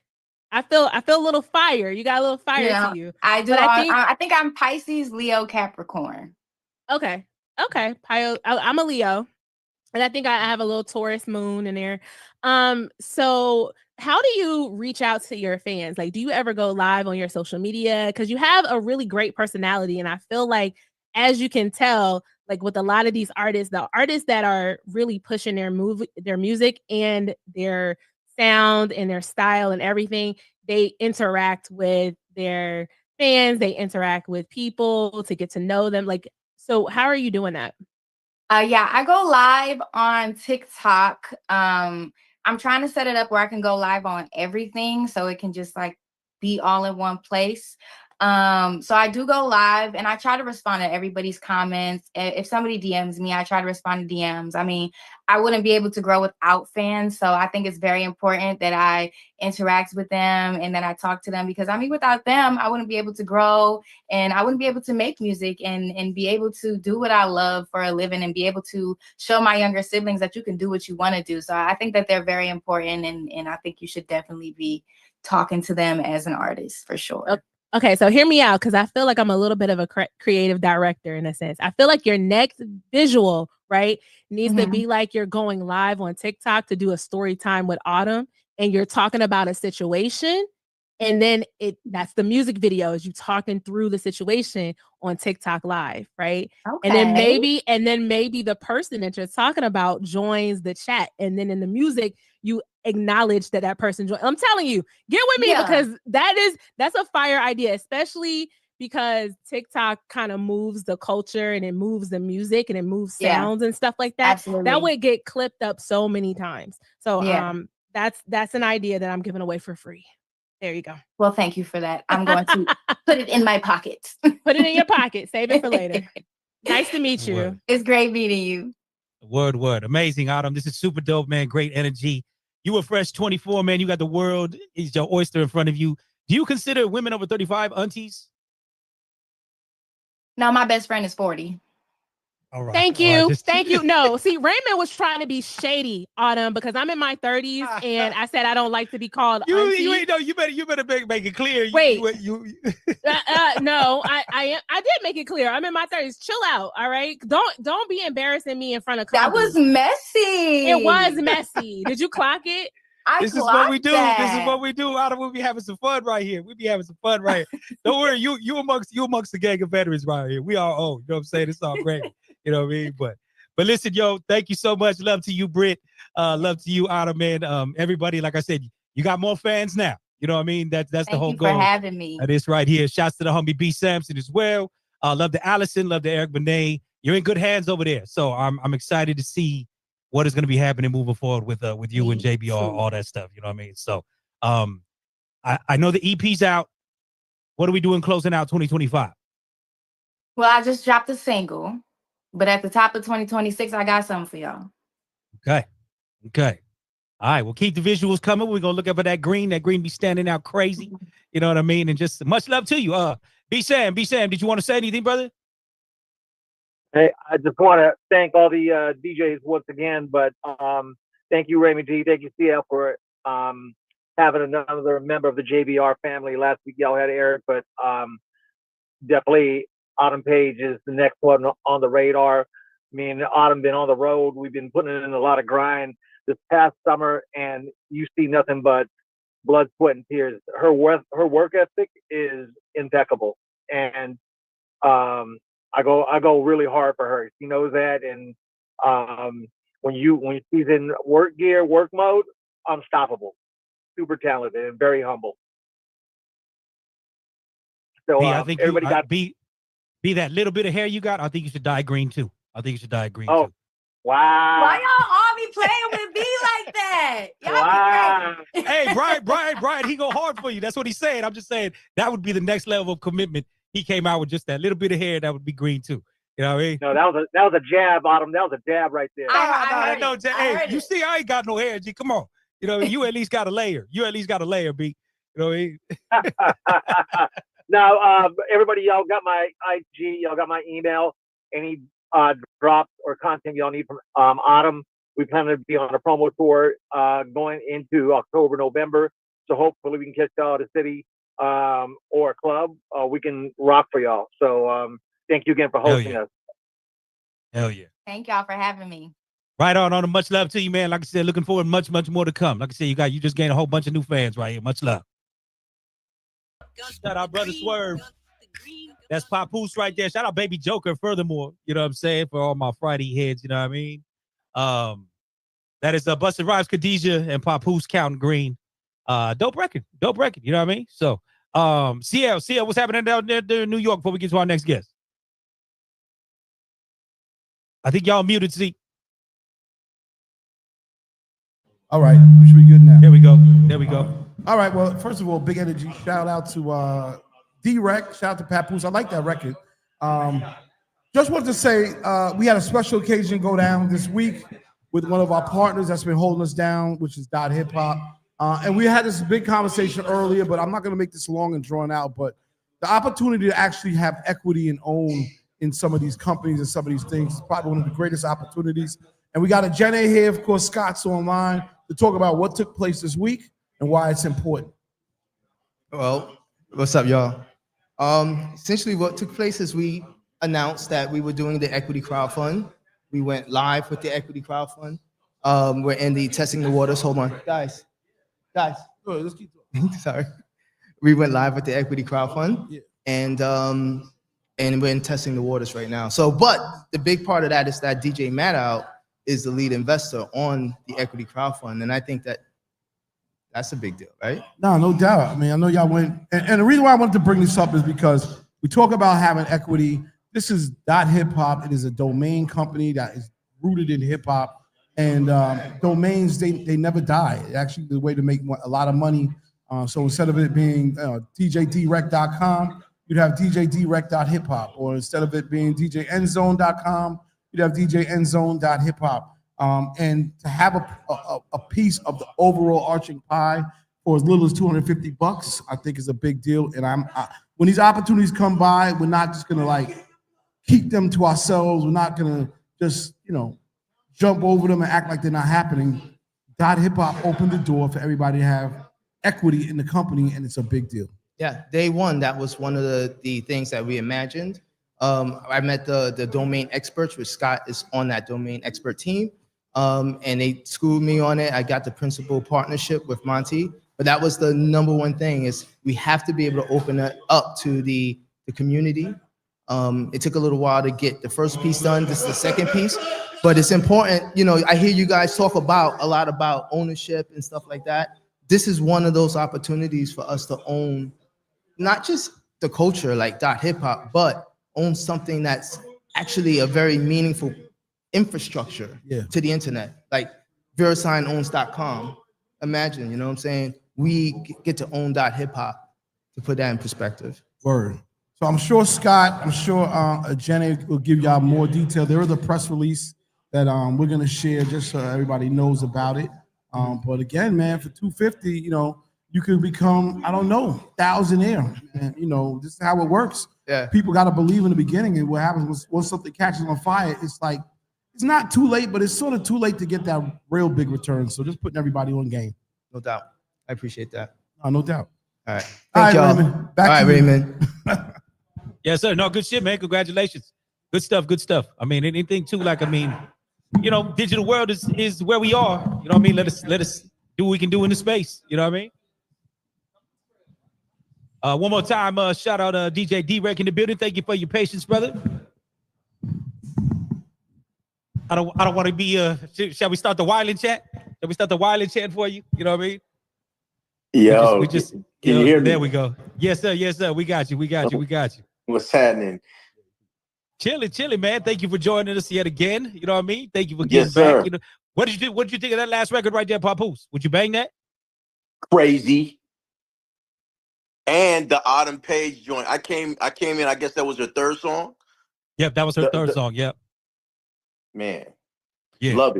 I feel a little fire. You got a little fire to you.
I do. I think I'm Pisces, Leo, Capricorn.
Okay. I'm a Leo, and I think I have a little Taurus moon in there. So how do you reach out to your fans? Like, do you ever go live on your social media? Because you have a really great personality, and I feel like, as you can tell, like with a lot of these artists, the artists that are really pushing their music and their sound and their style and everything, they interact with their fans, they interact with people to get to know them. Like, so how are you doing that?
Yeah, I go live on TikTok. I'm trying to set it up where I can go live on everything, so it can just like be all in one place. So I do go live, and I try to respond to everybody's comments. If somebody DMs me, I try to respond to DMs. I mean, I wouldn't be able to grow without fans. So I think it's very important that I interact with them and that I talk to them, because I mean, without them, I wouldn't be able to grow, and I wouldn't be able to make music and be able to do what I love for a living, and be able to show my younger siblings that you can do what you want to do. So I think that they're very important, and I think you should definitely be talking to them as an artist for sure.
Okay, so hear me out, because I feel like I'm a little bit of a creative director in a sense. I feel like your next visual, right, needs to be like you're going live on TikTok to do a story time with Autumn, and you're talking about a situation, and then that's the music video, is you talking through the situation on TikTok live, right? Okay. And then maybe the person that you're talking about joins the chat, and then in the music you acknowledge that person joined. I'm telling you, get with me, because that's a fire idea, especially because TikTok kind of moves the culture, and it moves the music, and it moves sounds and stuff like that.
Absolutely.
That would get clipped up so many times. So that's an idea that I'm giving away for free. There you go.
Well, thank you for that. I'm going to put it in my pocket.
Put it in your pocket. Save it for later. Nice to meet you.
Word. It's great meeting you.
Word. Amazing, Autumn. This is super dope, man. Great energy. You were fresh 24, man. You got the world is your oyster in front of you. Do you consider women over 35 aunties?
No, my best friend is 40.
All right.
Thank you. No, see, Raymond was trying to be shady, Autumn, because I'm in my 30s, and I said I don't like to be called auntie.
You better make it clear.
Wait. No, I did make it clear. I'm in my 30s. Chill out, all right? Don't be embarrassing me in front of
That was messy.
It was messy. Did you clock it?
This is what we do. This is what we do. Autumn, we'll be having some fun right here. Don't worry. You amongst the gang of veterans right here. We all old. You know what I'm saying? It's all great. You know what I mean? But listen, yo, thank you so much. Love to you, Britt. Love to you, Autumn, man. Everybody, like I said, you got more fans now. You know what I mean? That's the whole goal.
Thank you for having me.
That is right here. Shouts to the homie B. Sampson as well. Love to Allison. Love to Eric Benet. You're in good hands over there. So I'm excited to see what is going to be happening moving forward with you and JBR, all that stuff. You know what I mean? So I know the EP's out. What are we doing closing out 2025?
Well, I just dropped a single, but at the top of 2026, I got something for y'all.
Okay. All right, we'll keep the visuals coming. We're going to look up at that green. That green be standing out crazy. You know what I mean? And just much love to you. B. Sam, did you want to say anything, brother?
Hey, I just want to thank all the DJs once again, but thank you, Raymond G. Thank you, CL, for having another member of the JBR family. Last week, y'all had Eric, but definitely Autumn Page is the next one on the radar. Me and Autumn been on the road. We've been putting in a lot of grind this past summer, and you see nothing but blood, sweat, and tears. Her work ethic is impeccable, and I go really hard for her. She knows that, and when she's in work gear, work mode, unstoppable. Super talented and very humble. So
I think everybody be that little bit of hair you got. I think you should dye green too. Too.
Wow!
Why y'all all be playing with me like like that. Y'all
Wow. Hey, Brian, he go hard for you. That's what he's saying. I'm just saying that would be the next level of commitment. He came out with just that little bit of hair that would be green too. You know what I mean?
No, that was a jab, Autumn. That was a jab right there.
No, hey, you see, I ain't got no hair, G. Come on. You know, you at least got a layer. You at least got a layer, B. You know what I mean?
Now, everybody, y'all got my IG, y'all got my email. Any drops or content y'all need from Autumn. We plan to be on a promo tour going into October, November. So hopefully we can catch y'all at a city or a club. We can rock for y'all. So thank you again for hosting us.
Hell yeah.
Thank y'all for having me.
Right on. Much love to you, man. Like I said, looking forward to much more to come. Like I said, you just gained a whole bunch of new fans right here. Much love. Shout out Brother Swerve. That's Papoose right there. Shout out Baby Joker. Furthermore, you know what I'm saying, for all my Friday heads, you know what I mean? That is Busted Rhymes, Khadijah, and Papoose Counting Green. Dope record, you know what I mean? So, CL, what's happening down there in New York before we get to our next guest? I think y'all muted, C.
All right, we should be good now.
There we go.
All right, well, first of all, big energy. Shout out to D-Rec. Shout out to Papoose. I like that record. Just wanted to say we had a special occasion go down this week with one of our partners that's been holding us down, which is Hip Hop. And we had this big conversation earlier, but I'm not going to make this long and drawn out. But the opportunity to actually have equity and own in some of these companies and some of these things is probably one of the greatest opportunities. And we got a Jen A here, of course, Scott's online to talk about what took place this week and why it's important.
Well, what's up, y'all? Essentially what took place is we announced that we were doing the equity crowdfund. We went live with the equity crowdfund. We're in the testing the waters. Hold on, guys.
Let's keep talking.
Sorry. We went live with the equity crowdfund, and we're in testing the waters right now. So, but the big part of that is that DJ Maddow is the lead investor on the equity crowdfund, and I think that's a big deal, right?
No doubt. I mean, I know y'all went, and the reason why I wanted to bring this up is because we talk about having equity. This is .hip hop. It is a domain company that is rooted in hip hop, and domains they never die. It's actually the way to make a lot of money. So instead of it being djdrec.com, you'd have djdrec.hiphop, or instead of it being djnzone.com, you'd have djnzone.hiphop. And to have a piece of the overall arching pie for as little as $250, I think is a big deal. And when these opportunities come by, we're not just gonna like keep them to ourselves. We're not gonna just jump over them and act like they're not happening. Hip Hop opened the door for everybody to have equity in the company, and it's a big deal.
Yeah, day one, that was one of the things that we imagined. I met the domain experts, which Scott is on that domain expert team. And they schooled me on it. I got the principal partnership with Monty, but that was the number one thing is we have to be able to open it up to the community. It took a little while to get the first piece done. This is the second piece, but it's important. I hear you guys talk a lot about ownership and stuff like that. This is one of those opportunities for us to own not just the culture like .hip hop, but own something that's actually a very meaningful infrastructure to the internet, like VeriSign owns.com. Imagine, you know what I'm saying? We get to own .hip hop to put that in perspective.
Word. So I'm sure Scott, Jenny will give y'all more detail. There is a press release that we're gonna share just so everybody knows about it. But again, man, for $250, you could become, thousandaire. And this is how it works.
Yeah.
People got to believe in the beginning, and what happens once something catches on fire, it's like it's not too late, but it's sort of too late to get that real big return. So just putting everybody on game.
No doubt. I appreciate that.
No doubt.
All right.
Thank y'all.
Raymond. Back to you.
Raymond.
Yes, sir. No, good shit, man. Congratulations. Good stuff. I mean, anything too, digital world is where we are. You know what I mean? Let us do what we can do in the space. You know what I mean? One more time, shout out DJ D-Rec in the building. Thank you for your patience, brother. I don't want to be shall we start the wilding chat? Shall we start the wilding chat for you? You know what I mean?
Yo,
we just
can you hear me?
There we go. Yes, sir. We got you.
What's happening?
Chilling, man. Thank you for joining us yet again. You know what I mean? Thank you for
Yes,
getting back.
sir.
What did you think of that last record right there, Papoose? Would you bang that?
Crazy. And the Autumn Page joint. I came in, I guess that was her third song.
Yep, that was her third song. Yep.
Man.
Yeah.
Love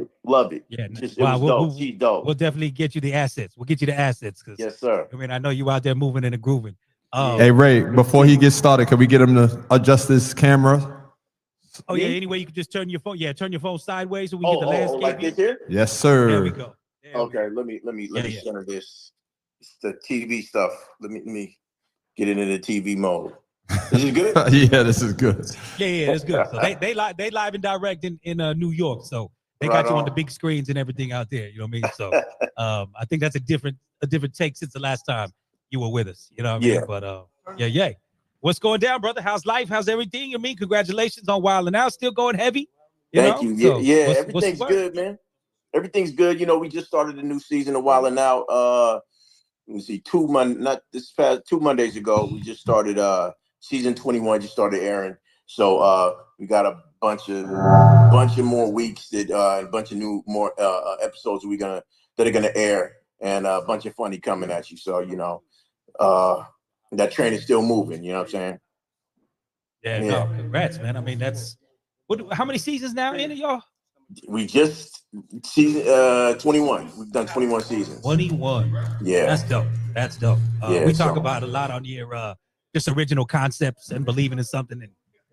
it.
Yeah.
Just, it was dope. She's dope.
We'll definitely get you the assets. We'll get you the assets.
Yes, sir.
I mean, I know you out there moving and grooving.
Hey, Ray, before he gets started, can we get him to adjust his camera?
Oh, yeah. Anyway, you can just turn your phone. Yeah, turn your phone sideways so we can get the landscape.
Like this here?
Yes, sir.
There we go.
Okay, let me center this. It's the TV stuff. Let me get it into TV mode. This is good?
Yeah, this is good.
Yeah, it's good. So they live and direct in New York. So they got you on the big screens and everything out there. You know what I mean? So I think that's a different take since the last time you were with us. You know what I mean? But yeah. What's going down, brother? How's life? How's everything? I mean, congratulations on Wild and Out. Still going heavy.
Thank you. Yeah, everything's good, man. Everything's good. You know, we just started a new season of Wild and Out. Let me see, 2 Mondays ago, we just started season 21 just started airing. So we got a bunch of more weeks that a bunch of more episodes that are gonna air, and a bunch of funny coming at you. So that train is still moving. You know what I'm saying?
Yeah. No, congrats, man. I mean, that's how many seasons now in it, y'all?
We just season 21. We've done 21 seasons.
21.
Yeah.
That's dope. We talk about a lot on here, just original concepts and believing in something and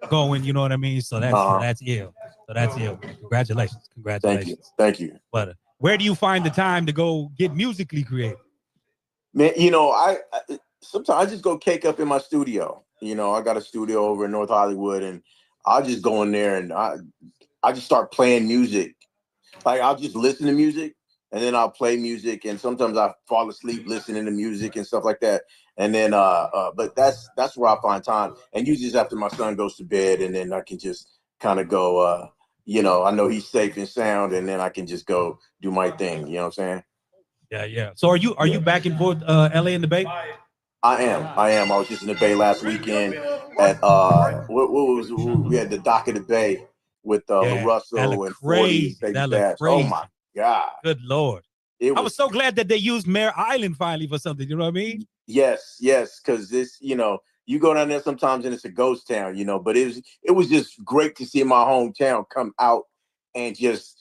going, you know what I mean? So that's ill. So that's ill. Congratulations.
Thank you.
But where do you find the time to go get musically creative?
Man, I sometimes I just go cake up in my studio. I got a studio over in North Hollywood, and I'll just go in there and I just start playing music. Like, I'll just listen to music, and then I'll play music, and sometimes I fall asleep listening to music and stuff like that. And then but that's where I find time. And usually after my son goes to bed, and then I can just kind of go I know he's safe and sound, and then I can just go do my thing. You know what I'm saying?
Yeah. So are you back and forth LA and the Bay?
I am. I was just in the Bay last weekend at we had the Dock of the Bay with Russell and 40 Baby Bash. Oh my God.
Good Lord. I was so glad that they used Mare Island finally for something, you know what I mean?
Yes, because this, you go down there sometimes and it's a ghost town, but it was just great to see my hometown come out and just,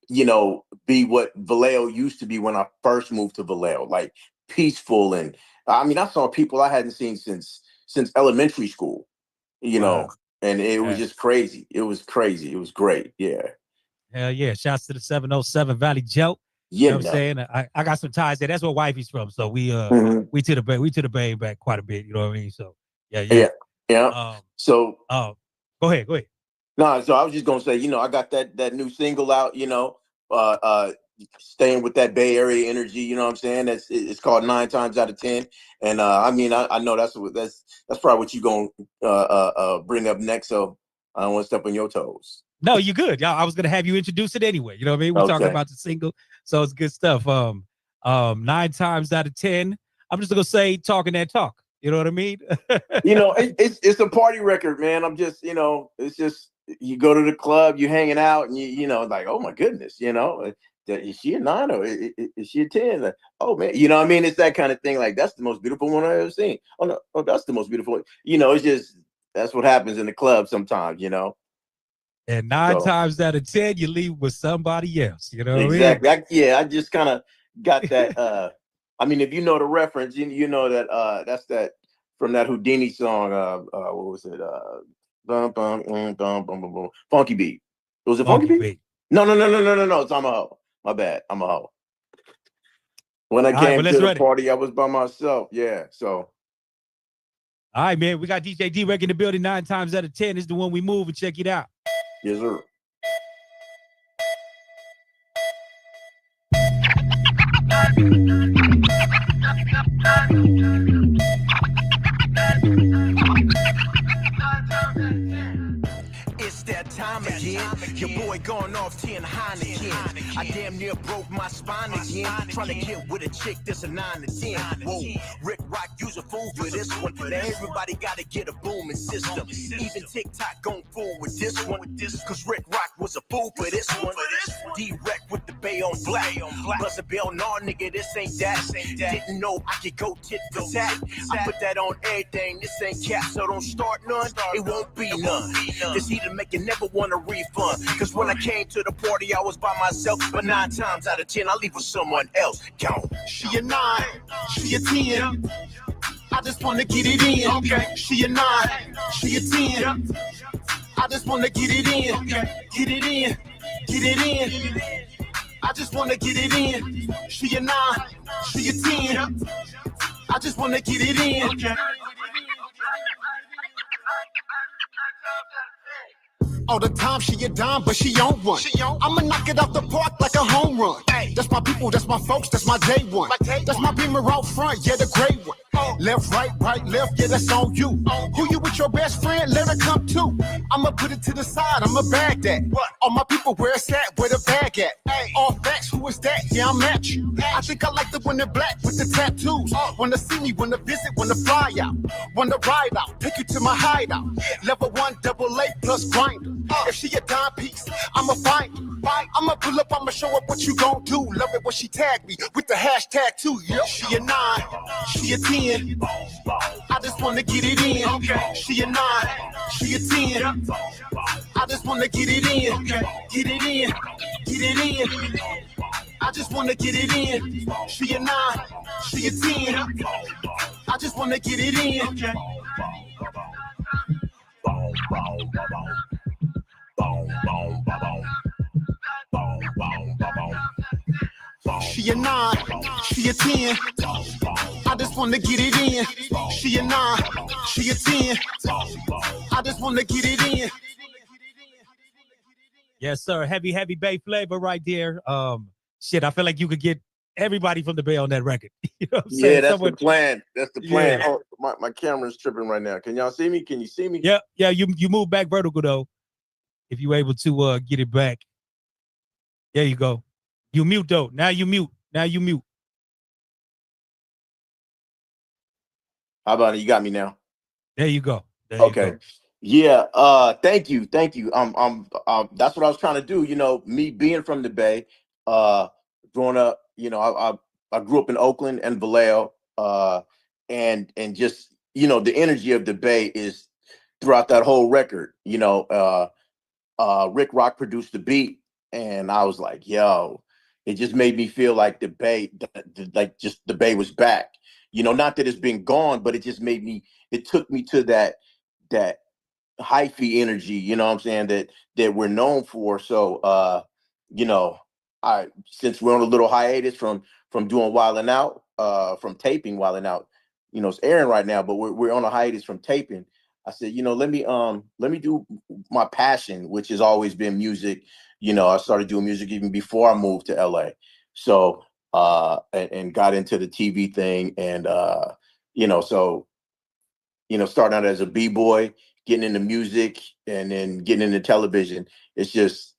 be what Vallejo used to be when I first moved to Vallejo, like peaceful. And I mean, I saw people I hadn't seen since elementary school, wow. And it was just crazy. It was crazy. It was great. Yeah.
Hell yeah. Shouts to the 707 Valley Joe.
Yeah.
You know what I'm saying? I got some ties there. That's where wifey's from. So we to the Bay back quite a bit. You know what I mean? So yeah.
So
go ahead.
No, so I was just gonna say, I got that new single out, staying with that Bay Area energy, you know what I'm saying? It's called 9 Times Out of 10. And I mean, I know that's probably what you gonna bring up next, so I don't want to step on your toes.
No, you're good. I was gonna have you introduce it anyway. You know what I mean? We're talking about the single, so it's good stuff. 9 times out of 10. I'm just gonna say talking that talk. You know what I mean?
It's a party record, man. I'm just, it's just you go to the club, you hanging out, and you like, oh my goodness, is she a 9 or is she a 10? Like, oh man, you know what I mean? It's that kind of thing. Like, that's the most beautiful one I've ever seen. Oh no, that's the most beautiful one. It's just that's what happens in the club sometimes,
And 9 times out of 10, you leave with somebody else. You know what
exactly.
I mean?
I just kind of got that. I mean, if you know the reference, you know that that's that from that Houdini song. What was it? Bum, bum, bum, bum, bum, bum. Funky Beat. Was it Funky Beat? No. It's I'm a Hoe. My bad. I'm a Hoe. When I came to the party, I was by myself. Yeah. So.
All right, man. We got DJ D-Rec in the building. 9 times out of 10 is the one we move, and check it out.
Yes, sir.
It's that time again. Your boy going off 10 Heineken. I damn near broke my spine again. Trying to get with a chick that's a 9 to 10. Whoa, Rick Rock, use a fool for this one. Now everybody gotta get a booming system. Even TikTok gon' fool with this one. Cause Rick Rock was a fool for this one. D-Rec with the bay on black. Plus a bill, no nigga, this ain't that. Didn't know I could go tit for tat. I put that on everything, this ain't cap, so don't start none, it won't be none. This heat'll make you never want a refund. Cause when I came to the party, I was by myself. But 9 times out of 10, I leave with someone else. Count. She a 9, she a 10. I just wanna get it in. Okay. She a 9, she a 10. I just wanna get it in. Get it in, get it in. I just wanna get it in. She a 9, she a 10. I just wanna get it in. All the time she a dime, but she on one. I'ma knock it off the park like a home run. That's my people, that's my folks, that's my day one. That's my Beamer out front, yeah, the gray one. Left, right, left, yeah, that's on you. Who you with your best friend? Let her come too. I'ma put it to the side, I'ma bag that. All my people, where it's at, where the bag at? All facts, who is that? Yeah, I'm at you. I think I like the one in black with the tattoos. Wanna see me, wanna visit, wanna fly out. Wanna ride out, take you to my hideout. Level 1, double A plus grinder. If she a dime piece, I'ma find her. I'ma pull up, I'ma show up what you gon' do. Love it when she tagged me with the hashtag too. Yep. She a 9, she a 10. I just wanna get it in. She a 9, she a 10. I just wanna get it in. Get it in, get it in. I just wanna get it in. She a 9, she a 10. I just wanna get it in. She a 9, she a 10. I just wanna get it in. She a 9, she a 10. I just wanna get it in.
Yes, sir. Heavy Bay flavor right there. Shit, I feel like you could get everybody from the Bay on that record. You know what I'm saying?
Yeah, that's the plan. That's the plan. Yeah. Oh, my camera's tripping right now. Can y'all see me? Can you see me?
Yeah. You move back vertical though. If you able to get it back. There you go. You mute though. Now you mute.
How about it? You got me now.
There you go.
Okay. Yeah. Thank you. That's what I was trying to do. You know, me being from the Bay, growing up, you know, I grew up in Oakland and Vallejo, and just, you know, the energy of the Bay is throughout that whole record. You know, Rick Rock produced the beat, and I was like, yo, it just made me feel like the Bay, just the Bay was back. You know, not that it's been gone, but it just it took me to that hyphy energy, you know what I'm saying, that we're known for. So, you know, since we're on a little hiatus from doing Wildin' Out, from taping Wildin' Out, you know, it's airing right now, but we're on a hiatus from taping. I said, you know, let me do my passion, which has always been music. You know, I started doing music even before I moved to LA. So, and got into the TV thing, and you know, so, you know, starting out as a B-boy, getting into music, and then getting into television. It's just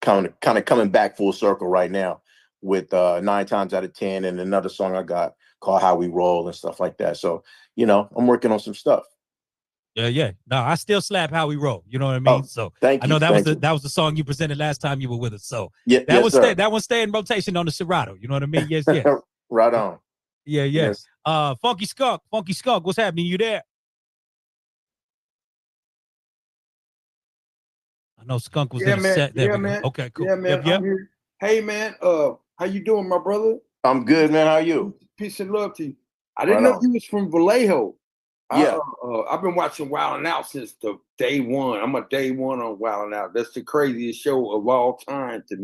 kind of coming back full circle right now with 9 times out of 10 and another song I got called How We Roll and stuff like that. So, you know, I'm working on some stuff.
Yeah. No, I still slap How We Roll. You know what I mean? So
thank you.
I know that was the song you presented last time you were with us. So
yeah,
that one stay in rotation on the Serato. You know what I mean? Yes.
Right on.
Yeah. Yes. Funky Skunk, what's happening? You there? I know Skunk was in the set. There we go. Okay, cool.
Yeah, man.
Yep.
Hey, man. How you doing, my brother?
I'm good, man. How are you?
Peace and love to you. I didn't know you was from Vallejo.
Yeah.
I've been watching Wildin' Out since the day one. I'm a day one on Wildin' Out. That's the craziest show of all time to me.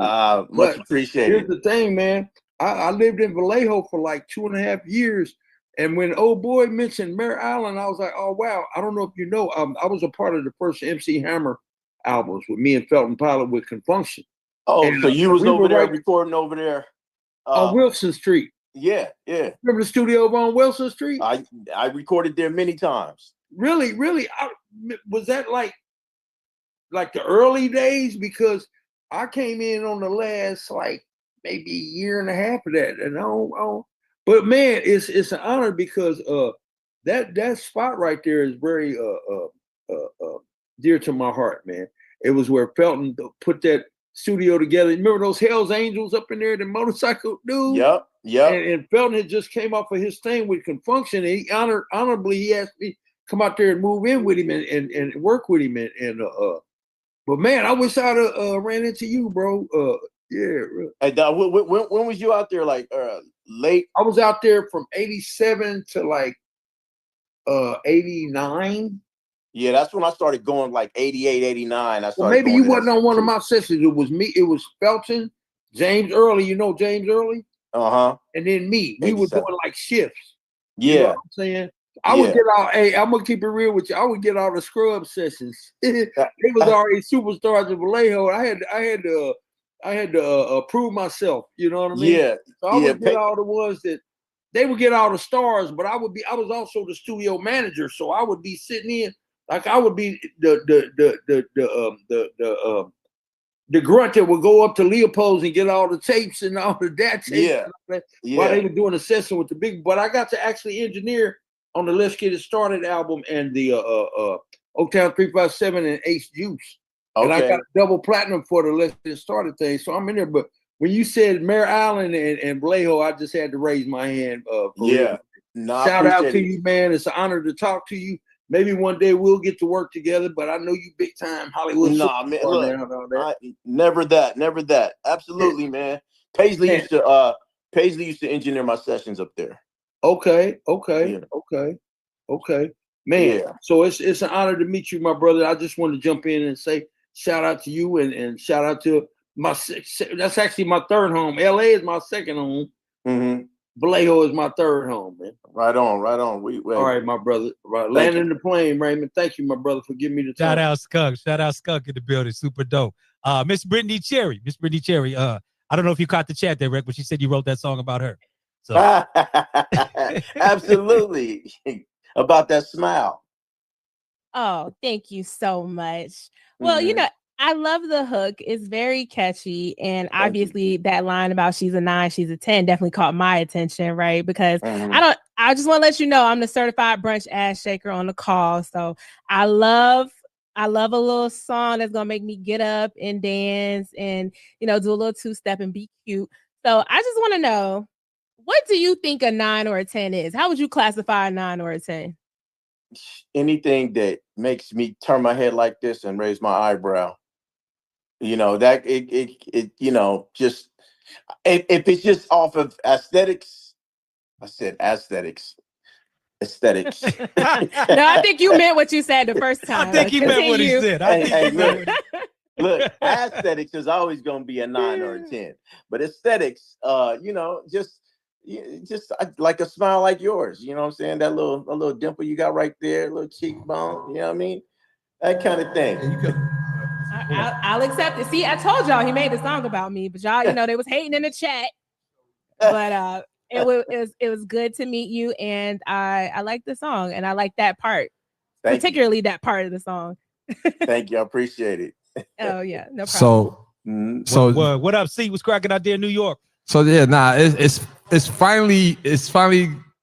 Much appreciated.
Here's the thing, man. I lived in Vallejo for like 2.5 years. And when old boy mentioned Mare Island, I was like, oh, wow. I don't know if you know, I was a part of the first MC Hammer albums with me and Felton Pilot with Confunction.
Oh, and, so you was over there recording over there
on Wilson Street.
Yeah.
Remember the studio over on Wilson Street?
I recorded there many times.
Really? Was that like the early days? Because I came in on the last like maybe a year and a half of that, and I don't but man, it's an honor because that spot right there is very dear to my heart, man. It was where Felton put that studio together. Remember those Hell's Angels up in there, the motorcycle dude?
Yep.
And Felton had just came off of his thing with Confunction, and he honorably he asked me to come out there and move in with him and work with him but man, I wish I'd ran into you, bro. Yeah.
Hey, when was you out there? Like late?
I was out there from 87 to like 89.
Yeah, that's when I started going, like 88, 89.
Well, maybe you wasn't on one of my sessions. It was me. It was Felton, James Early. You know James Early?
Uh-huh.
And then me. We were doing like shifts.
Yeah.
You know what I'm saying? I would get out. Hey, I'm gonna keep it real with you. I would get out of scrub sessions. It was already superstars of Vallejo. I had to prove myself. You know what I mean?
Yeah.
So I would get all the ones that they would get all the stars, but I was also the studio manager, so I would be sitting in like I would be the grunt that would go up to Leopold's and get all the tapes and all the dat tapes. While they were doing a session with the big. But I got to actually engineer on the Let's Get It Started album and the Oaktown 357 and Ace Juice. And I got double platinum for the Let's Get It Started thing. So I'm in there. But when you said Mare Island and Vallejo, I just had to raise my hand. Shout out to you, man. It's an honor to talk to you. Maybe one day we'll get to work together, but I know you big time Hollywood.
Nah, man, look, never that. Absolutely, man. Paisley used to engineer my sessions up there.
Okay. Man, so it's an honor to meet you, my brother. I just want to jump in and say shout out to you and shout out to that's actually my third home. LA is my second home.
Mm-hmm.
Vallejo is my third home, man.
Right on.
All right, my brother. Right, landing the plane, Raymond. Thank you, my brother, for giving me the time.
Shout out Skunk in the building. Super dope. Miss Brittany Cherry. I don't know if you caught the chat there, Rick, but she said you wrote that song about her. So
absolutely. About that smile.
Oh, thank you so much. Well, you know, I love the hook. It's very catchy. And obviously that line about she's a 9, she's a 10 definitely caught my attention, right? Because I just want to let you know I'm the certified brunch ass shaker on the call. So I love a little song that's gonna make me get up and dance and, you know, do a little 2-step and be cute. So I just want to know, what do you think a 9 or a 10 is? How would you classify a 9 or a 10?
Anything that makes me turn my head like this and raise my eyebrow. You know, that it you know, just if it's just off of aesthetics. I said aesthetics.
No, I think you meant what you said the first time.
I think he meant what he said.
Look, aesthetics is always going to be a 9 or a 10, but aesthetics, you know, just like a smile like yours. You know what I'm saying? That little dimple you got right there, little cheekbone. You know what I mean? That kind of thing.
I'll accept it. See, I told y'all he made the song about me, but y'all, you know, they was hating in the chat. But it was good to meet you, and I like the song, and I like that part, particularly that part of the song.
Thank you, I appreciate it.
Oh yeah, no problem.
So what up? C was cracking out there in New York.
So yeah, it's finally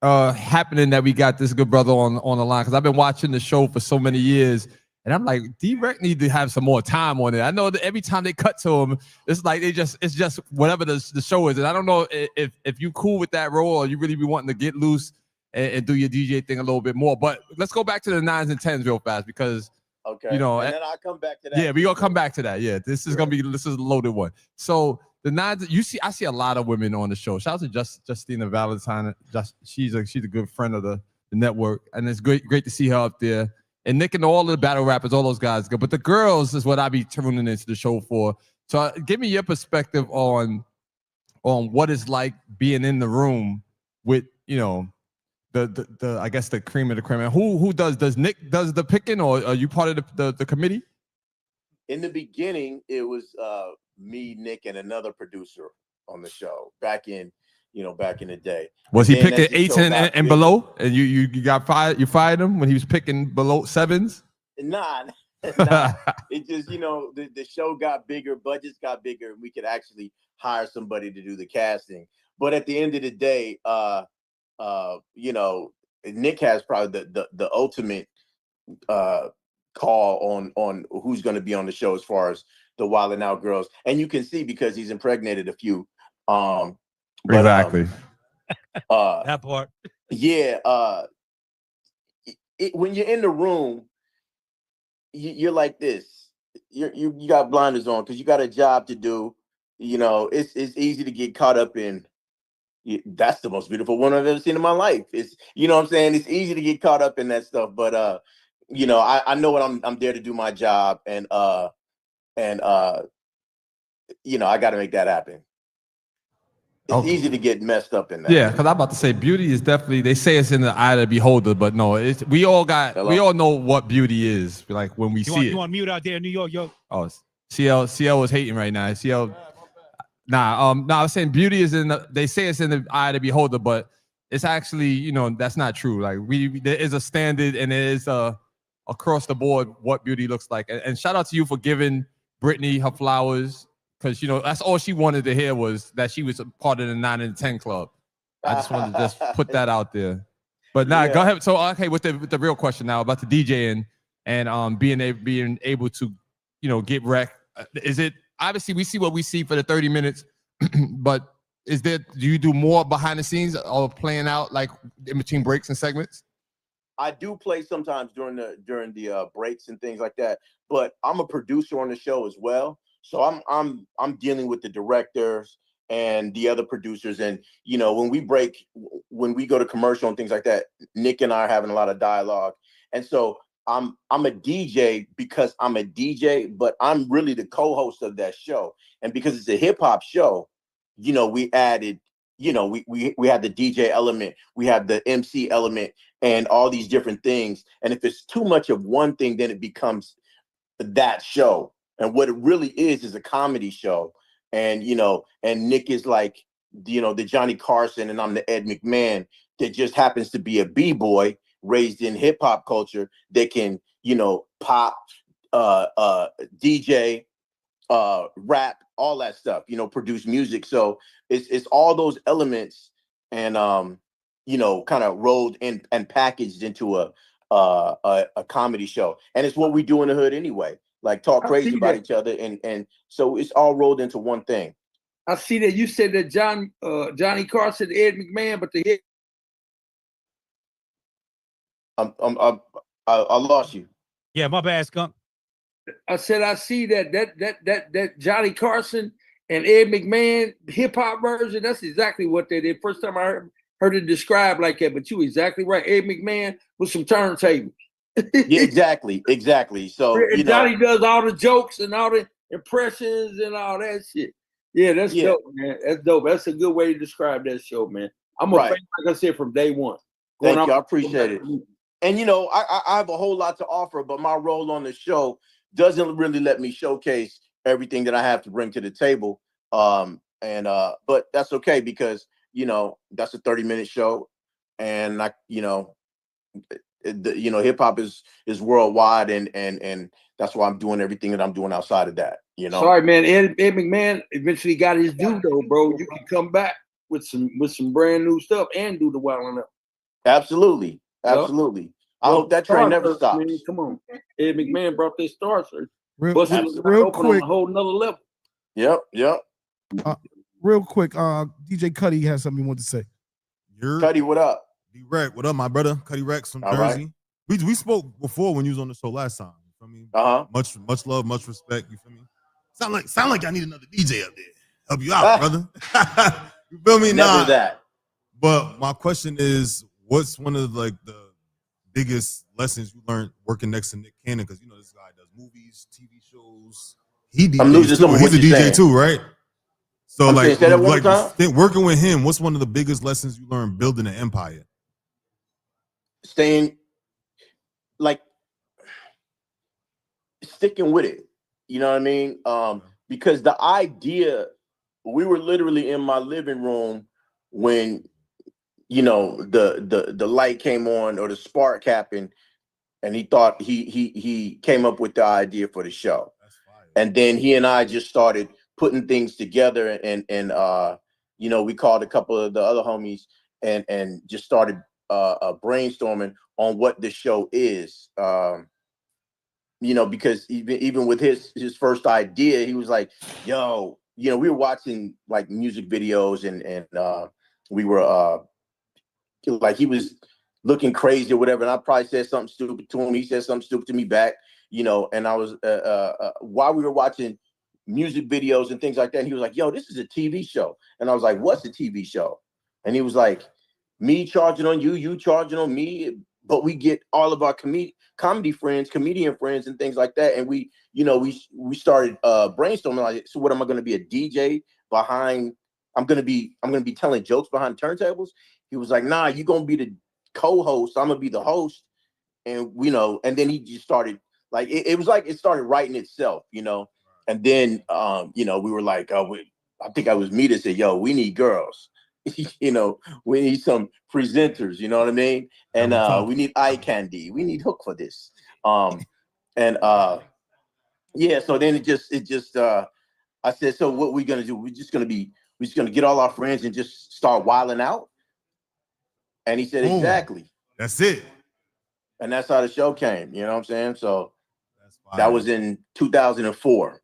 happening that we got this good brother on the line, because I've been watching the show for so many years. And I'm like, D-Rec need to have some more time on it. I know that every time they cut to him, it's like it's just whatever the show is. And I don't know if you cool with that role, or you really be wanting to get loose and do your DJ thing a little bit more. But let's go back to the 9s and 10s real fast, because you know,
and then I'll come back to that.
Yeah, we're gonna come back to that. Yeah, this is a loaded one. So the 9s, I see a lot of women on the show. Shout out to Justina Valentine. She's a good friend of the network, and it's great to see her up there. And Nick and all of the battle rappers, all those guys go. But the girls is what I be tuning into the show for. So give me your perspective on what it's like being in the room with, you know, the I guess the cream of the cream. And who does Nick does the picking, or are you part of the committee?
In the beginning, it was me, Nick, and another producer on the show back in the day.
Was he picking 8s and below? And you got fired? You fired him when he was picking below 7s?
Nah, Nah, it just, the show got bigger, budgets got bigger, and we could actually hire somebody to do the casting. But at the end of the day, Nick has probably the ultimate call on who's going to be on the show as far as the Wild 'N Out girls, and you can see because he's impregnated a few.
Exactly.
That part.
Yeah. When you're in the room, you're like this. You got blinders on because you got a job to do. It's easy to get caught up in. That's the most beautiful one I've ever seen in my life. It's what I'm saying. It's easy to get caught up in that stuff, but I know what I'm there to do my job, and I got to make that happen. It's easy to get messed up in that.
Yeah, because I'm about to say beauty is definitely. They say it's in the eye of the beholder, but no, we all know what beauty is. Like when we see it.
You want mute out there in New York, yo?
Oh, CL was hating right now. CL. I was saying beauty is they say it's in the eye of the beholder, but it's actually, that's not true. Like there is a standard and there is across the board what beauty looks like. And shout out to you for giving Brittany her flowers, because, that's all she wanted to hear was that she was a part of the 9 and 10 club. I just wanted to just put that out there. But go ahead. So, okay, with the real question now about the DJing and being able to, get wrecked. Is it, obviously we see what we see for the 30 minutes, but do you do more behind the scenes or playing out like in between breaks and segments?
I do play sometimes during the breaks and things like that, but I'm a producer on the show as well. So I'm dealing with the directors and the other producers, and when we go to commercial and things like that, Nick and I are having a lot of dialogue, and so I'm a DJ because I'm a DJ, but I'm really the co-host of that show. And because it's a hip hop show, we added, we had the DJ element, we have the MC element, and all these different things. And if it's too much of one thing, then it becomes that show. And what it really is a comedy show. And, and Nick is like, the Johnny Carson, and I'm the Ed McMahon that just happens to be a B-boy raised in hip hop culture that can, pop, DJ, rap, all that stuff, produce music. So it's all those elements and, kind of rolled in and packaged into a comedy show. And it's what we do in the hood anyway, like talk crazy about each other. And so it's all rolled into one thing.
I see that you said that Johnny Carson, Ed McMahon, but the hit.
I lost you.
Yeah, my bad, Skunk.
I said I see that Johnny Carson and Ed McMahon hip hop version. That's exactly what they did. First time I heard it described like that. But you exactly right. Ed McMahon with some turntables.
Yeah, exactly. So
Johnny does all the jokes and all the impressions and all that shit. Yeah, that's dope, man. That's dope. That's a good way to describe that show, man. I'm a fan, like I said, from day one.
Thank you. I appreciate it. And I have a whole lot to offer, but my role on the show doesn't really let me showcase everything that I have to bring to the table. But that's okay because that's a 30-minute show, and hip hop is worldwide, and that's why I'm doing everything that I'm doing outside of that.
Sorry, man. Ed McMahon eventually got his due, though, bro. You can come back with some brand new stuff and do the Wild 'N Out.
Absolutely. I hope that train never stops.
Man, come on, Ed McMahon brought this star, sir.
Real
on
quick,
a whole nother level.
Yep.
Real quick, DJ Cuddy has something he wanted to say.
Cuddy, what up?
D-Rex, what up, my brother? Cuddy Rex from Jersey. Right. We spoke before when you was on the show last time. You feel me? Much love, much respect. You feel me? Sound like I need another DJ up there. Help you out, brother. You feel me?
Never that.
But my question is, what's one of the biggest lessons you learned working next to Nick Cannon? Because this guy does movies, TV shows. He DJs too. He's a DJ too, right? So working with him, what's one of the biggest lessons you learned building an empire?
Sticking with it. You know what I mean? Because the idea, we were literally in my living room when the light came on or the spark happened, and he thought he came up with the idea for the show. And then he and I just started putting things together, and you know, we called a couple of the other homies and just started brainstorming on what the show is. You know, because even with his first idea, he was like, yo, you know, we were watching like music videos and we were like, he was looking crazy or whatever, and I probably said something stupid to him. He said something stupid to me back, you know, and I was while we were watching music videos and things like that, and he was like, yo, this is a TV show. And I was like, what's a TV show? And he was like, me charging on you, you charging on me, but we get all of our comedian friends and things like that. And we, you know, we started brainstorming, like, so what, am I going to be a DJ behind? I'm going to be telling jokes behind turntables. He was like, nah, you're going to be the co-host. I'm going to be the host. And, you know, and then he just started, like, it was like it started writing itself, you know. And then, you know, we were like, I think I was me that said, yo, we need girls. You know, we need some presenters, you know what I mean? And we need eye candy. We need Hook for this. Yeah, so then it just I said, so what we gonna do? We're just gonna get all our friends and just start wilding out. And he said, exactly.
That's it.
And that's how the show came, you know what I'm saying? So that was in 2004.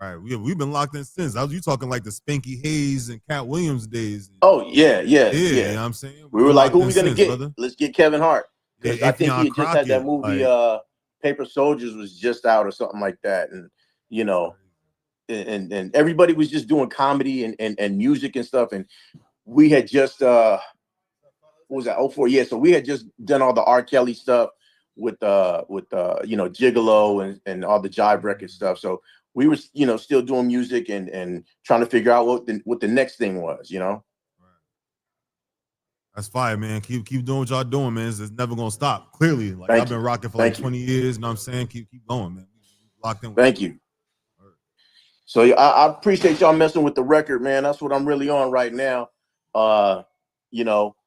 All right, we've been locked in since. You talking like the Spanky Hayes and Cat Williams days.
Oh, yeah.
You know what I'm saying?
We were like, who we gonna get?
Brother.
Let's get Kevin Hart. Because
Yeah,
I think he had just had that
Crockett,
movie, Paper Soldiers was just out or something like that. And, you know, and everybody was just doing comedy and music and stuff. And we had just, what was that, 04? Yeah, so we had just done all the R. Kelly stuff with you know, Gigolo and all the Jive record stuff. So we were, you know, still doing music and trying to figure out what the next thing was, you know.
That's fire, man. Keep doing what y'all doing, man. It's never gonna stop. Clearly, like
Thank
I've been
you.
rocking for
Thank
like
you.
20 years. You know what I'm saying? Keep going, man. Locked in.
Thank you. So I appreciate y'all messing with the record, man. That's what I'm really on right now. You know,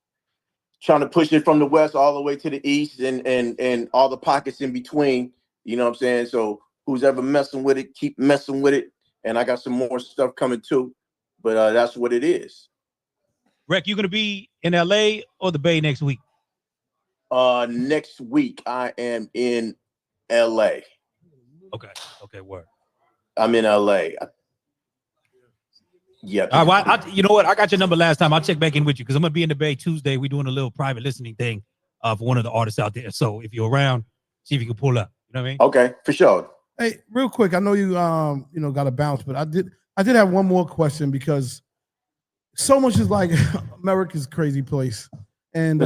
trying to push it from the west all the way to the east and all the pockets in between. You know what I'm saying? So who's ever messing with it, keep messing with it. And I got some more stuff coming too. But that's what it is.
Rec, you gonna be in LA or the Bay next week?
Next week I am in LA.
Okay, word.
I'm in LA. Yeah.
All right, well, you know what? I got your number last time. I'll check back in with you because I'm gonna be in the Bay Tuesday. We're doing a little private listening thing for one of the artists out there. So if you're around, see if you can pull up. You know what I mean?
Okay, for sure.
Hey, real quick, I know you you know, got to bounce, but I did have one more question because so much is like America's crazy place. And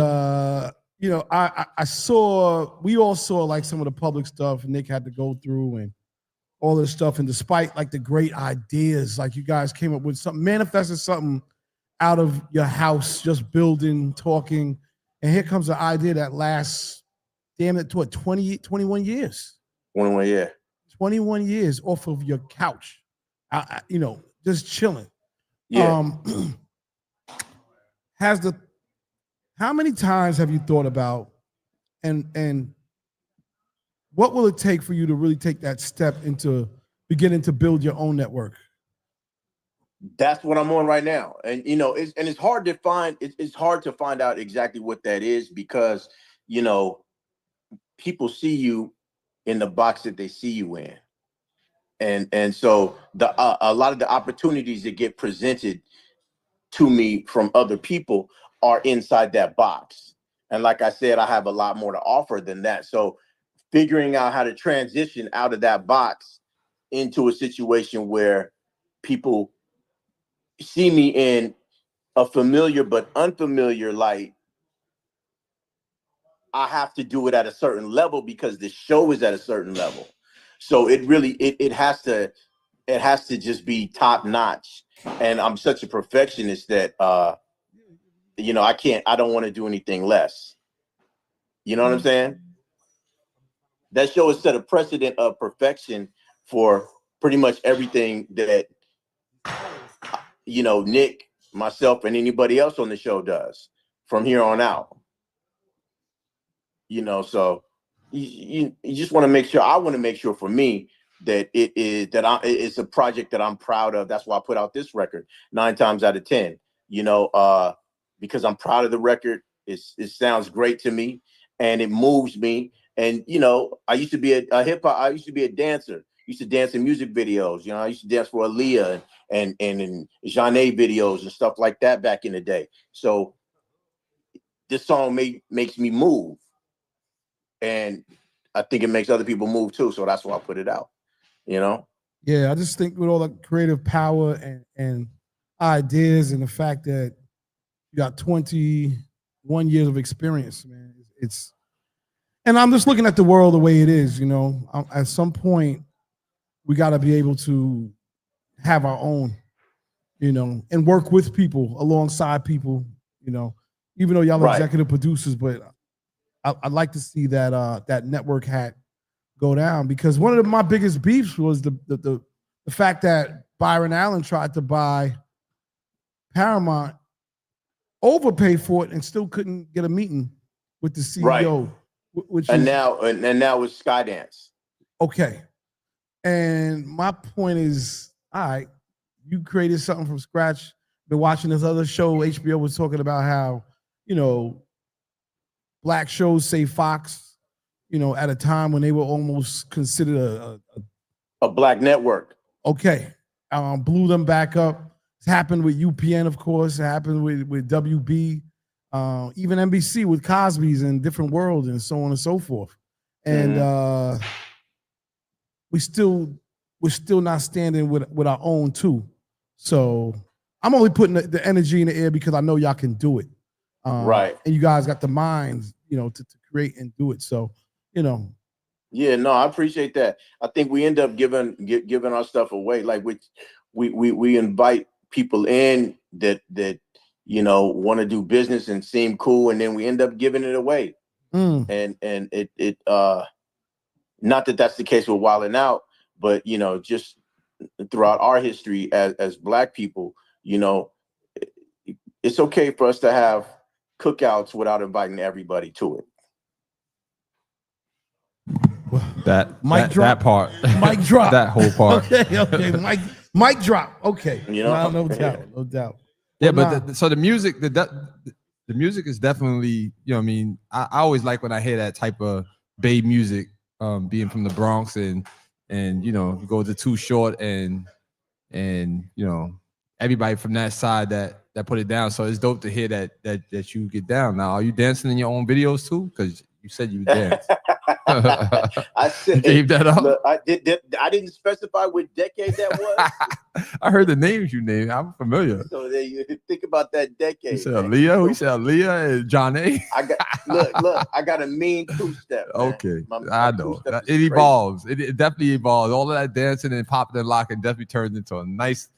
you know, we all saw like some of the public stuff Nick had to go through and all this stuff. And despite like the great ideas, like you guys came up with something, manifested something out of your house, just building, talking. And here comes an idea that lasts, damn it, to what, 21 years?
21, yeah.
21 years off of your couch, you know, just chilling.
Yeah.
How many times have you thought about and what will it take for you to really take that step into beginning to build your own network?
That's what I'm on right now. And, you know, it's hard to find, it's hard to find out exactly what that is because, you know, people see you in the box that they see you in. And so a lot of the opportunities that get presented to me from other people are inside that box. And like I said, I have a lot more to offer than that. So figuring out how to transition out of that box into a situation where people see me in a familiar but unfamiliar light, I have to do it at a certain level because the show is at a certain level. So it really, it has to just be top notch. And I'm such a perfectionist that, you know, I don't want to do anything less. You know what I'm saying? That show has set a precedent of perfection for pretty much everything that, you know, Nick, myself, and anybody else on the show does from here on out. You know, so you just want to make sure. I want to make sure for me that it's a project that I'm proud of. That's why I put out this record 9 times out of 10. Because I'm proud of the record. It sounds great to me, and it moves me. And I used to be a hip hop. I used to be a dancer. Used to dance in music videos. I used to dance for Aaliyah and in Jeanne videos and stuff like that back in the day. So this song makes me move, and I think it makes other people move too. So that's why I put it out.
Yeah, I just think with all the creative power and ideas and the fact that you got 21 years of experience, man, and I'm just looking at the world the way it is. At some point we got to be able to have our own, and work with people, alongside people, even though y'all are executive producers, but I'd like to see that network hat go down, because one of my biggest beefs was the fact that Byron Allen tried to buy Paramount, overpay for it, and still couldn't get a meeting with the CEO. Right.
Now it's Skydance.
Okay. And my point is, all right, you created something from scratch. Been watching this other show, HBO was talking about how, black shows, say Fox, at a time when they were almost considered
a black network.
Okay. Blew them back up. It's happened with UPN, of course. It happened with WB, even NBC with Cosby's and Different World and so on and so forth. And we're still not standing with our own too. So I'm only putting the energy in the air because I know y'all can do it. Right. And you guys got the minds, to create and do it. So,
Yeah, no, I appreciate that. I think we end up giving our stuff away. Like we invite people in that want to do business and seem cool, and then we end up giving it away. And it not that that's the case with Wild 'N Out, but just throughout our history as Black people, it's okay for us to have cookouts without inviting everybody to it.
That
drop.
That part.
Mic drop.
That whole part.
Okay. Mic drop. Okay. No doubt.
Yeah, but so the music, the music is definitely, I always like when I hear that type of Bay music, being from the Bronx and you go to Too Short and everybody from that side that put it down. So it's dope to hear that you get down. Now, are you dancing in your own videos too? Because you said you dance.
I said,
you gave that up.
Look, I didn't specify what decade that was.
I heard the names you named. I'm familiar.
So there you think about that decade.
You said Aaliyah. We said Aaliyah and John A.
I got look. I got a mean two-step. Man.
Okay,
my
I know it evolves. It definitely evolves. All of that dancing and popping and locking definitely turns into a nice.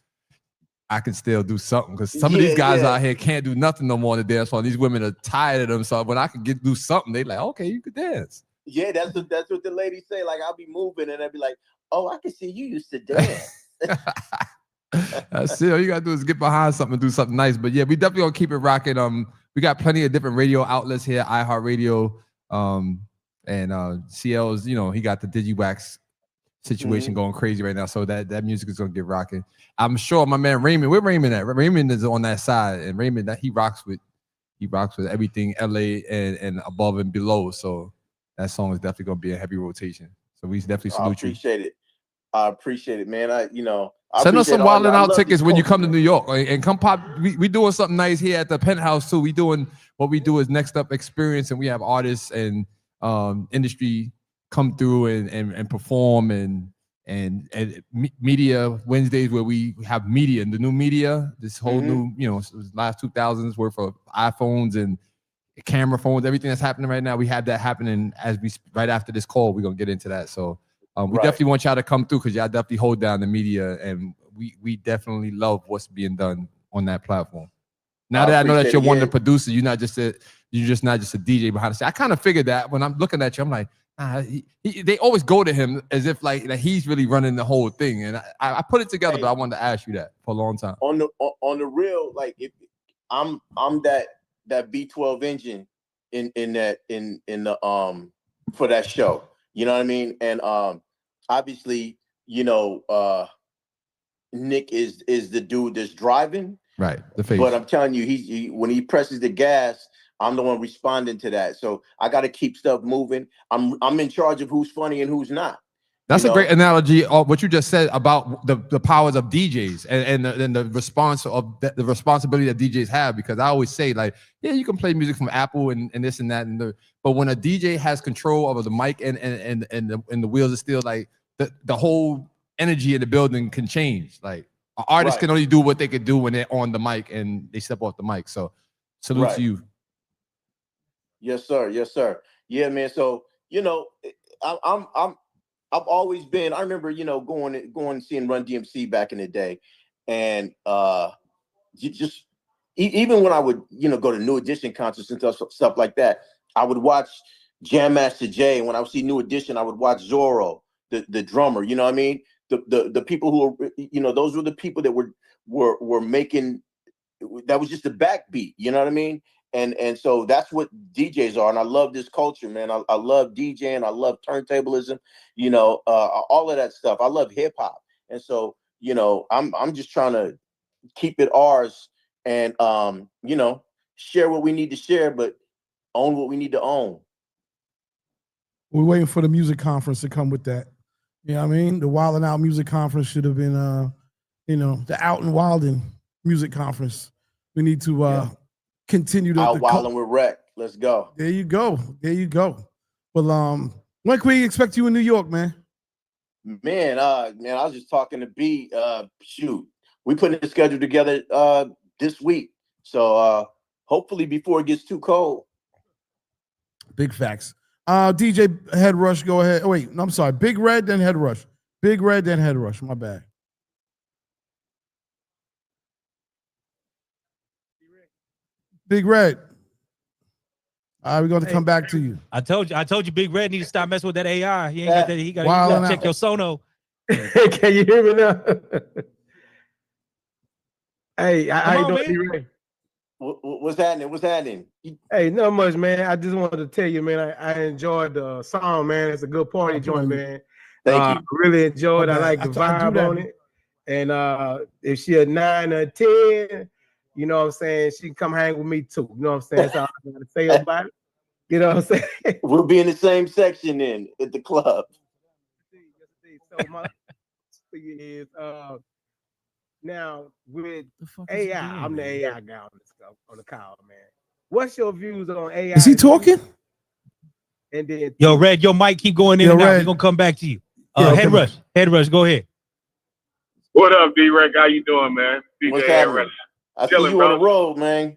I can still do something because some of these guys out here can't do nothing no more to dance floor. These women are tired of them. So when I can do something, they like, okay, you could dance.
Yeah, that's what the ladies say. Like I'll be moving and they'll be like, oh, I can see you used to dance.
That's it. All you gotta do is get behind something and do something nice. But yeah, we definitely gonna keep it rocking. We got plenty of different radio outlets here, iHeartRadio, and CL's, he got the Digiwaxx situation going crazy right now. So that music is gonna get rocking. I'm sure my man Raymond, where Raymond at? Raymond is on that side, and Raymond he rocks with everything LA and above and below. So that song is definitely gonna be a heavy rotation. So we definitely salute you.
I appreciate it, man.
Send us some Wild 'N Out tickets when you come to New York and come pop. We doing something nice here at the Penthouse too. We doing what we do is Next Up Experience, and we have artists and industry come through and perform and media Wednesdays where we have media and the new media, this whole new, last 2000s worth of iPhones and camera phones, everything that's happening right now. We have that happening right after this call. We're gonna get into that. So we definitely want y'all to come through because y'all definitely hold down the media, and we definitely love what's being done on that platform. Now that I know that you're one of the producers, you're not just a DJ behind the scene. I kind of figured that when I'm looking at you, I'm like, they always go to him as if like that he's really running the whole thing. And I put it together, but I wanted to ask you that for a long time.
On the real, like if I'm that V12 engine in the for that show. You know what I mean? And obviously, you know, Nick is the dude that's driving.
Right. The face.
But I'm telling you, when he presses the gas, I'm the one responding to that. So I got to keep stuff moving. I'm in charge of who's funny and who's not.
That's a great analogy of what you just said about the powers of DJs and the response of the responsibility that DJs have. Because I always say, like, yeah, you can play music from Apple and this and that, but when a DJ has control over the mic and the wheels are still like the whole energy in the building can change. Like an artist can only do what they could do when they're on the mic and they step off the mic. So salute to you.
Yes, sir. Yes, sir. Yeah, man. So you know, I've always been. I remember, you know, going and seeing Run DMC back in the day, and even when I would, you know, go to New Edition concerts and stuff like that, I would watch Jam Master Jay. And when I would see New Edition, I would watch Zorro, the drummer. You know what I mean? The people who were, you know, those were the people that were making. That was just the backbeat. You know what I mean? And so that's what DJs are. And I love this culture, man. I love DJing. I love turntablism, you know, all of that stuff. I love hip hop. And so, you know, I'm just trying to keep it ours and, you know, share what we need to share, but own what we need to own.
We're waiting for the music conference to come with that. You know what I mean? The Wild and Out music conference should have been, you know, the Out and Wildin music conference. We need to, continue to
Out Wild and we're wrecked. Let's go.
There you go. There you go. Well, when can we expect you in New York, man?
Man, I was just talking to B. Shoot, we putting the schedule together this week. So hopefully before it gets too cold.
Big facts. DJ Head Rush, go ahead. Oh, wait, no, I'm sorry. Big Red, then Head Rush. Big Red, then Head Rush. My bad. Big Red. All right, we're going to come back to you.
I told you, Big Red need to stop messing with that AI. He ain't got that. He got to check your sono.
Can you hear me now? Hey, how you doing, B-Ray?
What's happening? What's happening?
Hey, not much, man. I just wanted to tell you, man, I enjoyed the song, man. It's a good party joint, man.
Thank you.
Really enjoyed it. I like the vibe on it. And if she a 9 or 10, you know what I'm saying, she can come hang with me too. You know what I'm saying? That's all I got to say about it. You know what I'm saying?
We'll be in the same section then at the club.
So my thing is, now with AI, I'm the AI guy on the call, man. What's your views on AI?
Is he talking?
And then
Yo, Red, your mic keep going in and out. We're gonna come back to you. Head Rush, go ahead.
What up, D-Rec? How you doing, man?
What's happening? I see you on the road, man.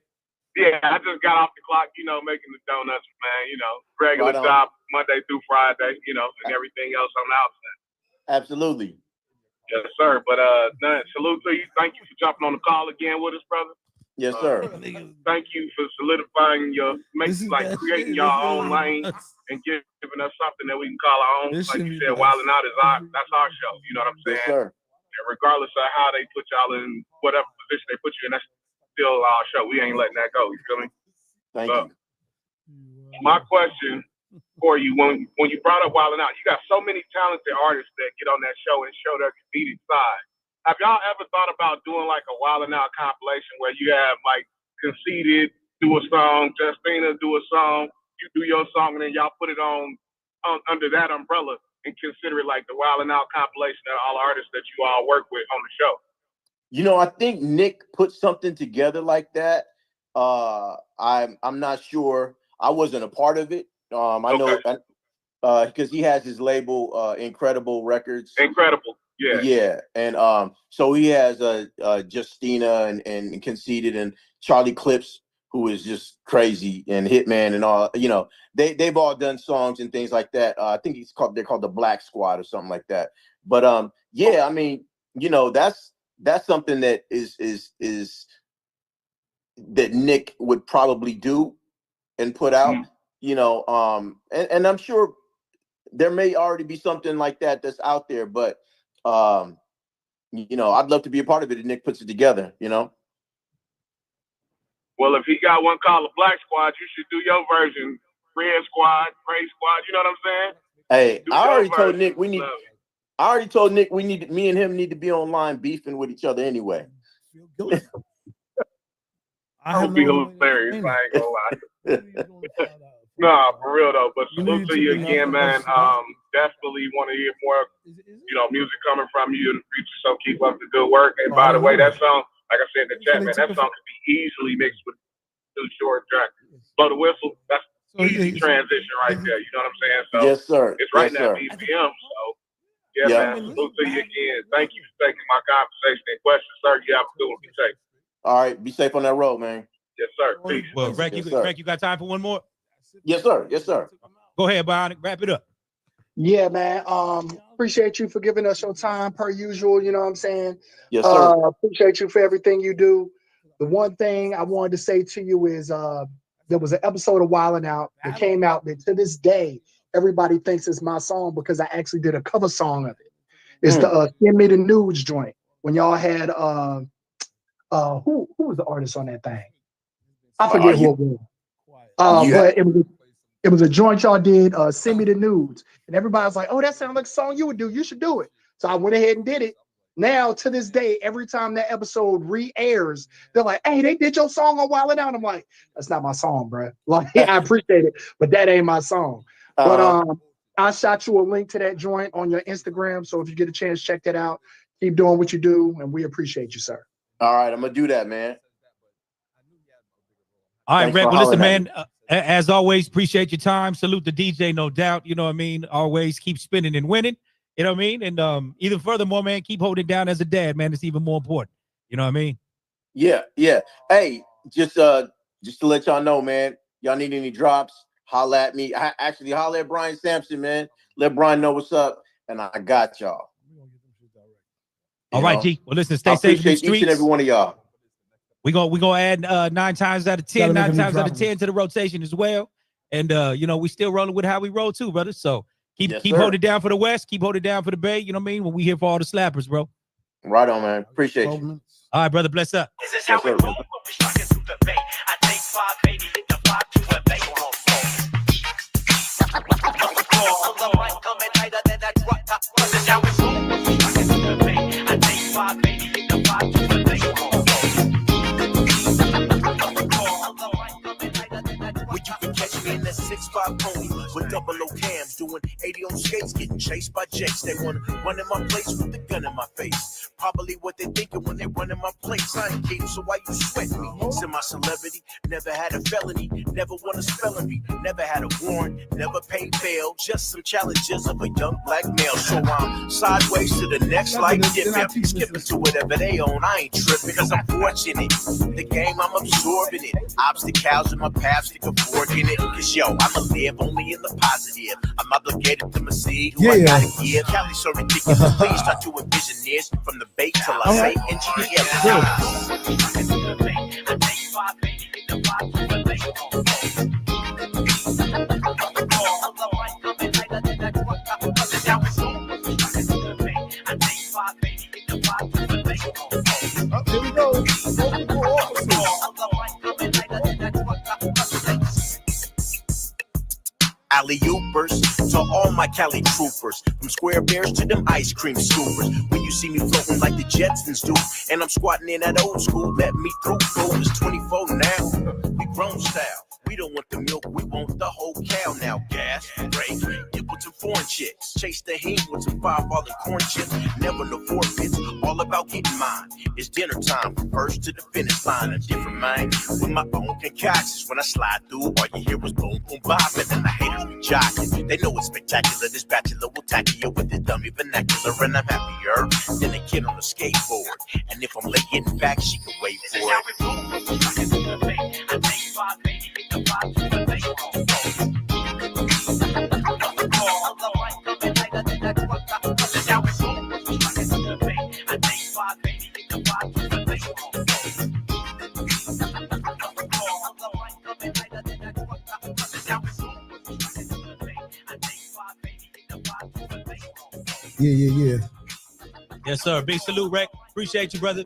Yeah, I just got off the clock, you know, making the donuts, man, you know, regular job, Monday through Friday, you know, and everything else on the outside.
Absolutely.
Yes, sir. But salute to you. Thank you for jumping on the call again with us, brother.
Yes, sir.
Thank you for solidifying creating your own lane and giving us something that we can call our own. Like you said, Wild and Out is that's our show. You know what I'm saying?
Yes, sir.
And regardless of how they put y'all in whatever position they put you in, that's still our show. We ain't letting that go. You feel me?
Thank you.
My question for you, when you brought up Wild and Out, you got so many talented artists that get on that show and show their comedic side. Have y'all ever thought about doing like a Wild and Out compilation where you have like Conceited do a song, Justina do a song, you do your song, and then y'all put it on under that umbrella and consider it like the Wild and Out compilation of all artists that you all work with on the show?
You know, I think Nick put something together like that. I'm not sure. I wasn't a part of it. I know because he has his label, Incredible Records.
Incredible, yeah.
Yeah, and so he has Justina and Conceited and Charlie Clips, who is just crazy, and Hitman and all. You know, they've all done songs and things like that. I think they're called the Black Squad or something like that. But yeah, I mean, you know, that's something that is that Nick would probably do and put out. You know, and I'm sure there may already be something like that that's out there, but you know, I'd love to be a part of it if Nick puts it together, you know.
Well, if he got one called the Black Squad, you should do your version, Red Squad, Praise Squad. You know what I'm saying?
Hey,
Do
I already
your
told
version.
Nick me and him need to be online beefing with each other anyway.
I would be hilarious. I ain't gonna lie. Nah, for real though. But salute to you again, man. Definitely want to hear more, music coming from you in the future. So keep up the good work. And by the way, that song, like I said in the chat, man, that song could be easily mixed with Too Short track. Blow the whistle. That's easy transition right there. You know what I'm saying? So
yes, sir.
It's right
yes,
now
sir.
BPM. So man, salute to you again. Thank you for taking my conversation and questions, sir. You have a good one. Be safe.
All right, be safe on that road, man.
Yes, sir. Peace.
Well, Rec, you got time for one more?
Yes, sir. Yes, sir.
Go ahead, Bionic. Wrap it up.
Yeah, man. Appreciate you for giving us your time per usual. You know what I'm saying?
Yes, sir.
Appreciate you for everything you do. The one thing I wanted to say to you is there was an episode of Wildin' Out that came out that to this day everybody thinks it's my song because I actually did a cover song of it. It's the Send Me the Nudes joint when y'all had who was the artist on that thing? I forget who it was. But it was a joint y'all did, Send Me the Nudes. And everybody was like, oh, that sounds like a song you would do. You should do it. So I went ahead and did it. Now, to this day, every time that episode re-airs, they're like, hey, they did your song on Wildin' Out. I'm like, that's not my song, bro. Like, I appreciate it, but that ain't my song. But I shot you a link to that joint on your Instagram. So if you get a chance, check that out. Keep doing what you do, and we appreciate you, sir.
All right, I'm going to do that, man.
All right, Rec. Well, listen, man, as always, appreciate your time. Salute the DJ, no doubt. You know what I mean? Always keep spinning and winning. You know what I mean? And even furthermore, man, keep holding it down as a dad, man. It's even more important. You know what I mean?
Yeah, yeah. Hey, just to let y'all know, man, y'all need any drops, holla at me. Actually, holla at Brian Sampson, man. Let Brian know what's up, and I got y'all.
All right, G. Well, listen, stay safe in the streets.
Each and every one of y'all.
We're gonna add 9 times out of 10 to the rotation as well. And we still rolling with how we roll too, brother. So keep holding it down for the West, keep holding it down for the Bay. You know what I mean? When we here for all the slappers, bro.
Right on, man. Appreciate you.
All right, brother. Bless up.
This is how we roll when we striking through the Bay. I take 580, hit the 5 to the Bay. Coming tighter than that drop top. This is how we roll when we striking through the Bay. I take 580, hit the 5 to the Bay. In that 6'5" pony with double O cams, doing 80 on skates, getting chased by jakes. They wanna run in my place with the gun in my face. Probably what they thinking when they run in my place. I ain't game, so why you sweat me? Semi-celebrity, never had a felony, never won a spelling bee, never had a warrant, never paid bail. Just some challenges of a young black male. So I'm sideways to the next like dipping, skipping to whatever they own. I ain't tripping, cause I'm fortunate. The game, I'm absorbing it. Obstacles in my path, stick a fork in it. Cause yo, I'ma live only in the positive. I'm obligated to my seed, who I gotta give. Cali so ridiculous, please start to envision this. From the bait till I say engineer. I take 580, hit the 5 to the Bay. Here we go.
Alley-oopers to all my Cali troopers, from square bears to them ice cream scoopers. When you see me floating like the Jetsons do, and I'm squatting in that old school, let me through. Fool is 24 now, we grown style. We don't want the milk, we want the whole cow now. Gas, break, get with some foreign chicks. Chase the heat with some $5 corn chips. Never no forfeits, all about getting mine. It's dinner time, from first to the finish line. A different mind, with my own concoctions. When I slide through, all you hear is boom, boom, bop. And then the haters be jocking. They know it's spectacular, this bachelor will tackle you with this dummy vernacular. And I'm happier than a kid on a skateboard. And if I'm laying back, she can wait for it.
I take 580, hit the 5 to the Bay.
Yeah.
Yes, sir. Big salute, Rec. Appreciate you, brother.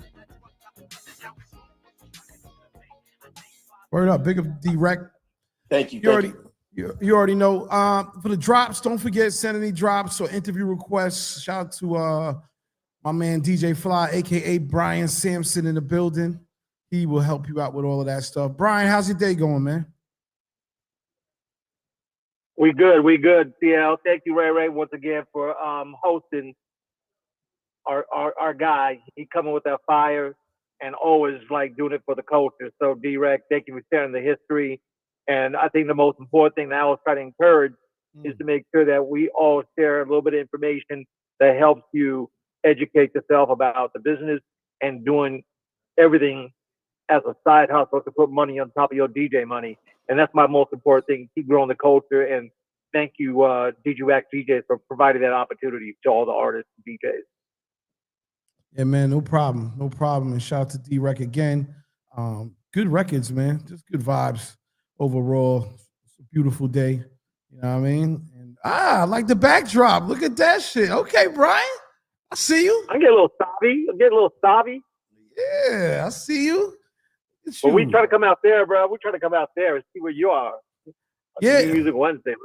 Word up, big of D-Rec.
Thank you.
You You already know. For the drops, don't forget, send any drops or interview requests. Shout out to my man DJ Fly, aka Brian Sampson, in the building. He will help you out with all of that stuff. Brian, how's your day going, man?
We good, CL. Thank you, Ray, once again for hosting our guy. He coming with that fire and always like doing it for the culture. So D-Rex, thank you for sharing the history. And I think the most important thing that I was trying to encourage is to make sure that we all share a little bit of information that helps you educate yourself about the business and doing everything as a side hustle to put money on top of your DJ money. And that's my most important thing. Keep growing the culture. And thank you, Digiwaxx DJs, for providing that opportunity to all the artists and DJs.
Yeah, man, no problem. No problem. And shout out to D-Rec again. Good records, man. Just good vibes overall. It's a beautiful day. You know what I mean? And I like the backdrop. Look at that shit. Okay, Brian. I see you.
I get a little savvy.
Yeah, I see you.
But we try to come out there, bro. We try to come out there and see where you are.
Yeah.
Music Wednesday.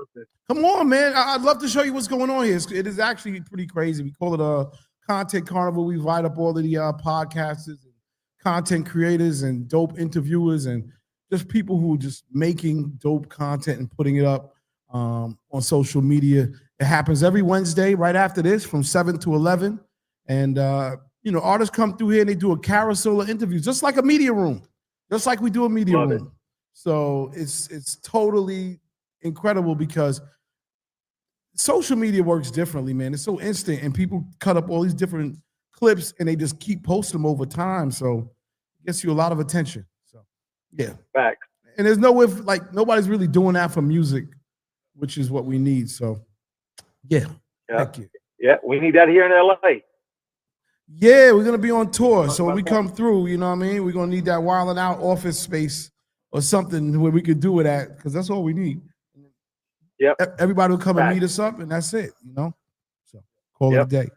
Come on, man. I'd love to show you what's going on here. It is actually pretty crazy. We call it a content carnival. We invite up all of the podcasters and content creators and dope interviewers and just people who are just making dope content and putting it up on social media. It happens every Wednesday right after this from 7 to 11. And, artists come through here and they do a carousel of interviews, just like a media room, just like we do a media room. So it's totally incredible because social media works differently, man. It's so instant and people cut up all these different clips and they just keep posting them over time. So it gets you a lot of attention. So yeah.
Facts.
And there's nobody's really doing that for music, which is what we need. So yeah. Thank you.
Yeah, we need that here in LA.
Yeah, we're gonna be on tour. So when we come through, you know what I mean? We're gonna need that Wildin' Out office space or something where we could do it at, because that's all we need.
Yep.
Everybody will come and meet us up, and that's it, So call it a day.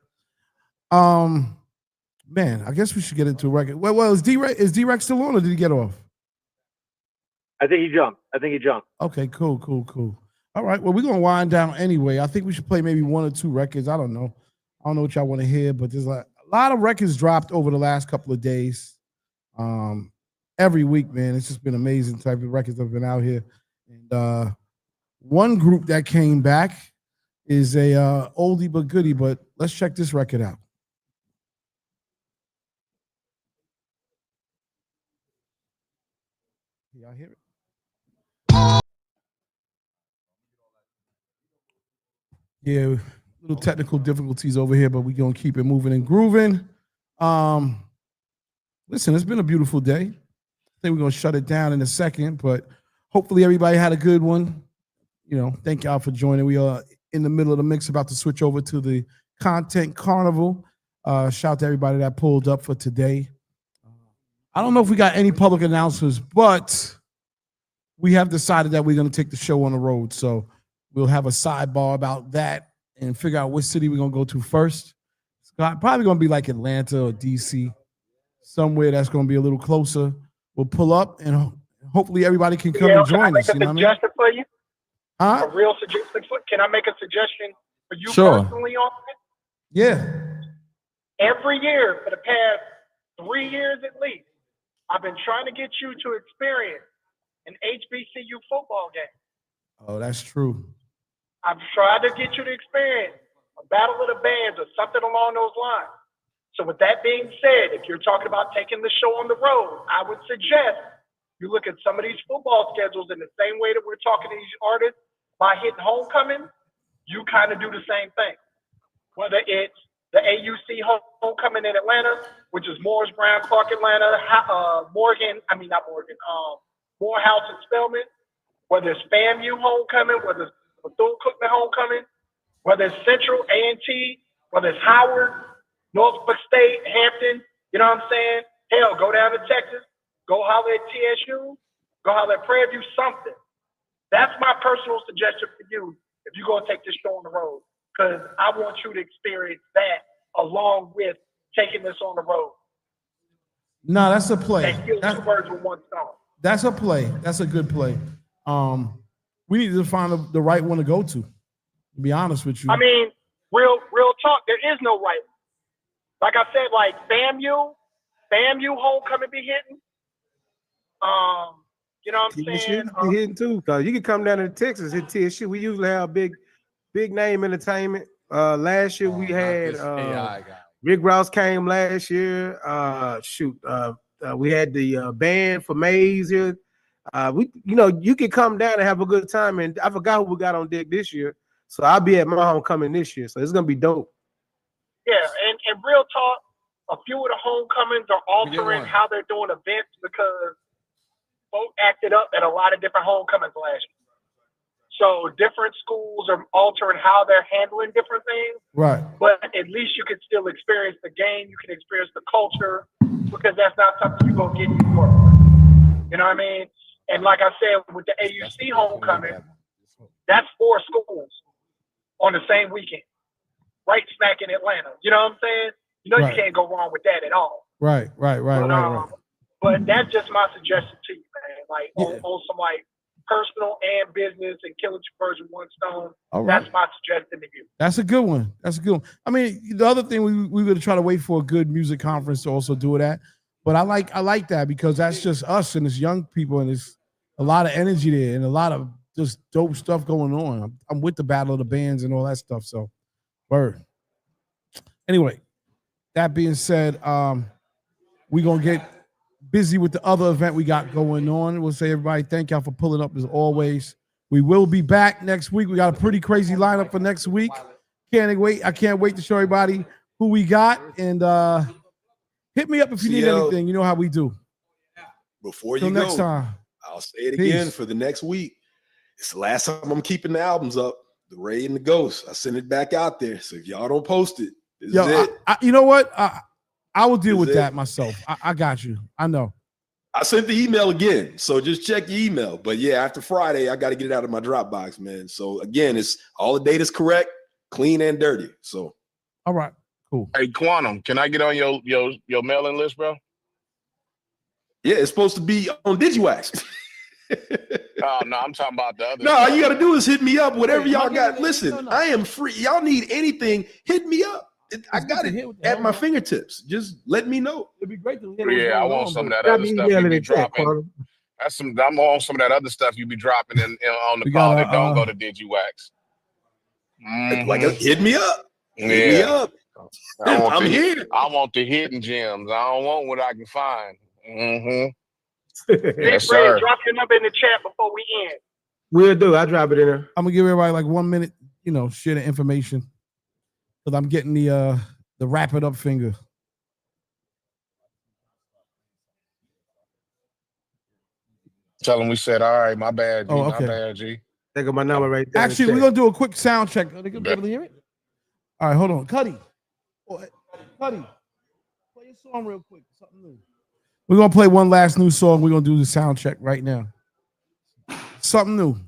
Man, I guess we should get into a record. Well, is D-Rex still on, or did he get off?
I think he jumped.
Okay, cool. All right, well, we're gonna wind down anyway. I think we should play maybe one or two records. I don't know what y'all want to hear, but there's a lot of records dropped over the last couple of days. Every week, man, it's just been amazing type of records that have been out here. And one group that came back is a oldie but goodie, but let's check this record out. Y'all hear it? Yeah, little technical difficulties over here, but we're going to keep it moving and grooving. Listen, it's been a beautiful day. I think we're going to shut it down in a second, but hopefully everybody had a good one. Thank y'all for joining. We are in the middle of the mix, about to switch over to the Content Carnival. Shout out to everybody that pulled up for today. I don't know if we got any public announcements, but we have decided that we're going to take the show on the road. So we'll have a sidebar about that and figure out which city we're going to go to first. It's probably going to be like Atlanta or DC, somewhere that's going to be a little closer. We'll pull up and hopefully everybody can come and join us. You know what I mean?
Suggestion for you?
Huh?
A real suggestion. Can I make a suggestion for you
Sure.
personally on it?
Yeah.
Every year for the past 3 years at least, I've been trying to get you to experience an HBCU football game.
Oh, that's true.
I've tried to get you to experience a battle of the bands or something along those lines. So with that being said, if you're talking about taking the show on the road, I would suggest you look at some of these football schedules in the same way that we're talking to these artists by hitting homecoming. You kind of do the same thing. Whether it's the AUC homecoming in Atlanta, which is Morris Brown, Clark Atlanta, Morehouse and Spelman, whether it's FAMU homecoming, whether it's Bethune-Cookman homecoming, whether it's Central, A&T, whether it's Howard, Norfolk State, Hampton, you know what I'm saying? Hell, go down to Texas, go holler at TSU, go holler at Prairie View, something. That's my personal suggestion for you if you're going to take this show on the road, because I want you to experience that along with taking this on the road.
No, that's a play.
And kill two birds with one stone.
That's a play. That's a good play. we need to find the right one to go to be honest with you.
I mean, real talk, there is no right one. Like I said, like FAMU homecoming be hitting. You know what I'm saying?
Be hitting too, cause you can come down to Texas hit TSU. We usually have big name entertainment. Last year we had Rick Ross came last year. We had the band for Maze here. You can come down and have a good time. And I forgot who we got on deck this year, so I'll be at my homecoming this year. So it's gonna be dope.
Yeah, and real talk, a few of the homecomings are altering how they're doing events because folk acted up at a lot of different homecomings last year. So different schools are altering how they're handling different things.
Right.
But at least you can still experience the game. You can experience the culture because that's not something you're going to get anymore. You know what I mean? And like I said, with the AUC homecoming, that's 4 schools on the same weekend, right smack in Atlanta. You know what I'm saying? You can't go wrong with that at all.
Right.
But that's just my suggestion to you, man. Like on some like personal and business and killing 2 birds with 1 stone. That's my suggestion to you.
That's a good one. I mean, the other thing we would try to wait for a good music conference to also do that. But I like that because that's just us and it's young people and it's a lot of energy there and a lot of just dope stuff going on. I'm with the battle of the bands and all that stuff. So, word. Anyway, that being said, we're going to get busy with the other event we got going on. We'll say everybody, thank y'all for pulling up as always. We will be back next week. We got a pretty crazy lineup for next week. I can't wait to show everybody who we got. And hit me up if you need anything. You know how we do.
Before you go, next time, I'll say it again for the next week. It's the last time I'm keeping the albums up. The Ray and the Ghost. I sent it back out there. So if y'all don't post it, this is it.
You know what? I will deal with that myself. I got you. I know.
I sent the email again, so just check your email. But yeah, after Friday, I got to get it out of my Dropbox, man. So again, it's all the data's correct, clean and dirty. So,
all right, cool.
Hey, Quantum, can I get on your mailing list, bro?
Yeah, it's supposed to be on Digiwaxx.
Oh no, I'm talking about the other.
No, all you got to do is hit me up. Whatever y'all got. Listen, I am free. Y'all need anything? Hit me up. I got it at my fingertips. Just let me know.
It'd be great to
I want some of that other stuff you be dropping. I'm on some of that other stuff you be dropping on the call that don't go to Digiwaxx.
Like, hit me up. Hit me up. I'm here.
I want the hidden gems. I don't want what I can find.
Yes, sir. Drop your number in the chat before we end.
We'll do. I'll drop it in there.
I'm gonna give everybody like 1 minute, share the information. Because I'm getting the wrap it up finger.
Tell them we said, all right, my bad, G.
Oh, okay.
My bad, G.
Take my number right there.
Actually, we're going to do a quick sound check. Are they going to be able to hear it? All right, hold on. Cuddy. Play a song real quick. Something new. We're going to play one last new song. We're going to do the sound check right now. Something new.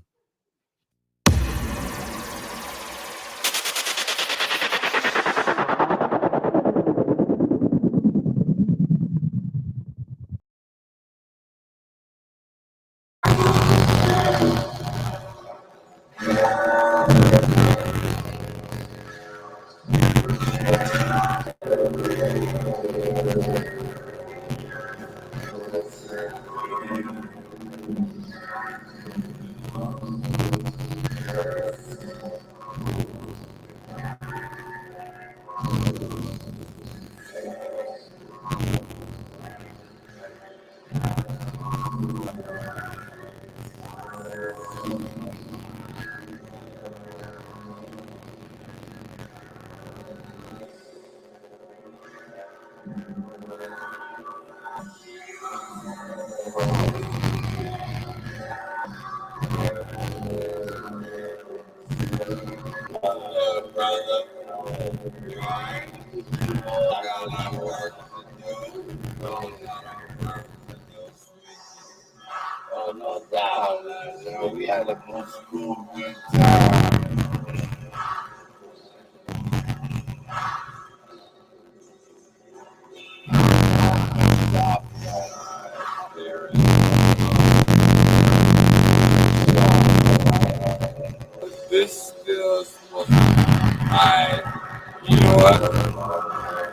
Alright, you know what?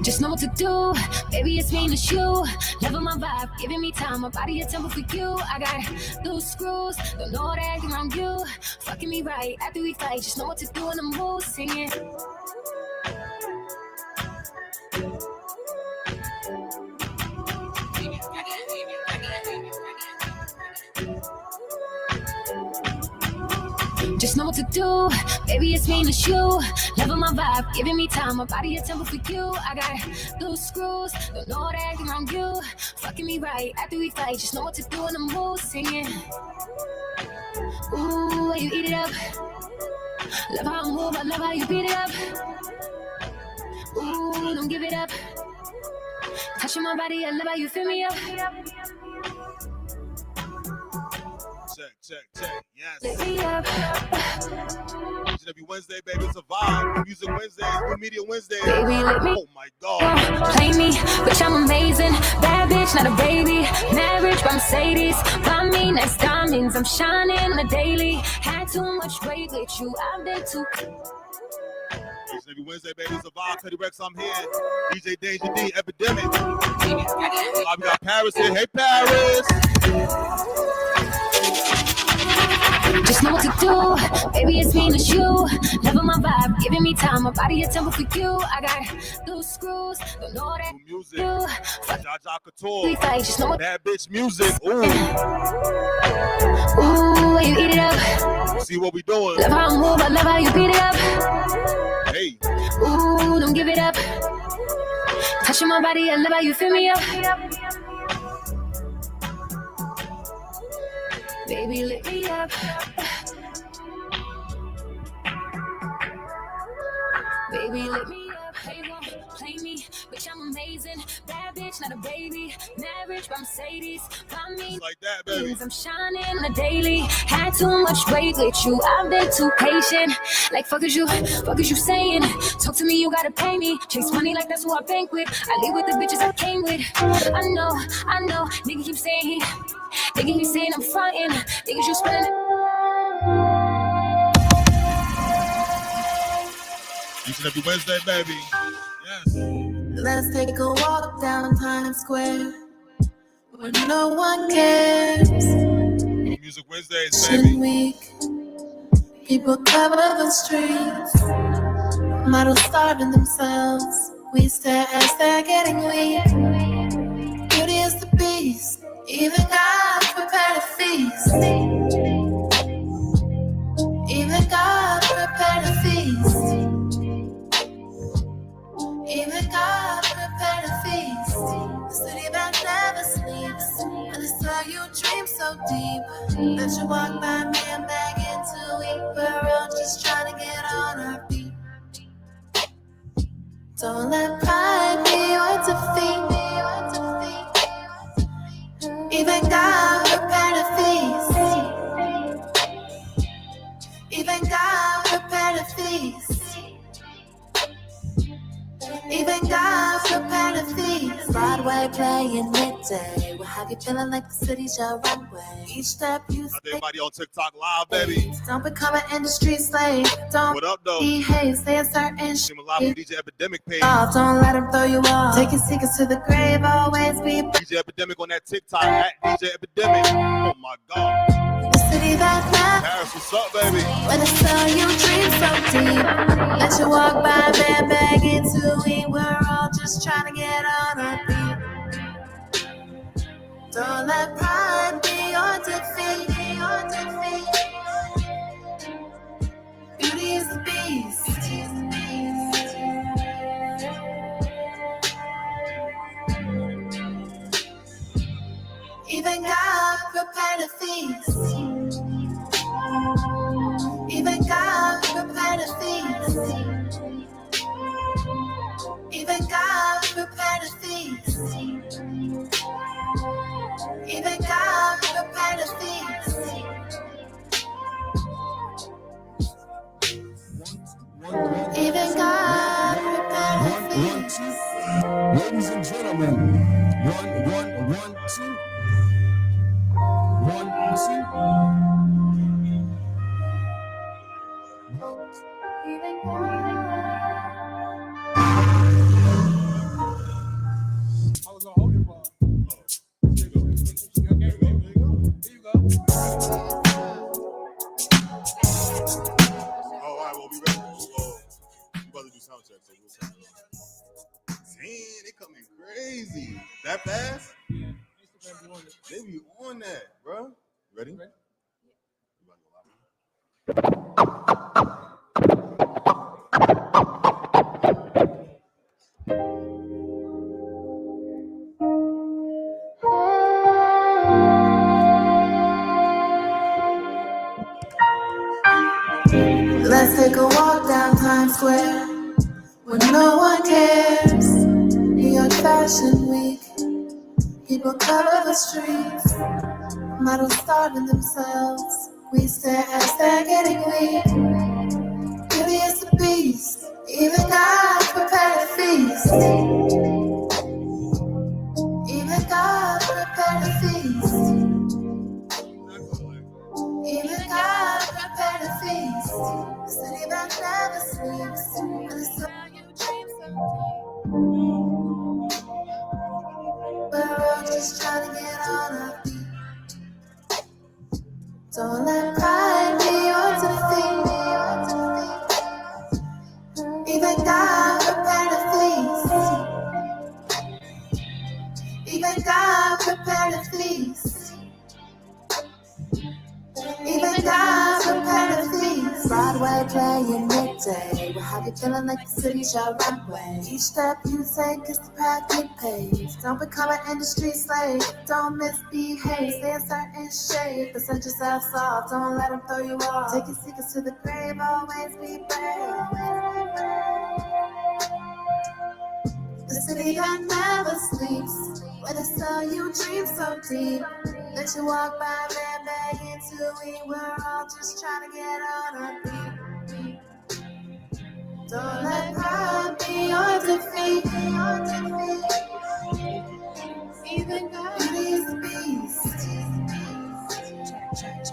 Just know what to do, baby, it's me and it's you. Loving my vibe, giving me time, my body a temple for you. I got loose screws, don't know what acting around you. Fucking me right after we fight, just know what to do in the mood, singing. Just know what to do, baby, it's me and it's you. Loving my vibe, giving me time, my body a temple for you. I got loose screws, don't know what acting around you. Fucking me right after we fight, just know what to do in the mood, singing. Ooh, you eat it up. Love how I move, I love how you beat it up. Ooh, don't give it up. Touching my body, I love how you fill me up.
Check. Yes. Every Wednesday, baby, it's a vibe. Music Wednesdays, New Media Wednesdays.
Baby, let me.
Oh my God.
Play me, bitch, I'm amazing. Bad bitch, not a baby. Marriage by Mercedes. Buy me nice diamonds. I'm shining on a daily. Had too much weight with you. I've been too.
Every Wednesday, baby, it's a vibe. Cuddy Rex, I'm here. DJ Danger D, Epidemic. We got Paris here. Hey, Paris.
Just know what to do, baby, it's me and it's you. Loving my vibe, giving me time, my body a temple for you. I got loose screws, don't know that
music.
You.
Jaja Couture.
We fight, just know what.
Bad bitch music. Ooh.
Ooh, you eat it up.
See what we doing.
Love how I move, I love how you beat it up.
Hey.
Ooh, don't give it up. Touching my body, I love how you fill me up. Baby, lit me up. Baby, lit me up. Hey, won't play me, bitch, I'm amazing. Bad bitch, not a baby. Married rich Mercedes.
Like that, baby.
I'm shining on a daily. Had too much weight with you. I've been too patient. Like fuck is you saying? Talk to me, you gotta pay me. Chase money like that's who I bank with. I leave with the bitches I came with. I know. Nigga keep saying I'm frontin'. Niggas you spending it.
Each and every Wednesday, baby. Yes.
Let's take a walk down Times Square where no one cares.
Music Wednesdays, baby.
Week, people cover the streets. Models starving themselves. We stare as they're getting weak. Beauty is the beast. Even God prepared a feast. Even God prepared a feast. Even God prepared a feast. The city that never sleeps. And it's how you dream so deep. That you walk by me and beg into weep. We're all just trying to get on our feet. Don't let pride be your defeat. Even God prepared a feast. Even God prepared a feast. Even God prepared a feast. Broadway playing midday. We'll have you feeling like the city's your runway. Each step you take.
Everybody on TikTok live, baby.
Don't become an industry slave. Don't
what up, though?
behave. Say a certain shit.
Live on DJ Epidemic page.
Don't let him throw you off. Take your secrets to the grave. Always be
DJ Epidemic on that TikTok at DJ Epidemic. Oh my God.
the city that matters.
Paris, what's up, baby?
When it's all you dream so deep. Let you walk by, man, begging to eat. We're all just trying to get on our feet. Don't let pride be your defeat. Beauty is the beast. Even God prepared a feast. Even God prepared a feast. Even God prepared a feast. Even God prepared a feast. Even God prepared a feast.
Ladies and gentlemen, 1, 2. 1, 2.
Even God.
They coming crazy. That fast? They be on that, bro. Ready?
Let's take a walk down Times Square when no one cares. New York Fashion Week, people cover the streets. Models starving themselves. We stare as they're getting weak. Beauty is the beast. Even God prepared a feast. Even God prepared a feast. Even God prepared a feast. The city that never sleeps. And it's how you dream so deep. We're all just trying to get on our feet. Don't let pride be your defeat. Even God prepared a feast. Even God prepared a feast. Even God prepared a feast. Broadway playing midday. We'll have you feeling like the city's your runway. Each step you take is the path you pave. Don't become an industry slave. Don't misbehave. Stay a certain shape. Present yourself soft. Don't let them throw you off. Take your secrets to the grave. Always be brave. The city that never sleeps. When I saw you dream so deep, let you walk by, man, back into it. We're all just trying to get on our feet. Don't let pride be your defeat. Even God is a beast. Check.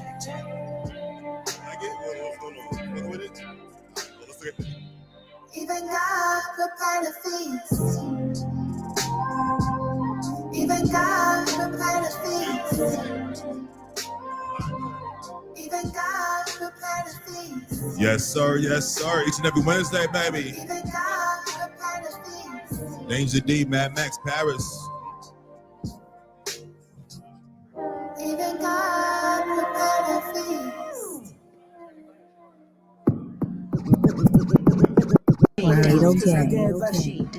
Even God prepared a feast. Even God prepared a feast. Even God prepared a feast.
Yes, sir. Yes, sir. Each and every Wednesday, baby.
Even God prepared a feast.
Danger D, Mad Max, Paris.
Even God prepared a feast.
Tornado gang.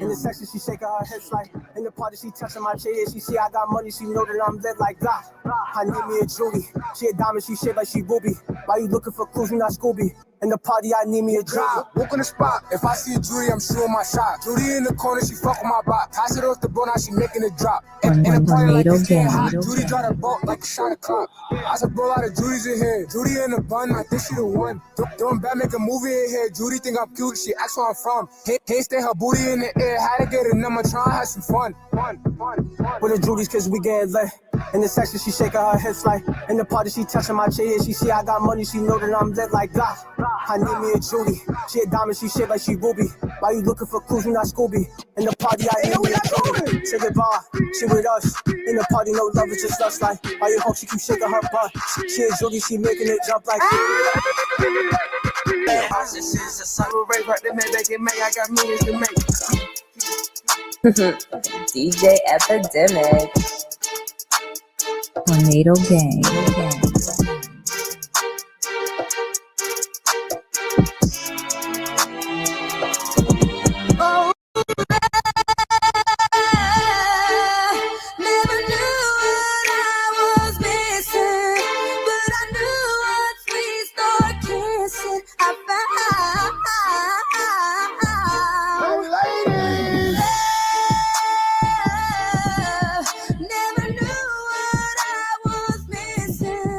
In the section, she shaking her hips like. In the party, she touching my chair. She see I got money, she know that I'm lit like God. I need me a Judy. She a diamond, she shaped like she Ruby. Why you looking for clues? You not Scooby. In the party, I need me a drop.
Walk on the spot. If I see Judy, I'm shooting my shot. Judy in the corner, she fuck with my bot. Pass it off the bro, now she making it drop. In the party like it's getting hot. Judy drive the boat like a shot of clock. I said, bro, a lot of Judy's in here. Judy in the bun, I think she the one. Doing bad, make a movie in here. Judy think I'm cute, she asks where I'm from. Can't stay her booty in the air. Had to get a number, try and have some fun.
With the Judy's, cause we get lit. In the section, she shaking her hips like. In the party, she touching my chair. She see I got money, she know that I'm lit like God. I need me a Judy. She a diamond, she shaped like she Ruby. Why you looking for clues? You not Scooby. In the party, I need me a Judy. Say goodbye, she with us. In the party, no love, it's just us. Like, why you hope she keep shaking her butt? She a Judy, she making it jump like. I got millions to make.
DJ Epidemic. Tornado gang.
Oh, never knew what I was missing, but I knew once we start kissing, I found. Oh, ladies. Never knew what I was missing.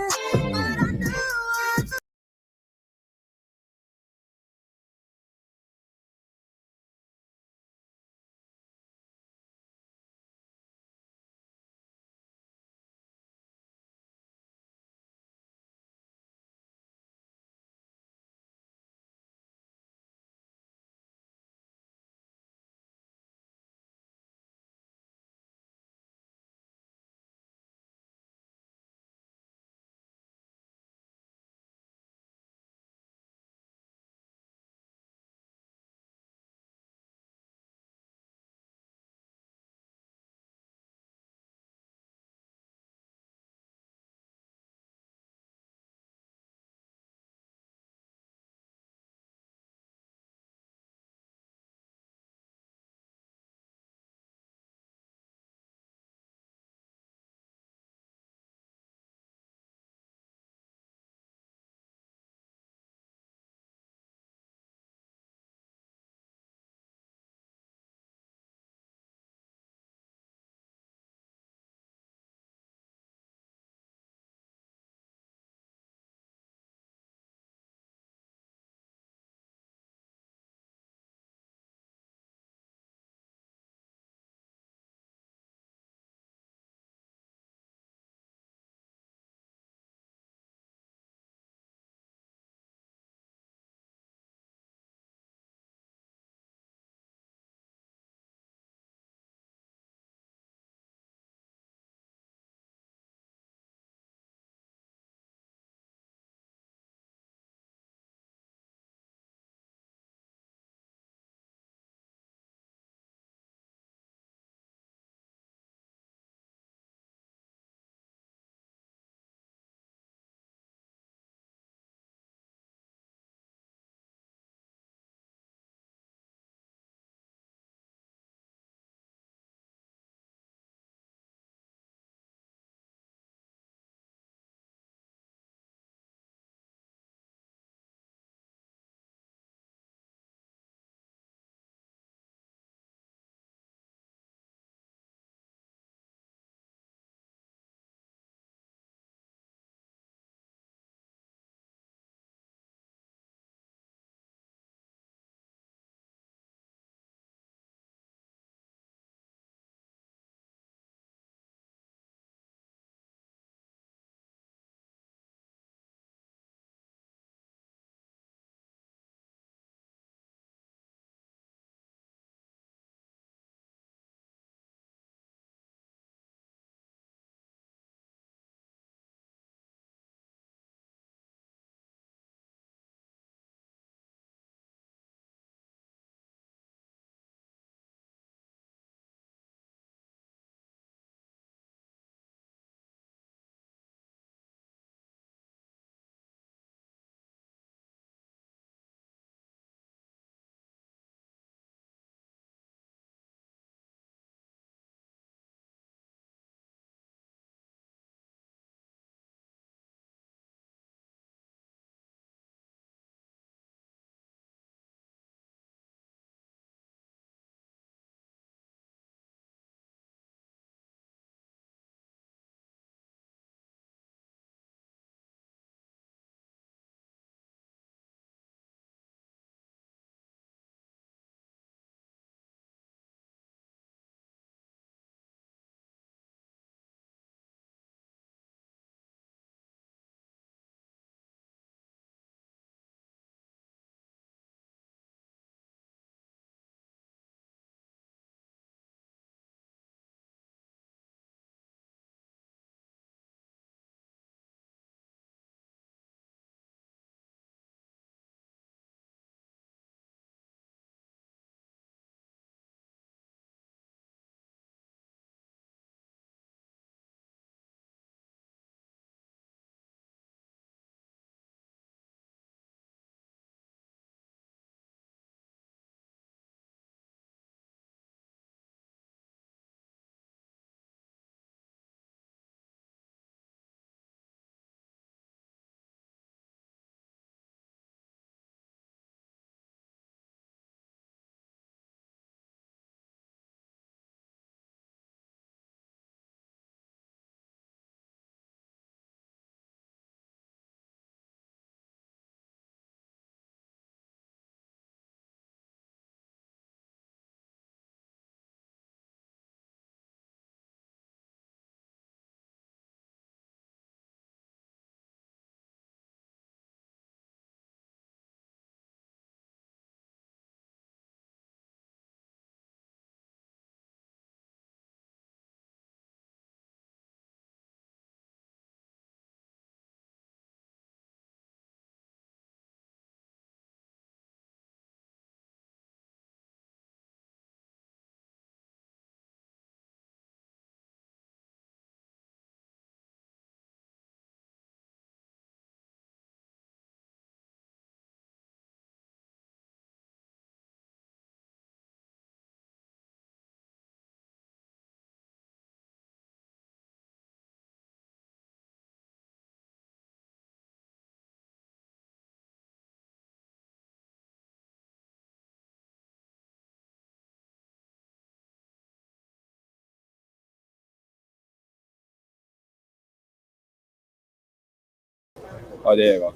Oh, there you go.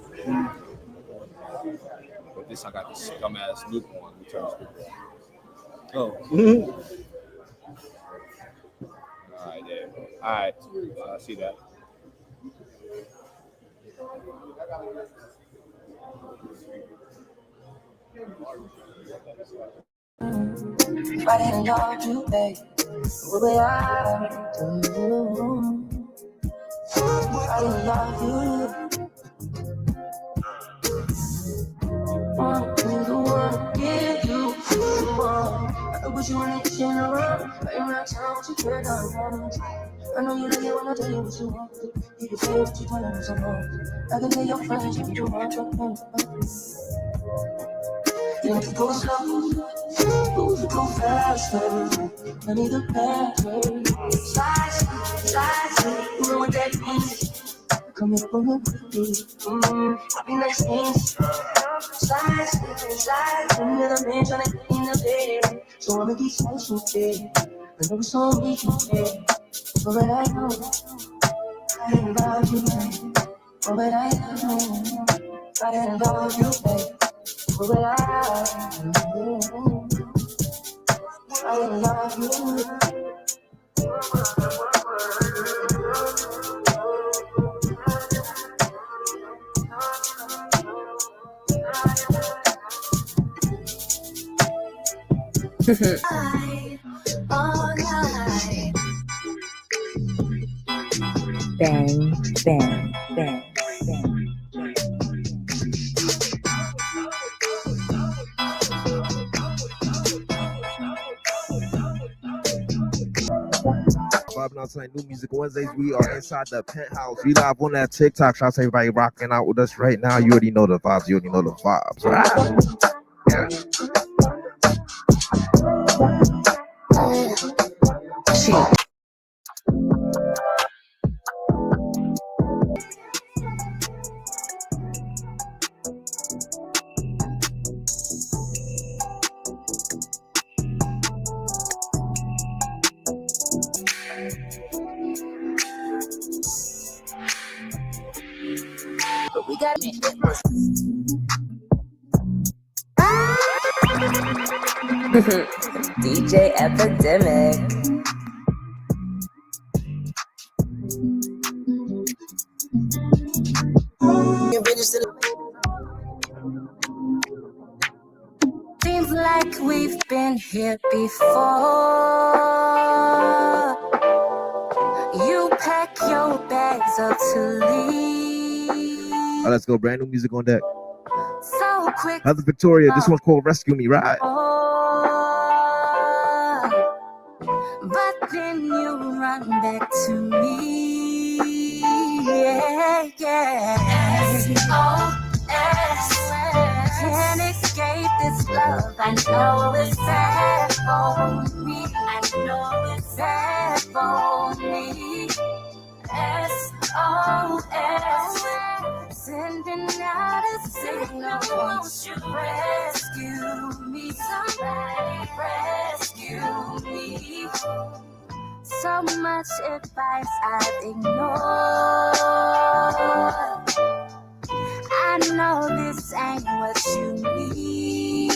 But this, I got this dumbass loop on. We turn this loop on. Oh. All right, there you go. All right, I see that.
If I didn't love you, babe, what would I do? If I didn't love you, want to want to give you more. I could put you in a chain around, right around town, what you care about. I know you like it when I tell you what you want. You can say what you tell me some more. I can tell your friends what you want. You need to go slow. Move to go faster, I need a better. Slide, you know what that means. Come here, come quickly. I'll be nice things. Slide, another man trying to get in the bed. So I'ma get so dead. I know it's on me, but I know I didn't love you, babe. But I know I didn't love you, babe. But I love you. All night.
Bang, bang, bang, bang.
Vibing out tonight, new music Wednesdays. We are inside the penthouse. We live on that TikTok. Shout out to everybody rocking out with us right now. You already know the vibes. You already know the vibes.
We got
DJ Epidemic.
Seems like we've been here before. You pack your bags up to leave.
All right, let's go. Brand new music on deck.
So quick.
Heather Victoria. This one's called Rescue Me, right?
But then you run back to me. Yeah. SOS. Can't escape this love. I know it's bad for me. I know it's bad for me. SOS. Sending out a signal. Won't you rescue me? Somebody rescue me. So much advice I've ignored. I know this ain't what you need.